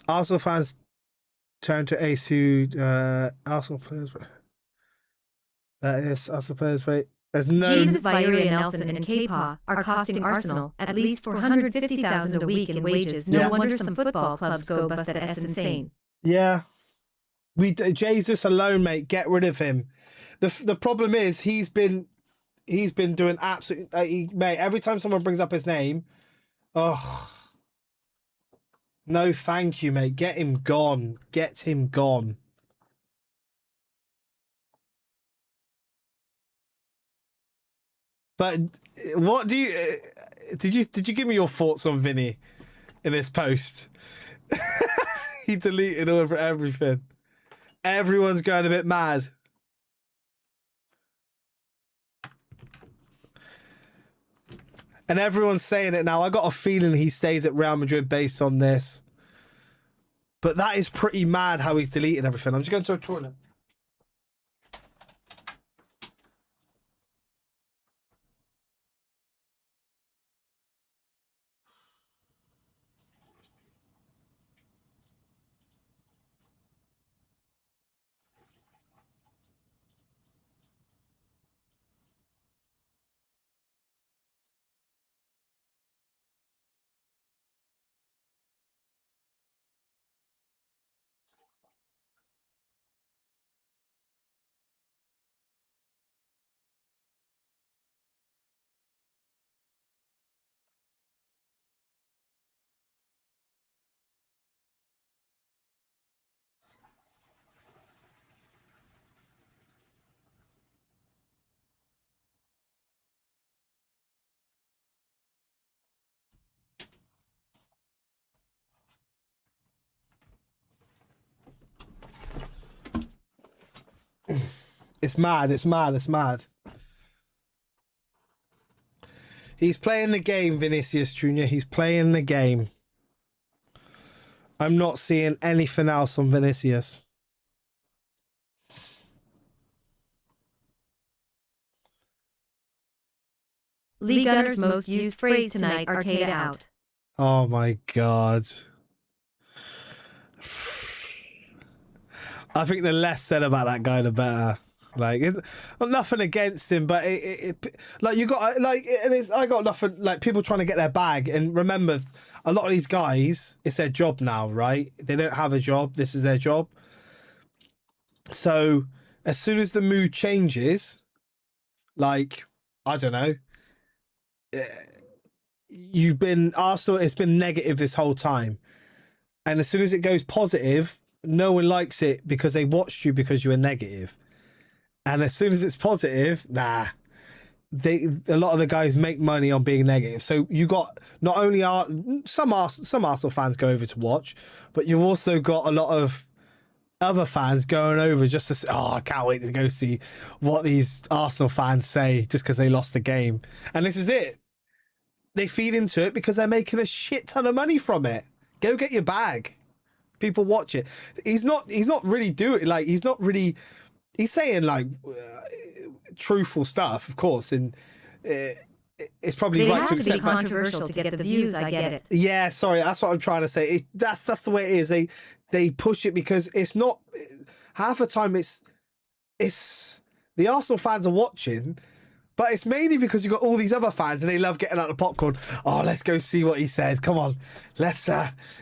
Arsenal fans turn to Ace who Arsenal players. That is Arsenal players rate. There's no. Jesus, Vieira, Nelson, and Kepa are costing Arsenal at least 450,000 a week in wages. No wonder some football clubs go bust. That's insane. Yeah, Jesus alone, mate. Get rid of him. The problem is he's been doing absolutely, mate. Every time someone brings up his name, oh no, thank you, mate. Get him gone. Get him gone. But what do you did you give me your thoughts on Vini in this post? He deleted over everything. Everyone's going a bit mad. And everyone's saying it now. I got a feeling he stays at Real Madrid based on this. But that is pretty mad how he's deleted everything. I'm just going to a toilet. It's mad. It's mad. It's mad. He's playing the game, Vinicius Jr. He's playing the game. I'm not seeing anything else on Vinicius. Lee Gunner's most used phrase tonight, Arteta out. Oh my God. I think the less said about that guy, the better. Like, nothing against him, but like you got like, and I got nothing. Like people trying to get their bag, and remember, a lot of these guys, it's their job now, right? They don't have a job. This is their job. So as soon as the mood changes, like I don't know, you've been Arsenal. It's been negative this whole time, and as soon as it goes positive, no one likes it because they watched you because you were negative. And as soon as it's positive, nah. A lot of the guys make money on being negative. So you got not only some Arsenal fans go over to watch, but you've also got a lot of other fans going over just to say, oh, I can't wait to go see what these Arsenal fans say just because they lost the game. And this is it. They feed into it because they're making a shit ton of money from it. Go get your bag. People watch it. He's not really doing like he's not really. He's saying like truthful stuff, of course, and it's probably They right have to to accept. be controversial to get the views. I get it. Yeah, sorry, that's what I'm trying to say. That's the way it is. They push it because it's not half the time. It's the Arsenal fans are watching. But it's mainly because you've got all these other fans and they love getting out the popcorn. Oh, let's go see what he says. Come on.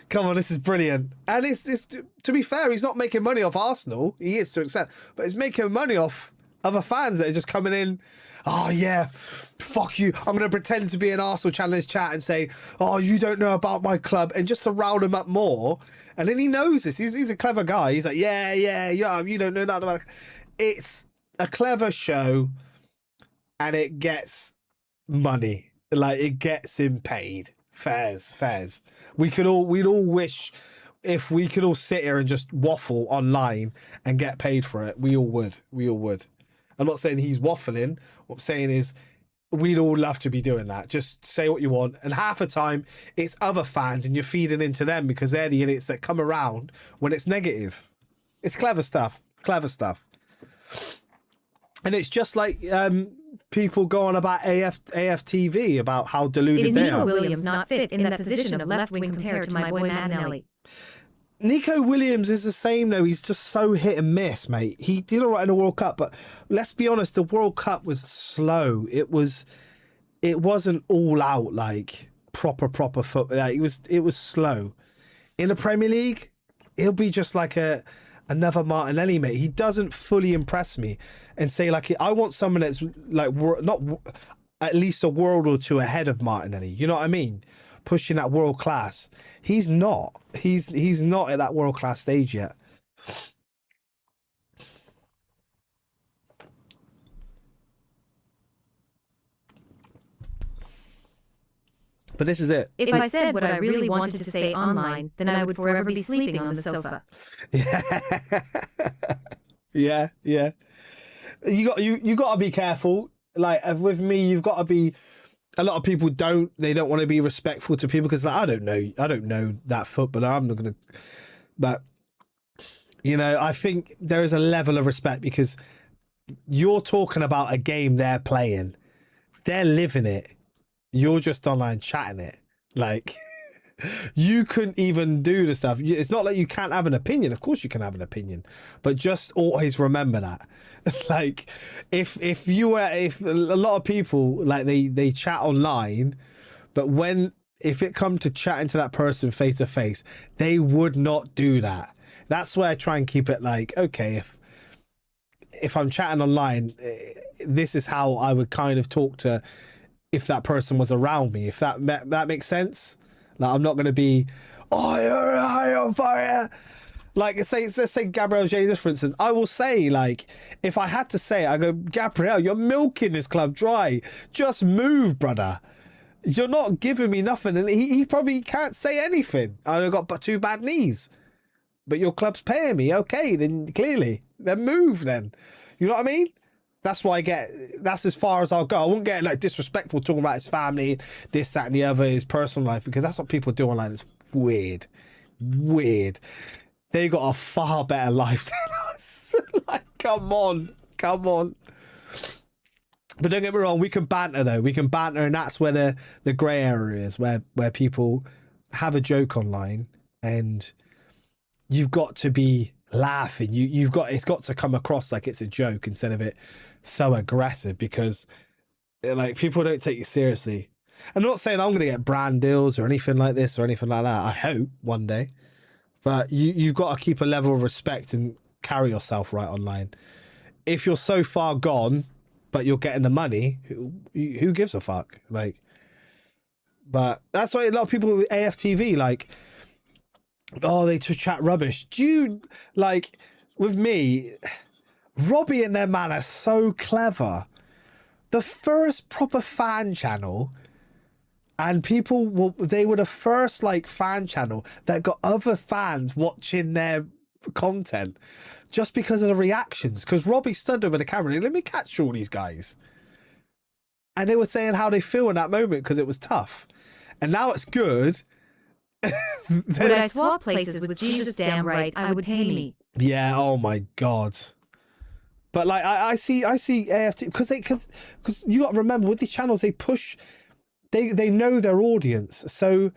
Come on, this is brilliant. And it's to be fair, he's not making money off Arsenal. He is to an extent. But he's making money off other fans that are just coming in. Oh, yeah, fuck you. I'm going to pretend to be an Arsenal challenge chat and say, oh, you don't know about my club. And just to rile him up more. And then he knows this. He's a clever guy. He's like, yeah, you don't know nothing about it. It's a clever show. And it gets money, like it gets him paid. Fairs. We'd all wish if we could all sit here and just waffle online and get paid for it. We all would. I'm not saying he's waffling. What I'm saying is we'd all love to be doing that. Just say what you want. And half the time it's other fans and you're feeding into them because they're the idiots that come around when it's negative. It's clever stuff. And it's just like people go on about AFTV about how deluded Is they Nico are. Williams not fit in that position of left wing compared to my boy Martinelli? Nico Williams is the same though. He's just so hit and miss, mate. He did all right in the World Cup, but let's be honest, the World Cup was slow. It wasn't all out like proper football. Like, it was slow. In the Premier League, he'll be just like another Martinelli, mate. He doesn't fully impress me and say like, I want someone that's like not at least a world or two ahead of Martinelli. You know what I mean? Pushing that world class. He's not. He's not at that world class stage yet. But this is it. If I said what I really wanted to say online, then I would forever be sleeping on the sofa. Yeah. You got to be careful. Like with me, you've got to be. A lot of people don't want to be respectful to people because like, I don't know that footballer. I'm not gonna. But you know, I think there is a level of respect because you're talking about a game they're playing, they're living it. You're just online chatting it. Like, you couldn't even do the stuff. It's not like you can't have an opinion. Of course you can have an opinion. But just always remember that. Like, if a lot of people, like, they chat online, but if it comes to chatting to that person face to face, they would not do that. That's where I try and keep it like, okay, if I'm chatting online, this is how I would kind of talk to if that person was around me, if that makes sense. Like, I'm not going to be, oh, you're high on fire. Like, let's say Gabriel Jesus, for instance. I will say, like, if I had to say it, I go, Gabriel, you're milking this club dry. Just move, brother. You're not giving me nothing. And he probably can't say anything. I've got two bad knees. But your club's paying me. Okay, then clearly. Then move then. You know what I mean? That's why that's as far as I'll go. I won't get like disrespectful talking about his family, this, that, and the other, his personal life, because that's what people do online. It's weird. They got a far better life than us. Like, come on. But don't get me wrong, we can banter though. We can banter, and that's where the grey area is, where people have a joke online, and you've got to be laughing. It's got to come across like it's a joke instead of it so aggressive, because like people don't take you seriously. I'm not saying I'm going to get brand deals or anything like this or anything like that. I hope one day, but you've got to keep a level of respect and carry yourself right online. If you're so far gone, but you're getting the money, who gives a fuck? Like, But that's why a lot of people with AFTV, like, oh, they just chat rubbish. Do you, like, with me, Robbie and their man are so clever. The first proper fan channel, and they were the first, like, fan channel that got other fans watching their content just because of the reactions. Because Robbie stood there with the camera and let me catch all these guys. And they were saying how they feel in that moment because it was tough. And now it's good. Would I swap places with Jesus? Damn right, I would pay me. Yeah, oh my God. But like I see AFT because you got to remember with these channels they know their audience, so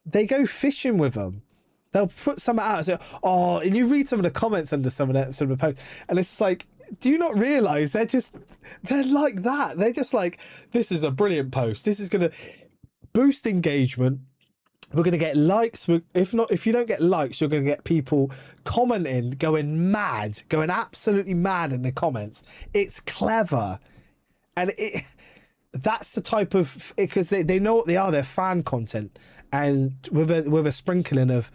they go fishing with them. They'll put something out and say, oh, and you read some of the comments under some of the posts, and it's like, do you not realise they're like that? They're just like, this is a brilliant post. This is gonna boost engagement. We're gonna get likes. If you don't get likes, you're gonna get people commenting, going absolutely mad in the comments. It's clever, and that's the type of, because they know what they are. They're fan content, and with a sprinkling of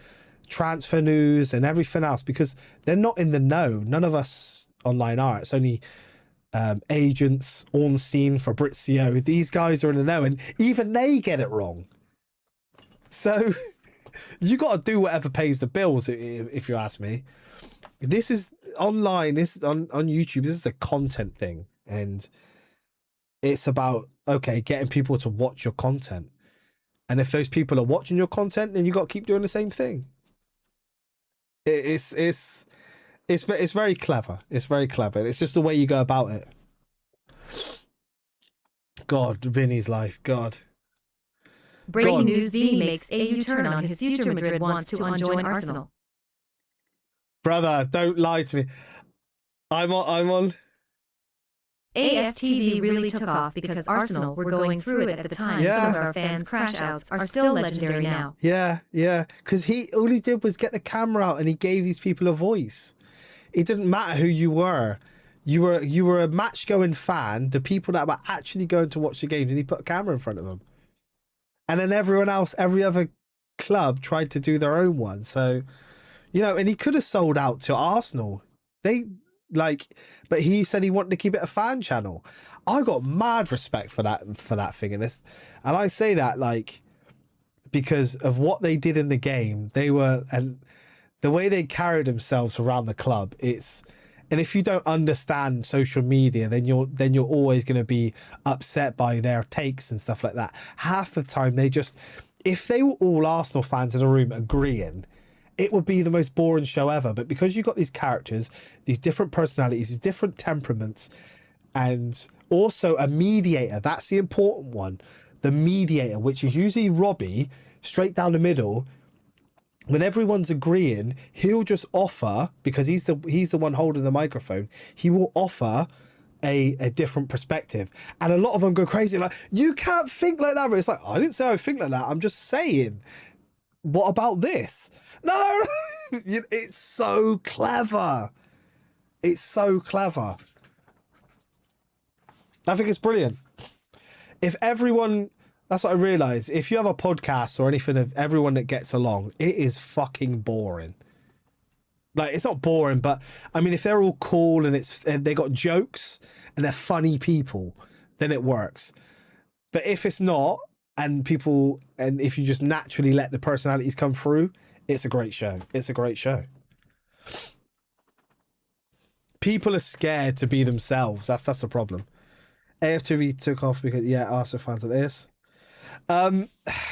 transfer news and everything else, because they're not in the know. None of us online are. It's only agents, Ornstein, Fabrizio. These guys are in the know, and even they get it wrong. So you got to do whatever pays the bills, if you ask me. This is online. This is on YouTube. This is a content thing, and it's about, okay, getting people to watch your content. And if those people are watching your content, then you got to keep doing the same thing. It's very clever. It's very clever. It's just the way you go about it. God, Vinny's life. God. Breaking news: Vini makes a U-turn on his future. Madrid wants to join Arsenal. Brother, don't lie to me. I'm on. AFTV really took off because Arsenal were going through it at the time. Yeah. Some of our fans' crash outs are still legendary now. Yeah. Because all he did was get the camera out and he gave these people a voice. It didn't matter who you were. You were a match-going fan, the people that were actually going to watch the games, and he put a camera in front of them. And then everyone else, every other club tried to do their own one. So, and he could have sold out to Arsenal. But he said he wanted to keep it a fan channel. I got mad respect for that thing. And I say that because of what they did in the game. And the way they carried themselves around the club. And if you don't understand social media, then you're always going to be upset by their takes and stuff like that. Half the time if they were all Arsenal fans in a room agreeing, it would be the most boring show ever. But because you've got these characters, these different personalities, these different temperaments, and also a mediator, that's the important one. The mediator, which is usually Robbie, straight down the middle. When everyone's agreeing, he'll just offer, because he's the one holding the microphone, he will offer a different perspective. And a lot of them go crazy, like, you can't think like that. But it's like, I didn't say I think like that. I'm just saying, what about this? No, it's so clever. It's so clever. I think it's brilliant. That's what I realised. If you have a podcast or anything of everyone that gets along, it is fucking boring. Like, it's not boring, but I mean, if they're all cool and they got jokes and they're funny people, then it works. But if it's not, and if you just naturally let the personalities come through, it's a great show. It's a great show. People are scared to be themselves. That's the problem. AFTV took off because, Arsenal fans are this.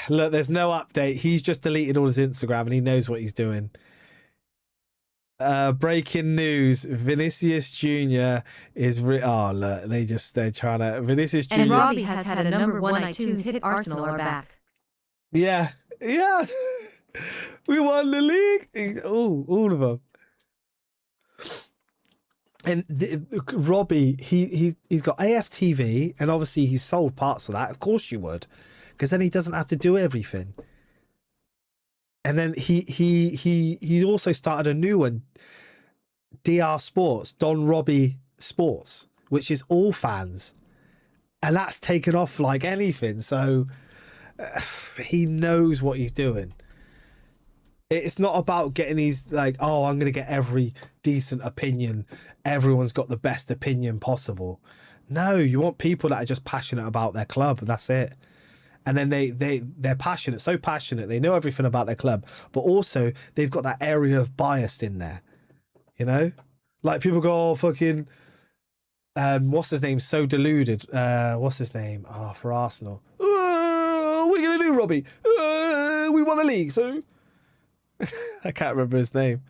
Look, there's no update. He's just deleted all his Instagram and he knows what he's doing. Breaking news: Vinicius Jr. is look, they're trying to Vinicius Jr. And Robbie has had a #1 iTunes hit. Arsenal are back. Yeah. We won the league. All of them. And Robbie, he's got AFTV, and obviously he's sold parts of that. Of course you would, because then he doesn't have to do everything. And then he also started a new one, DR Sports, Don Robbie Sports, which is all fans, and that's taken off like anything. So He knows what he's doing. It's not about getting these like, oh, I'm going to get every decent opinion. Everyone's got the best opinion possible. No, you want people that are just passionate about their club. That's it. And then they're passionate, so passionate. They know everything about their club, but also they've got that area of bias in there. You know, like people go, oh, fucking, what's his name? So deluded. What's his name? Oh, for Arsenal. What are you gonna do, Robbie? We won the league, so I can't remember his name.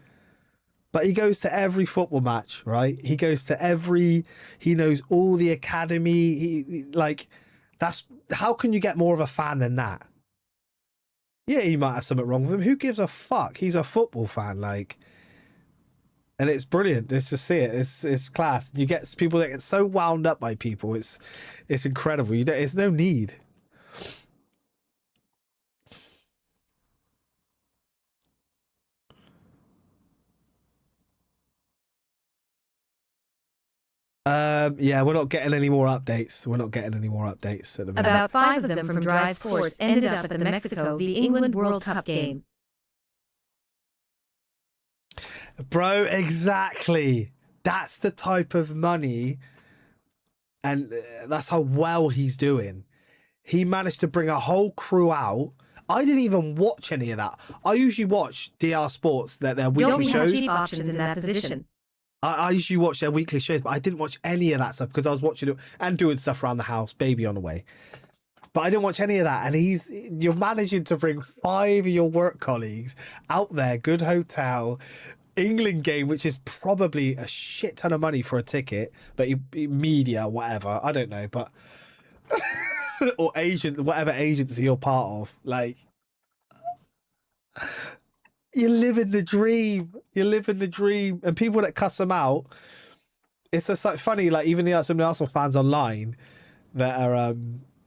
But he goes to every football match, right? He goes to every. He knows all the academy. He like. That's how can you get more of a fan than that? Yeah, he might have something wrong with him. Who gives a fuck? He's a football fan, like, and it's brilliant just to see it. It's class. You get people that get so wound up by people. It's incredible. You don't. It's no need. Yeah, we're not getting any more updates. We're not getting any more updates at the minute. About 5 of them from Drive Sports ended up at the Mexico v England World Cup game. Bro, exactly. That's the type of money, and that's how well he's doing. He managed to bring a whole crew out. I didn't even watch any of that. I usually watch DR Sports, their weekly Don't we have shows. cheap options in that position? I usually watch their weekly shows, but I didn't watch any of that stuff because I was watching it and doing stuff around the house, baby on the way. But I didn't watch any of that. And you're managing to bring 5 of your work colleagues out there, good hotel, England game, which is probably a shit ton of money for a ticket, but media, whatever, I don't know, but or agent, whatever agency you're part of, like. You're living the dream. You're living the dream. And people that cuss them out, it's just like funny, like even some of the Arsenal fans online that are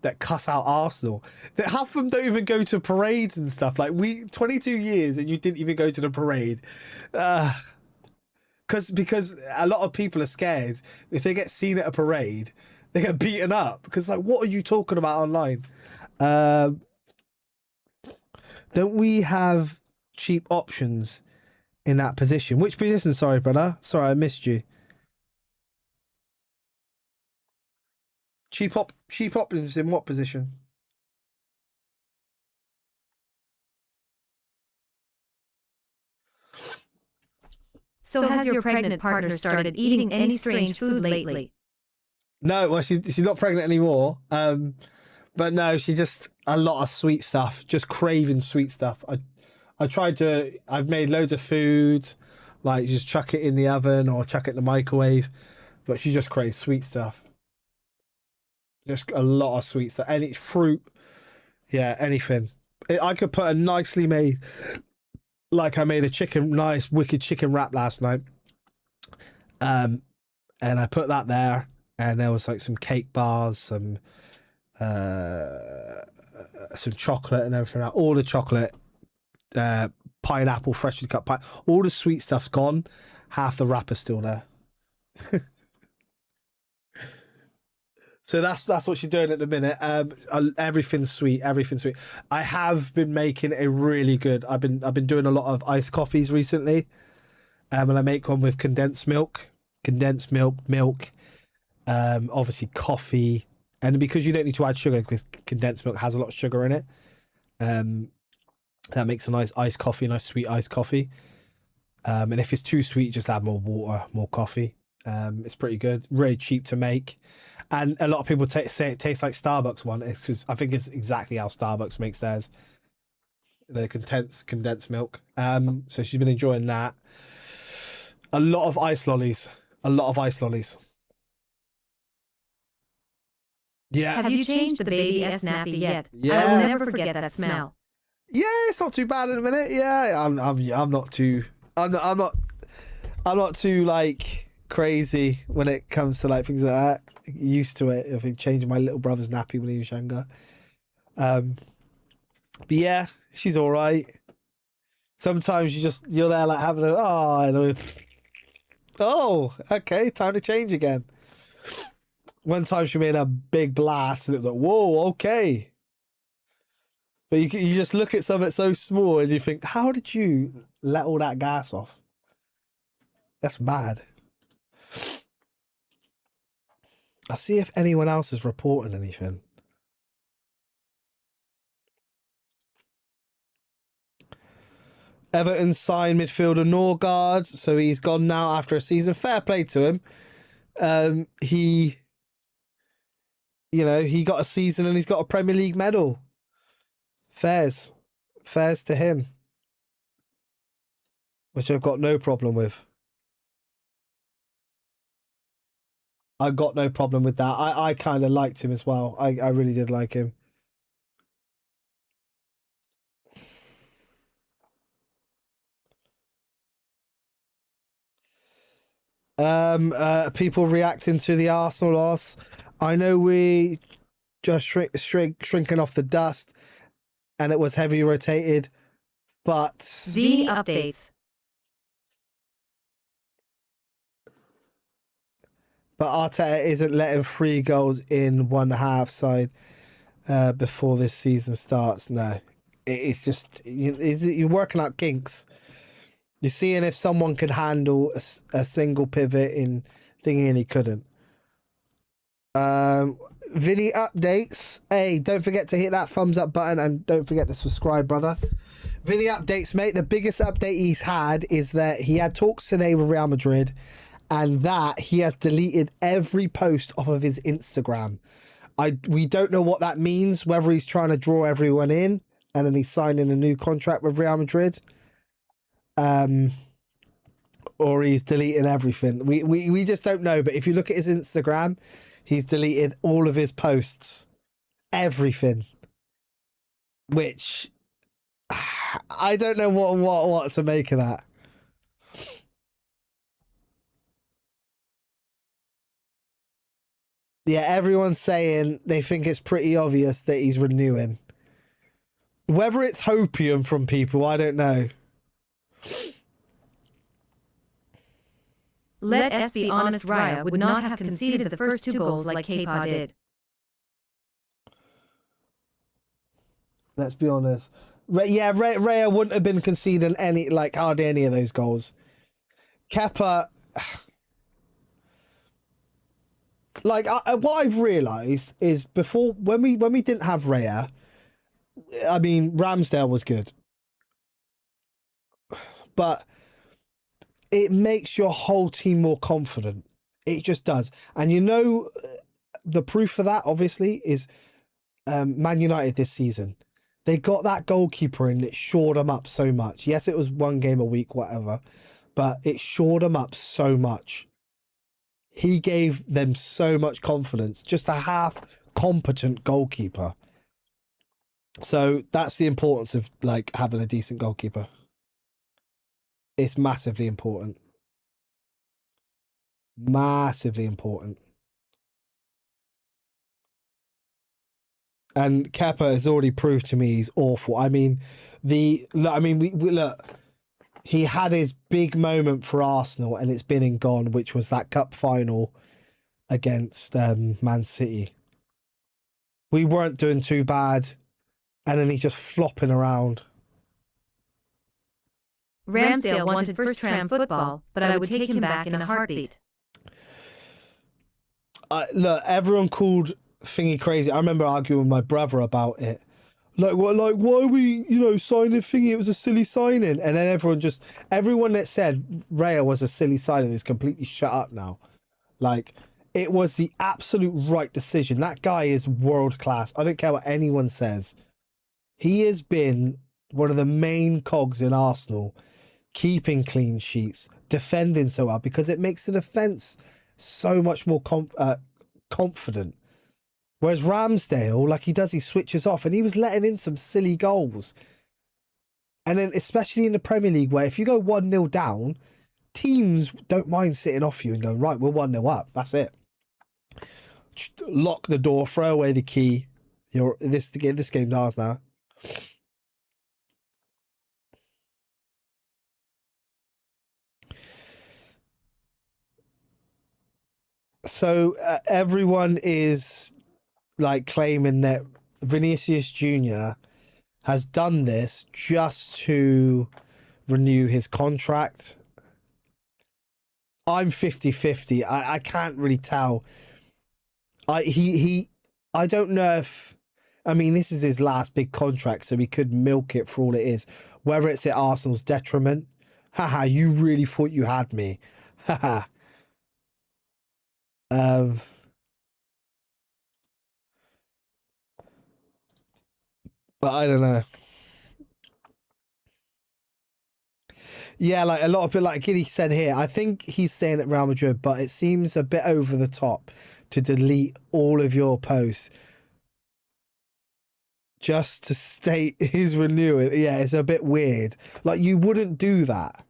that cuss out Arsenal. That half of them don't even go to parades and stuff. Like 22 years and you didn't even go to the parade. Because a lot of people are scared if they get seen at a parade, they get beaten up. Because like, what are you talking about online? Don't we have cheap options in that position? Which position? Sorry, brother. Sorry, I missed you. Cheap options in what position? So has your pregnant partner started eating any strange food lately? No, well, she's not pregnant anymore. But no, she just a lot of sweet stuff, just craving sweet stuff. I've made loads of food, like just chuck it in the oven or chuck it in the microwave, but she just craves sweet stuff. Just a lot of sweet stuff. Any fruit, yeah, anything. I could put a nicely made, like I made a nice wicked chicken wrap last night. And I put that there, and there was like some cake bars, some chocolate and everything. All the chocolate. Pineapple, freshly cut pine, all the sweet stuff's gone. Half the wrapper's still there. So that's what she's doing at the minute. Everything's sweet. I have been making a really good. I've been doing a lot of iced coffees recently, and I make one with condensed milk, obviously coffee, and because you don't need to add sugar because condensed milk has a lot of sugar in it. That makes a nice iced coffee, nice sweet iced coffee. And if it's too sweet, just add more water, more coffee. It's pretty good, really cheap to make. And a lot of people say it tastes like Starbucks one. It's because I think it's exactly how Starbucks makes theirs. The condensed milk. So she's been enjoying that. A lot of ice lollies. Yeah. Have you changed the baby S nappy yet? Yeah. I will never forget that smell. Yeah, it's not too bad in a minute. Yeah, I'm not too like crazy when it comes to like things like that. Used to it. I think changing my little brother's nappy when he was younger. But yeah, she's all right. Sometimes you're there like having okay, time to change again. One time she made a big blast and it was like, whoa, okay. But you just look at something so small and you think, how did you let all that gas off? That's mad. I'll see if anyone else is reporting anything. Everton signed midfielder Norgard, so he's gone now after a season. Fair play to him. He got a season and he's got a Premier League medal. Fairs to him, which I've got no problem with. I got no problem with that. I kind of liked him as well. I really did like him. People reacting to the Arsenal loss. I know we just shrinking off the dust, and it was heavily rotated, but Vini updates. But Arteta isn't letting 3 goals in 1.5 side before this season starts. No, it's just you're working out kinks. You're seeing if someone could handle a single pivot in thingy, and he couldn't. Vinny updates. Hey, don't forget to hit that thumbs up button and don't forget to subscribe, brother. Vinny updates, mate. The biggest update he's had is that he had talks today with Real Madrid, and that he has deleted every post off of his Instagram. We don't know what that means, whether he's trying to draw everyone in and then he's signing a new contract with Real Madrid. Or he's deleting everything. We just don't know. But if you look at his Instagram, he's deleted all of his posts, everything. Which I don't know what to make of that. Yeah, everyone's saying they think it's pretty obvious that he's renewing. Whether it's hopium from people, I don't know. Let us be honest, Raya would not have conceded the first 2 goals like Kepa did. Let's be honest. Raya wouldn't have been conceding hardly any of those goals. Kepa, what I've realised is before when we didn't have Raya, I mean Ramsdale was good, but it makes your whole team more confident. It just does. And the proof for that, obviously, is Man United this season. They got that goalkeeper in, it shored them up so much. Yes, it was 1 game a week, whatever, but it shored them up so much. He gave them so much confidence. Just a half-competent goalkeeper. So that's the importance of having a decent goalkeeper. It's massively important. Massively important. And Kepa has already proved to me he's awful. I mean, we look. He had his big moment for Arsenal, and it's been and gone, which was that cup final against Man City. We weren't doing too bad, and then he's just flopping around. Ramsdale wanted first tram football, but I would take him back in a heartbeat. Look, everyone called Thingy crazy. I remember arguing with my brother about it. Why are we, signing Thingy? It was a silly signing. And then everyone that said Raya was a silly signing is completely shut up now. It was the absolute right decision. That guy is world class. I don't care what anyone says. He has been one of the main cogs in Arsenal, keeping clean sheets, defending so well, because it makes the defence so much more confident. Whereas Ramsdale, he switches off, and he was letting in some silly goals. And then, especially in the Premier League, where if you go 1-0 down, teams don't mind sitting off you and going, right, we're 1-0 up. That's it. Just lock the door, throw away the key. This game's ours now. So everyone is claiming that Vinicius Jr. has done this just to renew his contract. I'm 50-50. I can't really tell. I don't know if, I mean, this is his last big contract, so he could milk it for all it is. Whether it's at Arsenal's detriment. Haha, you really thought you had me. Haha. But I don't know. Yeah, like a lot of people, like Giddy said here, I think he's staying at Real Madrid, but it seems a bit over the top to delete all of your posts just to state his renewal. Yeah, it's a bit weird. Like, you wouldn't do that.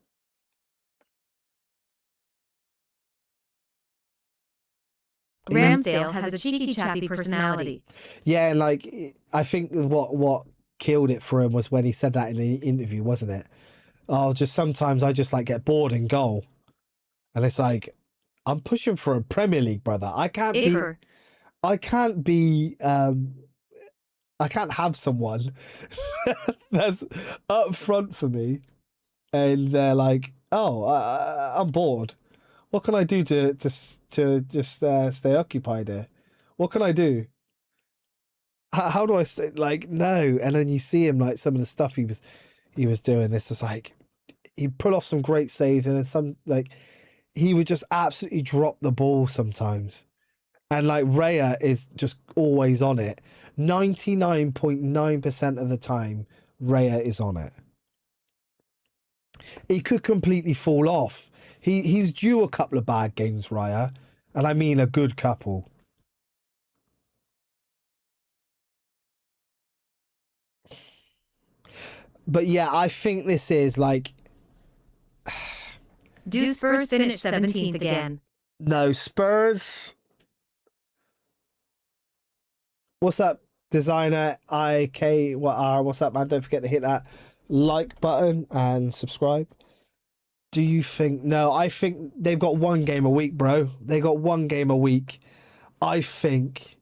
Ramsdale has a cheeky chappy personality. Yeah, like, I think what killed it for him was when he said that in the interview, wasn't it? Oh, just sometimes I just like get bored in goal. And it's like, I'm pushing for a Premier League, brother. I can't have someone that's up front for me and they're like, oh, I'm bored. What can I do to just stay occupied here? What can I do? How do I stay? Like, no. And then you see him, like, some of the stuff he was doing. This is like, he'd pull off some great saves and then some, like, he would just absolutely drop the ball sometimes. And like Raya is just always on it. 99.9% of the time, Raya is on it. He could completely fall off. He's due a couple of bad games, Raya. And I mean a good couple. But yeah, I think this is like... Do Spurs finish 17th again? No, Spurs... What's up, designer IKR? What's up, man? Don't forget to hit that like button and subscribe. Do you think... No, I think they've got one game a week, bro. They got one game a week. I think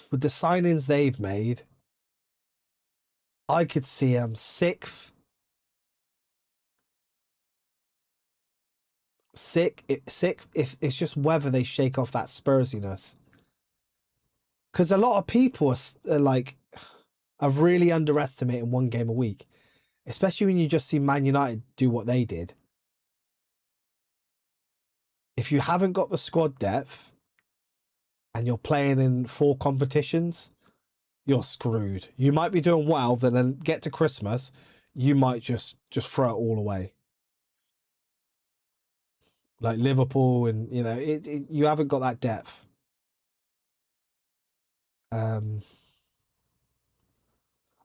with the signings they've made, I could see them 6th. Sixth, if it's just whether they shake off that Spursiness. Because a lot of people are really underestimating one game a week. Especially when you just see Man United do what they did. If you haven't got the squad depth and you're playing in 4 competitions, you're screwed. You might be doing well, but then get to Christmas, you might just throw it all away. Like Liverpool, and you know, you haven't got that depth.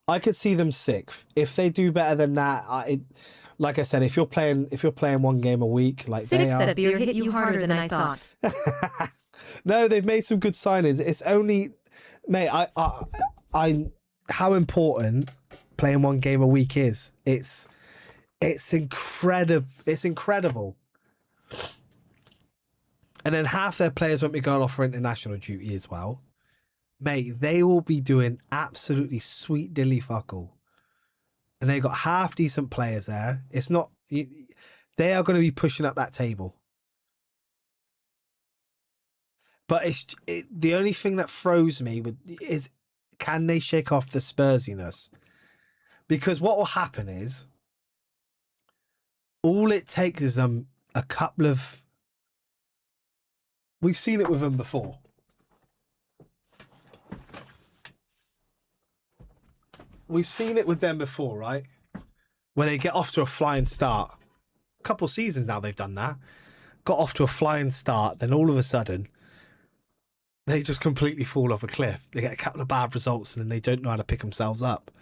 I could see them 6th. If they do better than that, like I said, if you're playing one game a week, like 6th at a beer hit you harder than I thought. No, they've made some good signings. It's only, mate, I how important playing one game a week is. It's incredible. It's incredible. And then half their players won't be going off for international duty as well. Mate, they will be doing absolutely sweet dilly fuck all. And they've got half decent players there. It's not... They are going to be pushing up that table. But the only thing that throws me is, can they shake off the Spursiness? Because what will happen is, all it takes is them a couple of... We've seen it with them before. We've seen it with them before, right? When they get off to a flying start. A couple seasons now they've done that. Got off to a flying start, then all of a sudden, they just completely fall off a cliff. They get a couple of bad results and then they don't know how to pick themselves up.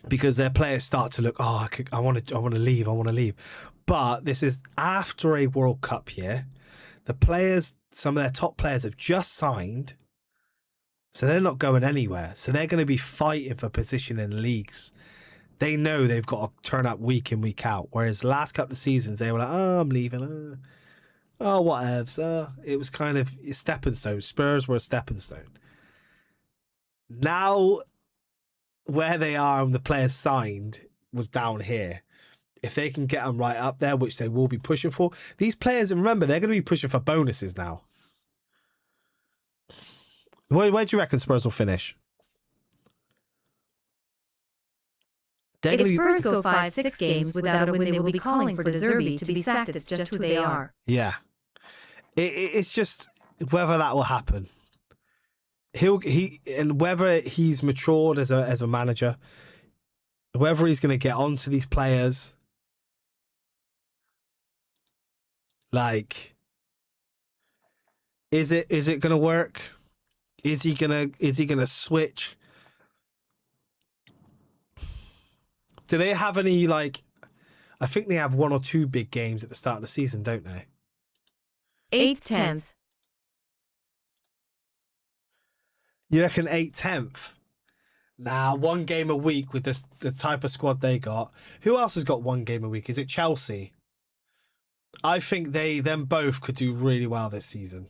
Because their players start to look, oh, I want to leave. But this is after a World Cup year. The players, some of their top players have just signed, so they're not going anywhere. So they're going to be fighting for position in leagues. They know they've got to turn up week in, week out. Whereas the last couple of seasons, they were like, oh, I'm leaving. Oh, whatevs. It was a stepping stone. Spurs were a stepping stone. Now where they are and the players signed was down here. If they can get them right up there, which they will be pushing for, these players, and remember, they're going to be pushing for bonuses now. Where do you reckon Spurs will finish? If Spurs go 5-6 games without a win, they will be calling for De Zerbi to be sacked. It's just who they are. Yeah. It's just whether that will happen. And whether he's matured as a manager, whether he's going to get onto these players. Like, is it going to work? Is he gonna switch? Do they have any, like, I think they have 1 or 2 big games at the start of the season, don't they? 8th, 10th. You reckon 8th, 10th? Nah, 1 game a week with the type of squad they got. Who else has got 1 game a week? Is it Chelsea? I think them both could do really well this season.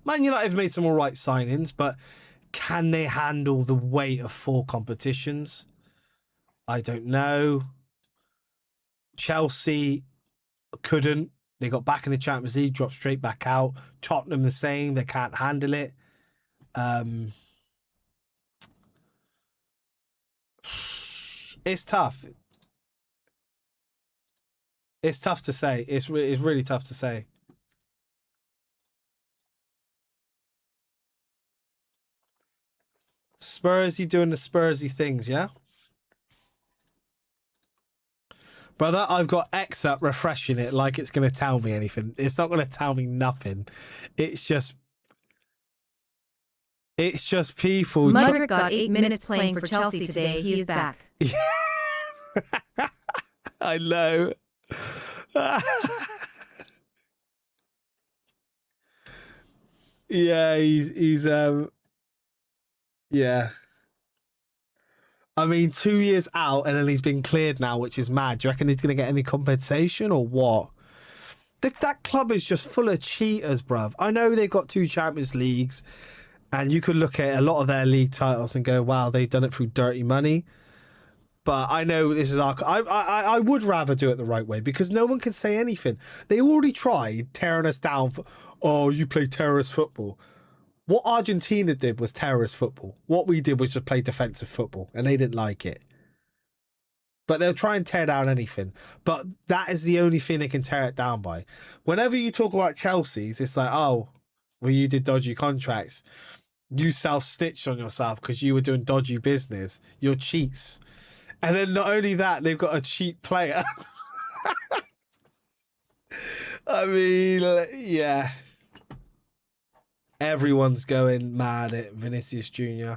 Man United have made some all right signings, but can they handle the weight of 4 competitions? I don't know. Chelsea couldn't. They got back in the Champions League, dropped straight back out. Tottenham the same. They can't handle it. It's tough. It's tough to say. It's really tough to say. Spursy doing the Spursy things, yeah? Brother, I've got X up refreshing it like it's going to tell me anything. It's not going to tell me nothing. It's just people. Mudryk got 8 minutes playing for Chelsea today. He is back. I know. Yeah, he's yeah. I mean, 2 years out and then he's been cleared now, which is mad. Do you reckon he's going to get any compensation or what? That club is just full of cheaters, bruv. I know they've got 2 Champions Leagues and you could look at a lot of their league titles and go, wow, they've done it through dirty money. But I know this is I would rather do it the right way because no one can say anything. They already tried tearing us down for, oh, you play terrorist football. What Argentina did was terrorist football. What we did was just play defensive football, and they didn't like it. But they'll try and tear down anything. But that is the only thing they can tear it down by. Whenever you talk about Chelsea's, it's like, oh, well, you did dodgy contracts. You self-stitched on yourself because you were doing dodgy business. You're cheats. And then not only that, they've got a cheap player. I mean, yeah. Everyone's going mad at Vinicius Jr.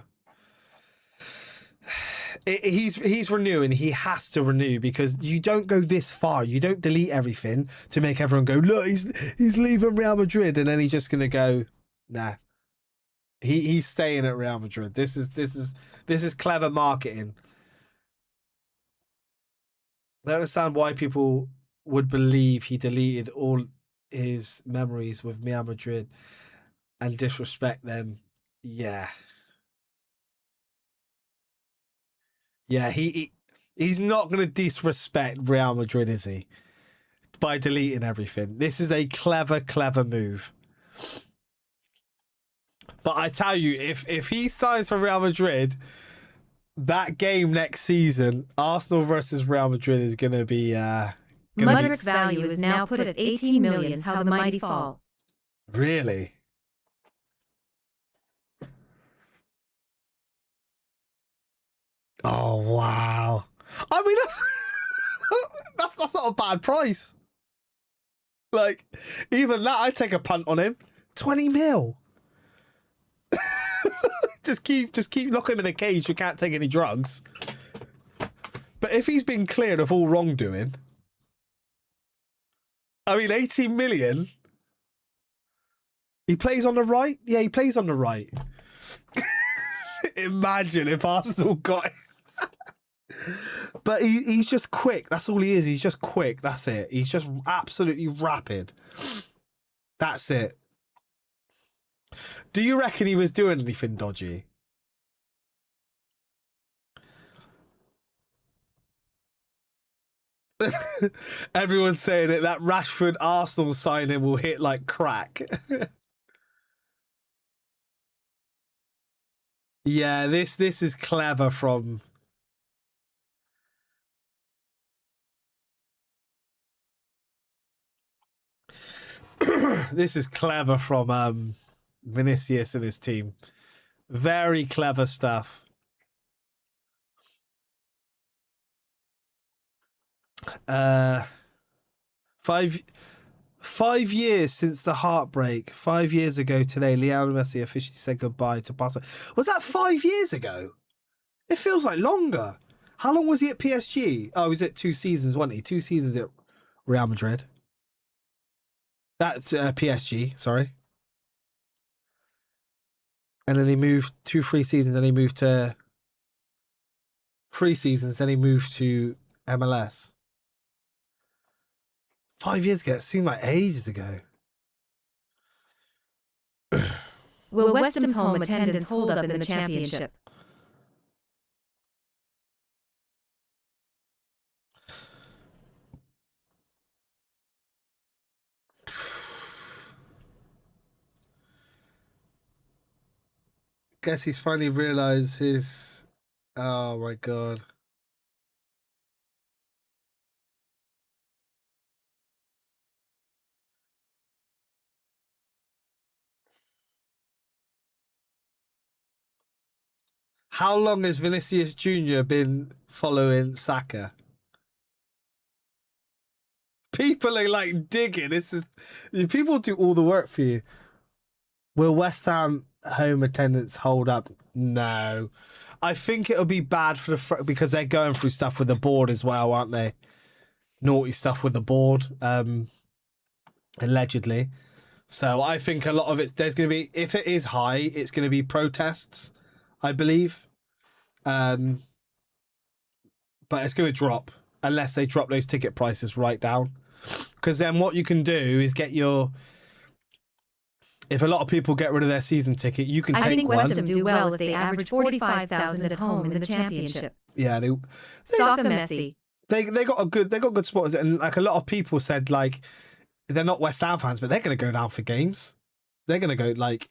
He's renewing. He has to renew because you don't go this far. You don't delete everything to make everyone go, look, he's leaving Real Madrid, and then he's just gonna go, nah. He's staying at Real Madrid. This is clever marketing. I don't understand why people would believe he deleted all his memories with Real Madrid and disrespect them. Yeah. Yeah, he's not going to disrespect Real Madrid, is he? By deleting everything. This is a clever move. But I tell you, if he signs for Real Madrid, that game next season, Arsenal versus Real Madrid, is going to be... Mudryk's value is now put at 18 million. How the mighty fall. Really? Oh, wow. I mean, that's not a bad price. Like, even that, I'd take a punt on him. 20 mil. just keep locking him in a cage. You can't take any drugs. But if he's been cleared of all wrongdoing, I mean, 18 million. He plays on the right? Yeah, he plays on the right. Imagine if Arsenal got him. But he's just quick. That's all he is. He's just quick. That's it. He's just absolutely rapid. That's it. Do you reckon he was doing anything dodgy? Everyone's saying it. That Rashford Arsenal signing will hit like crack. Yeah, this is clever from. This is clever from Vinicius and his team. Very clever stuff. Five years since the heartbreak. 5 years ago today, Lionel Messi officially said goodbye to Barca. Was that 5 years ago? It feels like longer. How long was he at PSG? Oh, he was at 2 seasons, wasn't he? 2 seasons at Real Madrid. That's PSG, sorry. And then he moved 3 seasons, then he moved to 3 seasons, then he moved to MLS. 5 years ago, it seemed like ages ago. Will West Ham's home attendance hold up in the Championship? Guess he's finally realised his... Oh my god. How long has Vinicius Jr. been following Saka? People are like digging. This is people do all the work for you. Will West Ham home attendance hold up? No. I think it'll be bad for the because they're going through stuff with the board as well, aren't they? Naughty stuff with the board, allegedly. So I think a lot of it, there's going to be, if it is high, it's going to be protests, I believe. But it's going to drop unless they drop those ticket prices right down. Because then what you can do is get your... If a lot of people get rid of their season ticket, you can take one. I think West Ham do well if they average 45,000 at home in the Championship. Yeah, Soccer Messi. They got good supporters, and like a lot of people said, like they're not West Ham fans, but they're going to go down for games. They're going to go like,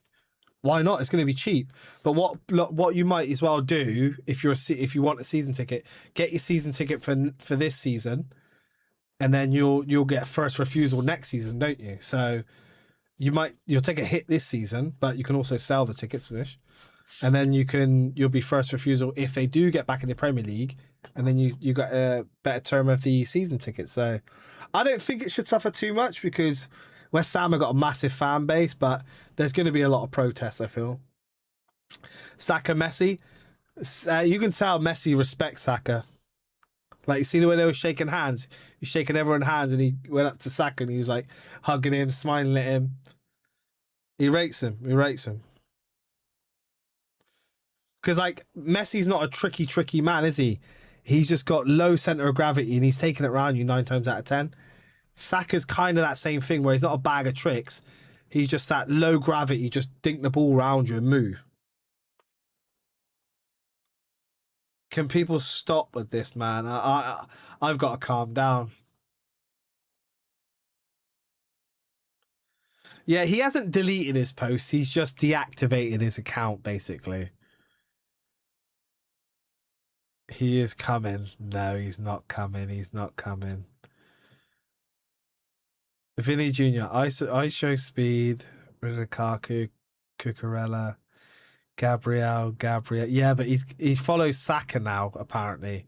why not? It's going to be cheap. But what you might as well do if you want a season ticket, get your season ticket for this season, and then you'll get first refusal next season, don't you? So you'll take a hit this season, but you can also sell the tickets, and then you'll be first refusal if they do get back in the Premier League, and then you got a better term of the season ticket. So I don't think it should suffer too much because West Ham have got a massive fan base, but there's going to be a lot of protests, I feel. Saka, Messi, you can tell Messi respects Saka. Like, you see the way they were shaking hands? He's shaking everyone's hands, and he went up to Saka and he was like hugging him, smiling at him. He rates him. Because, like, Messi's not a tricky man, is he? He's just got low centre of gravity and he's taking it around you 9 times out of 10. Saka's kind of that same thing where he's not a bag of tricks. He's just that low gravity, just dink the ball around you and move. Can people stop with this, man? I've got to calm down. Yeah, he hasn't deleted his posts. He's just deactivated his account, basically. He is coming. No, he's not coming. He's not coming. Vini Jr. I show speed. Lukaku, Cucurella, Gabriel. Yeah, but he follows Saka now, apparently.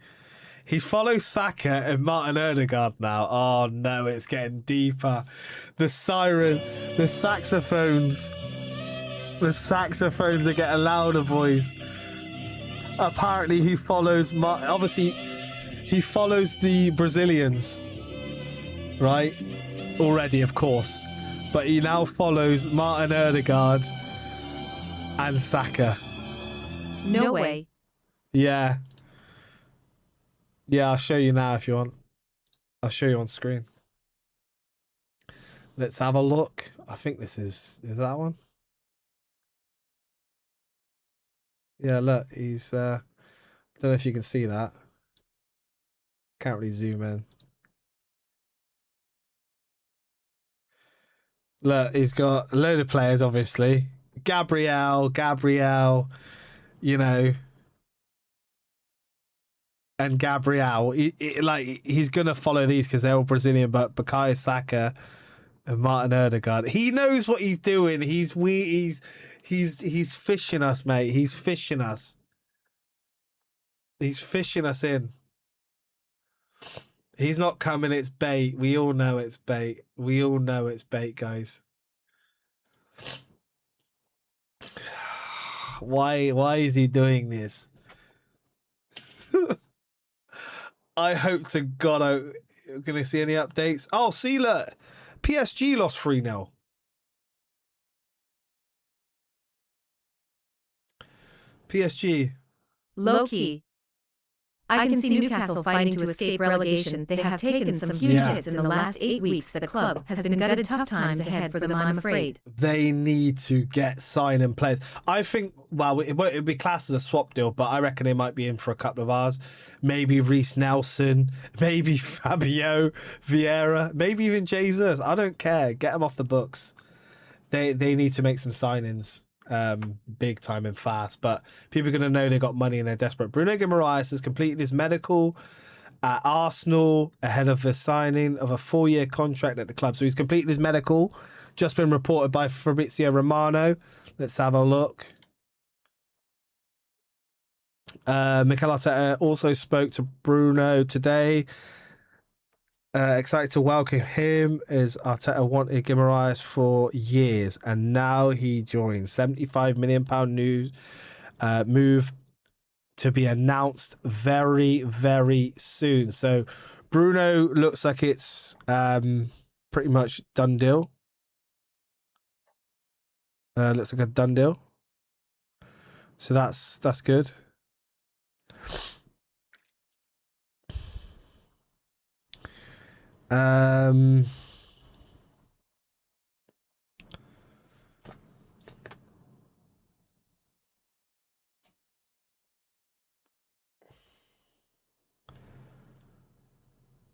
He follows Saka and Martin Odegaard now. Oh no, it's getting deeper. The siren, the saxophones are getting louder, boys. Apparently he follows, obviously he follows the Brazilians, right? Already, of course. But he now follows Martin Odegaard and Saka. No way. Yeah. Yeah, I'll show you now if you want. I'll show you on screen. Let's have a look. I think this is that one? Yeah, look, he's don't know if you can see that. Can't really zoom in. Look, he's got a load of players, obviously. Gabriel, you know, and Gabriel. He's gonna follow these because they're all Brazilian. But Bukayo Saka and Martin Odegaard, he knows what he's doing. He's fishing us, mate. He's fishing us. He's fishing us in. He's not coming. It's bait. We all know it's bait. We all know it's bait, guys. Why is he doing this? I hope to God I'm going to see any updates. Oh, see, look. PSG lost 3-0. PSG. Low-key. I can see Newcastle fighting to escape relegation. They have taken some huge hits in the last 8 weeks. The club has been gutted. Tough times ahead for them, I'm afraid. They need to get signing players. I think, well, it'll be classed as a swap deal, but I reckon they might be in for a couple of hours. Maybe Reece Nelson, maybe Fabio Vieira, maybe even Jesus. I don't care. Get them off the books. They need to make some signings. Big time and fast, but people are going to know they got money and they're desperate. Bruno Guimaraes has completed his medical at Arsenal ahead of the signing of a 4-year contract at the club. So he's completed his medical, just been reported by Fabrizio Romano. Let's have a look. Mikel Arteta also spoke to Bruno today. Excited to welcome him as Arteta wanted Guimaraes for years, and now he joins. £75 million move to be announced very, very soon. So Bruno looks like it's pretty much done deal. Looks like a done deal. So that's good. I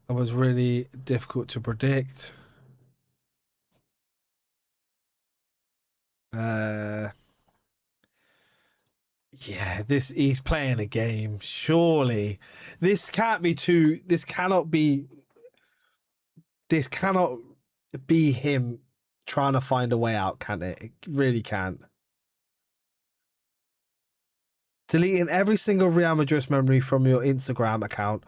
was really difficult to predict. Yeah, he's playing a game. Surely, this cannot be him trying to find a way out, can it? It really can't. Deleting every single Real Madrid memory from your Instagram account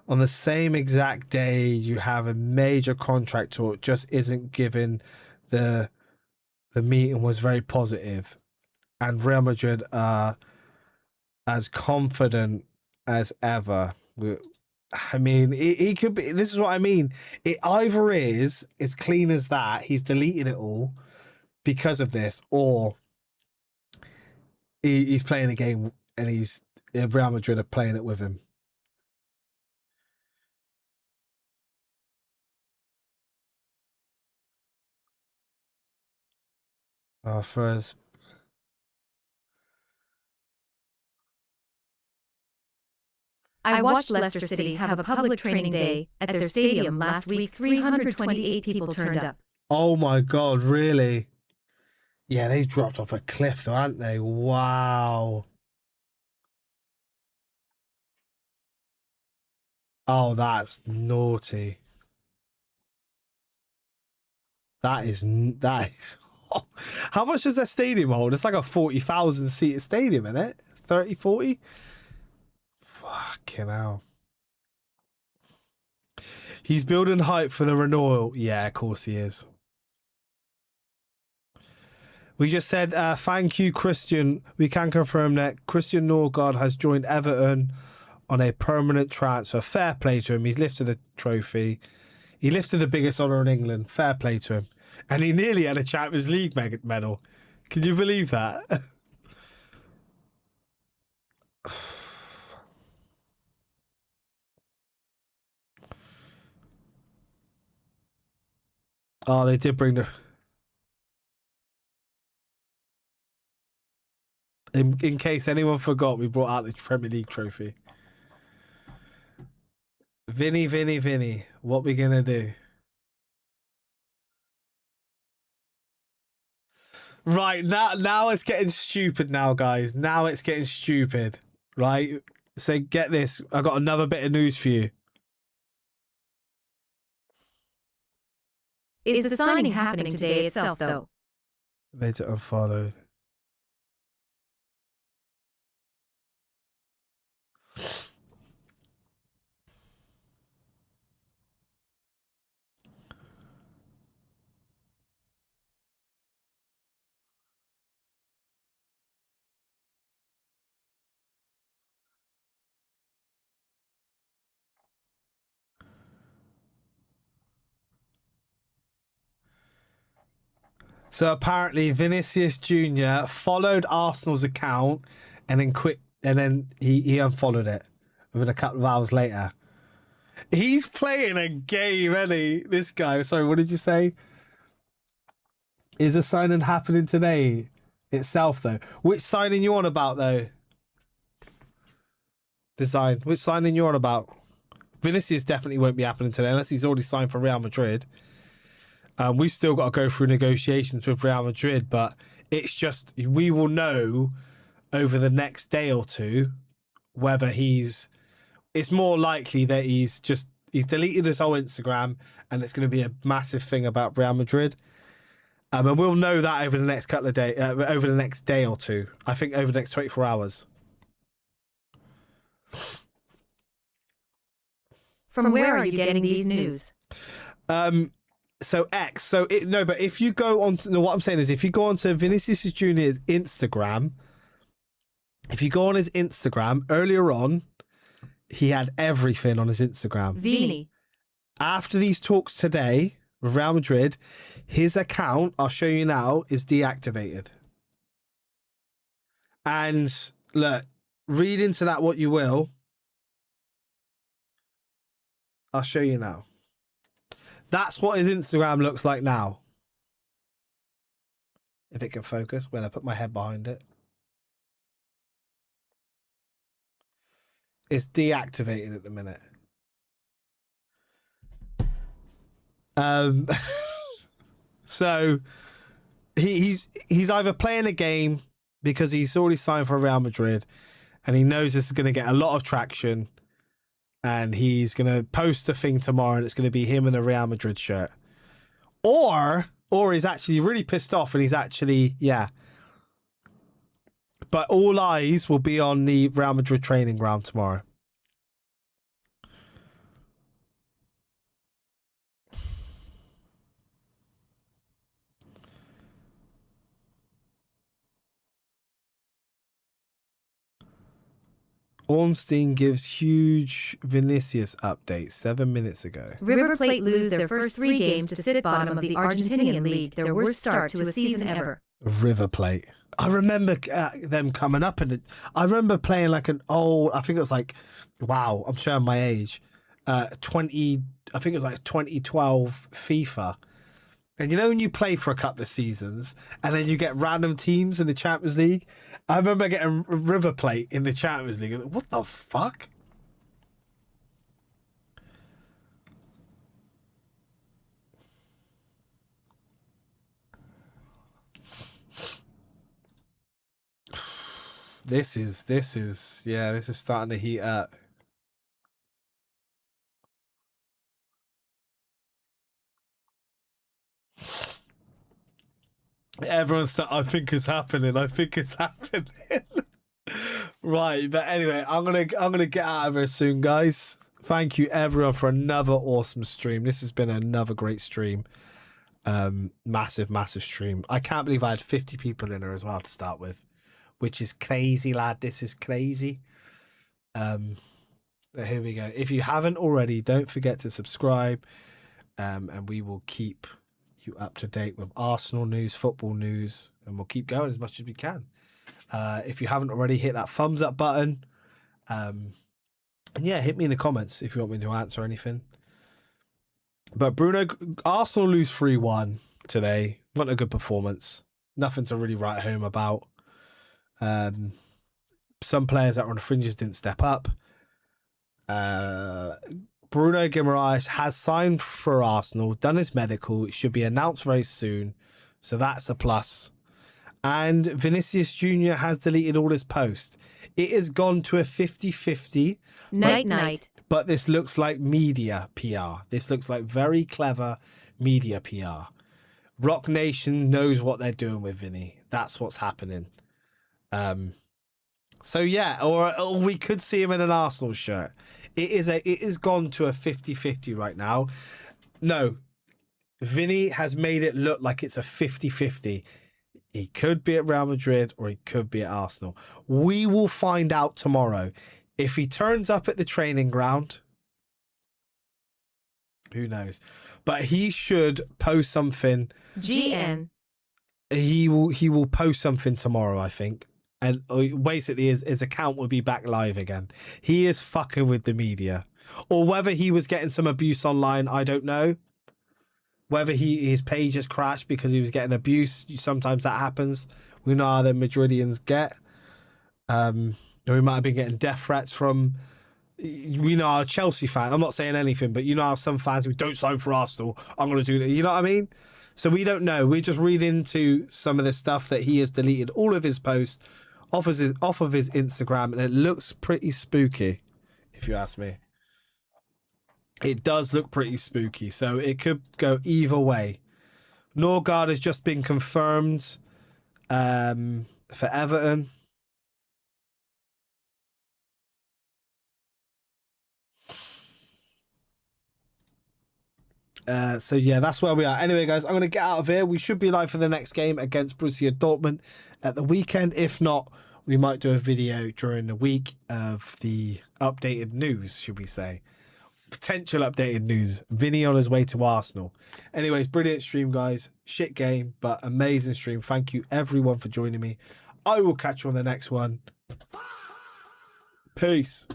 on the same exact day you have a major contract talk just isn't given. The meeting was very positive, and Real Madrid are as confident as ever. I mean, he could be. This is what I mean. It either is as clean as that, he's deleted it all because of this, or he's playing a game and Real Madrid are playing it with him. First. I watched Leicester City have a public training day at their stadium last week. 328 people turned up. Oh my God, really? Yeah, they dropped off a cliff though, haven't they? Wow. Oh, that's naughty. That is. How much does that stadium hold? It's like a 40,000 seat stadium, isn't it? 30, 40? Fucking hell. He's building hype for the renewal. Yeah, of course he is. We just said thank you, Christian. We can confirm that Christian Norgard has joined Everton on a permanent transfer. Fair play to him. He's lifted a trophy. He lifted the biggest honour in England. Fair play to him. And he nearly had a Champions League medal. Can you believe that? Oh, they did bring the... In case anyone forgot, we brought out the Premier League trophy. Vini. What we gonna do? Right, now it's getting stupid now, guys. Now it's getting stupid. Right? So get this. I got another bit of news for you. Is the signing happening today itself, though? Later unfollowed. So apparently Vinicius Jr. followed Arsenal's account and then quit, and then he unfollowed it within a couple of hours later. He's playing a game, isn't he? This guy. Sorry, what did you say? Is a signing happening today itself, though? Which signing you on about, though? Design. Which signing you on about? Vinicius definitely won't be happening today unless he's already signed for Real Madrid. We've still got to go through negotiations with Real Madrid, but it's just, we will know over the next day or two whether it's more likely that he's deleted his whole Instagram and it's going to be a massive thing about Real Madrid. And we'll know that over the next couple of days, over the next day or two. I think over the next 24 hours. From where are you getting these news? So X. But if you go on to, no, what I'm saying is if you go on to Vinicius Jr.'s Instagram, if you go on his Instagram, earlier on, he had everything on his Instagram. Vini. After these talks today with Real Madrid, his account, I'll show you now, is deactivated. And look, read into that what you will. I'll show you now. That's what his Instagram looks like now. If it can focus, when I put my head behind it. It's deactivated at the minute. So he's either playing a game because he's already signed for Real Madrid and he knows this is going to get a lot of traction. And he's going to post a thing tomorrow and it's going to be him in a Real Madrid shirt. Or he's actually really pissed off and he's actually, yeah. But all eyes will be on the Real Madrid training ground tomorrow. Ornstein gives huge Vinicius update 7 minutes ago. River Plate lose their first 3 games to sit bottom of the Argentinian league, their worst start to a season ever. River Plate. I remember them coming up and I remember playing like an old, I think it was like, wow, I'm showing my age. I think it was like 2012 FIFA. And you know when you play for a couple of seasons and then you get random teams in the Champions League? I remember getting River Plate in the Champions League. What the fuck? This is starting to heat up. Everyone's I think it's happening. Right, but anyway, I'm gonna get out of here soon, guys. Thank you everyone for another awesome stream. This has been another great stream. Massive stream. I can't believe I had 50 people in here as well to start with, which is crazy, lad. This is crazy. Here we go. If you haven't already, don't forget to subscribe, and we will keep you up to date with Arsenal news, football news, and we'll keep going as much as we can. If you haven't already, hit that thumbs up button, and yeah, hit me in the comments if you want me to answer anything. But Bruno, Arsenal lose 3-1 today. Not a good performance. Nothing to really write home about. Some players that were on the fringes didn't step up. Bruno Guimaraes has signed for Arsenal, done his medical. It should be announced very soon. So that's a plus. And Vinicius Jr. has deleted all his posts. It has gone to a 50-50. Night. But this looks like media PR. This looks like very clever media PR. Rock Nation knows what they're doing with Vinny. That's what's happening. So yeah, or we could see him in an Arsenal shirt. It is gone to a 50-50 right now. No, Vinny has made it look like it's a 50-50. He could be at Real Madrid or he could be at Arsenal. We will find out tomorrow. If he turns up at the training ground, who knows? But he should post something. GN. He will post something tomorrow, I think. And basically his account will be back live again. He is fucking with the media. Or whether he was getting some abuse online, I don't know. Whether his page has crashed because he was getting abuse. Sometimes that happens. We know how the Madridians get. Or he might have been getting death threats from, we know, our Chelsea fan. I'm not saying anything, but you know how some fans who don't sign for Arsenal, I'm going to do that. You know what I mean? So we don't know. We just read into some of the stuff that he has deleted all of his posts off of his Instagram, and it looks pretty spooky, if you ask me. It does look pretty spooky, so it could go either way. Norgard has just been confirmed for Everton. So yeah, that's where we are. Anyway, guys, I'm going to get out of here. We should be live for the next game against Borussia Dortmund at the weekend. If not, we might do a video during the week of the updated news, should we say. Potential updated news. Vinny on his way to Arsenal. Anyways, brilliant stream, guys. Shit game, but amazing stream. Thank you, everyone, for joining me. I will catch you on the next one. Peace.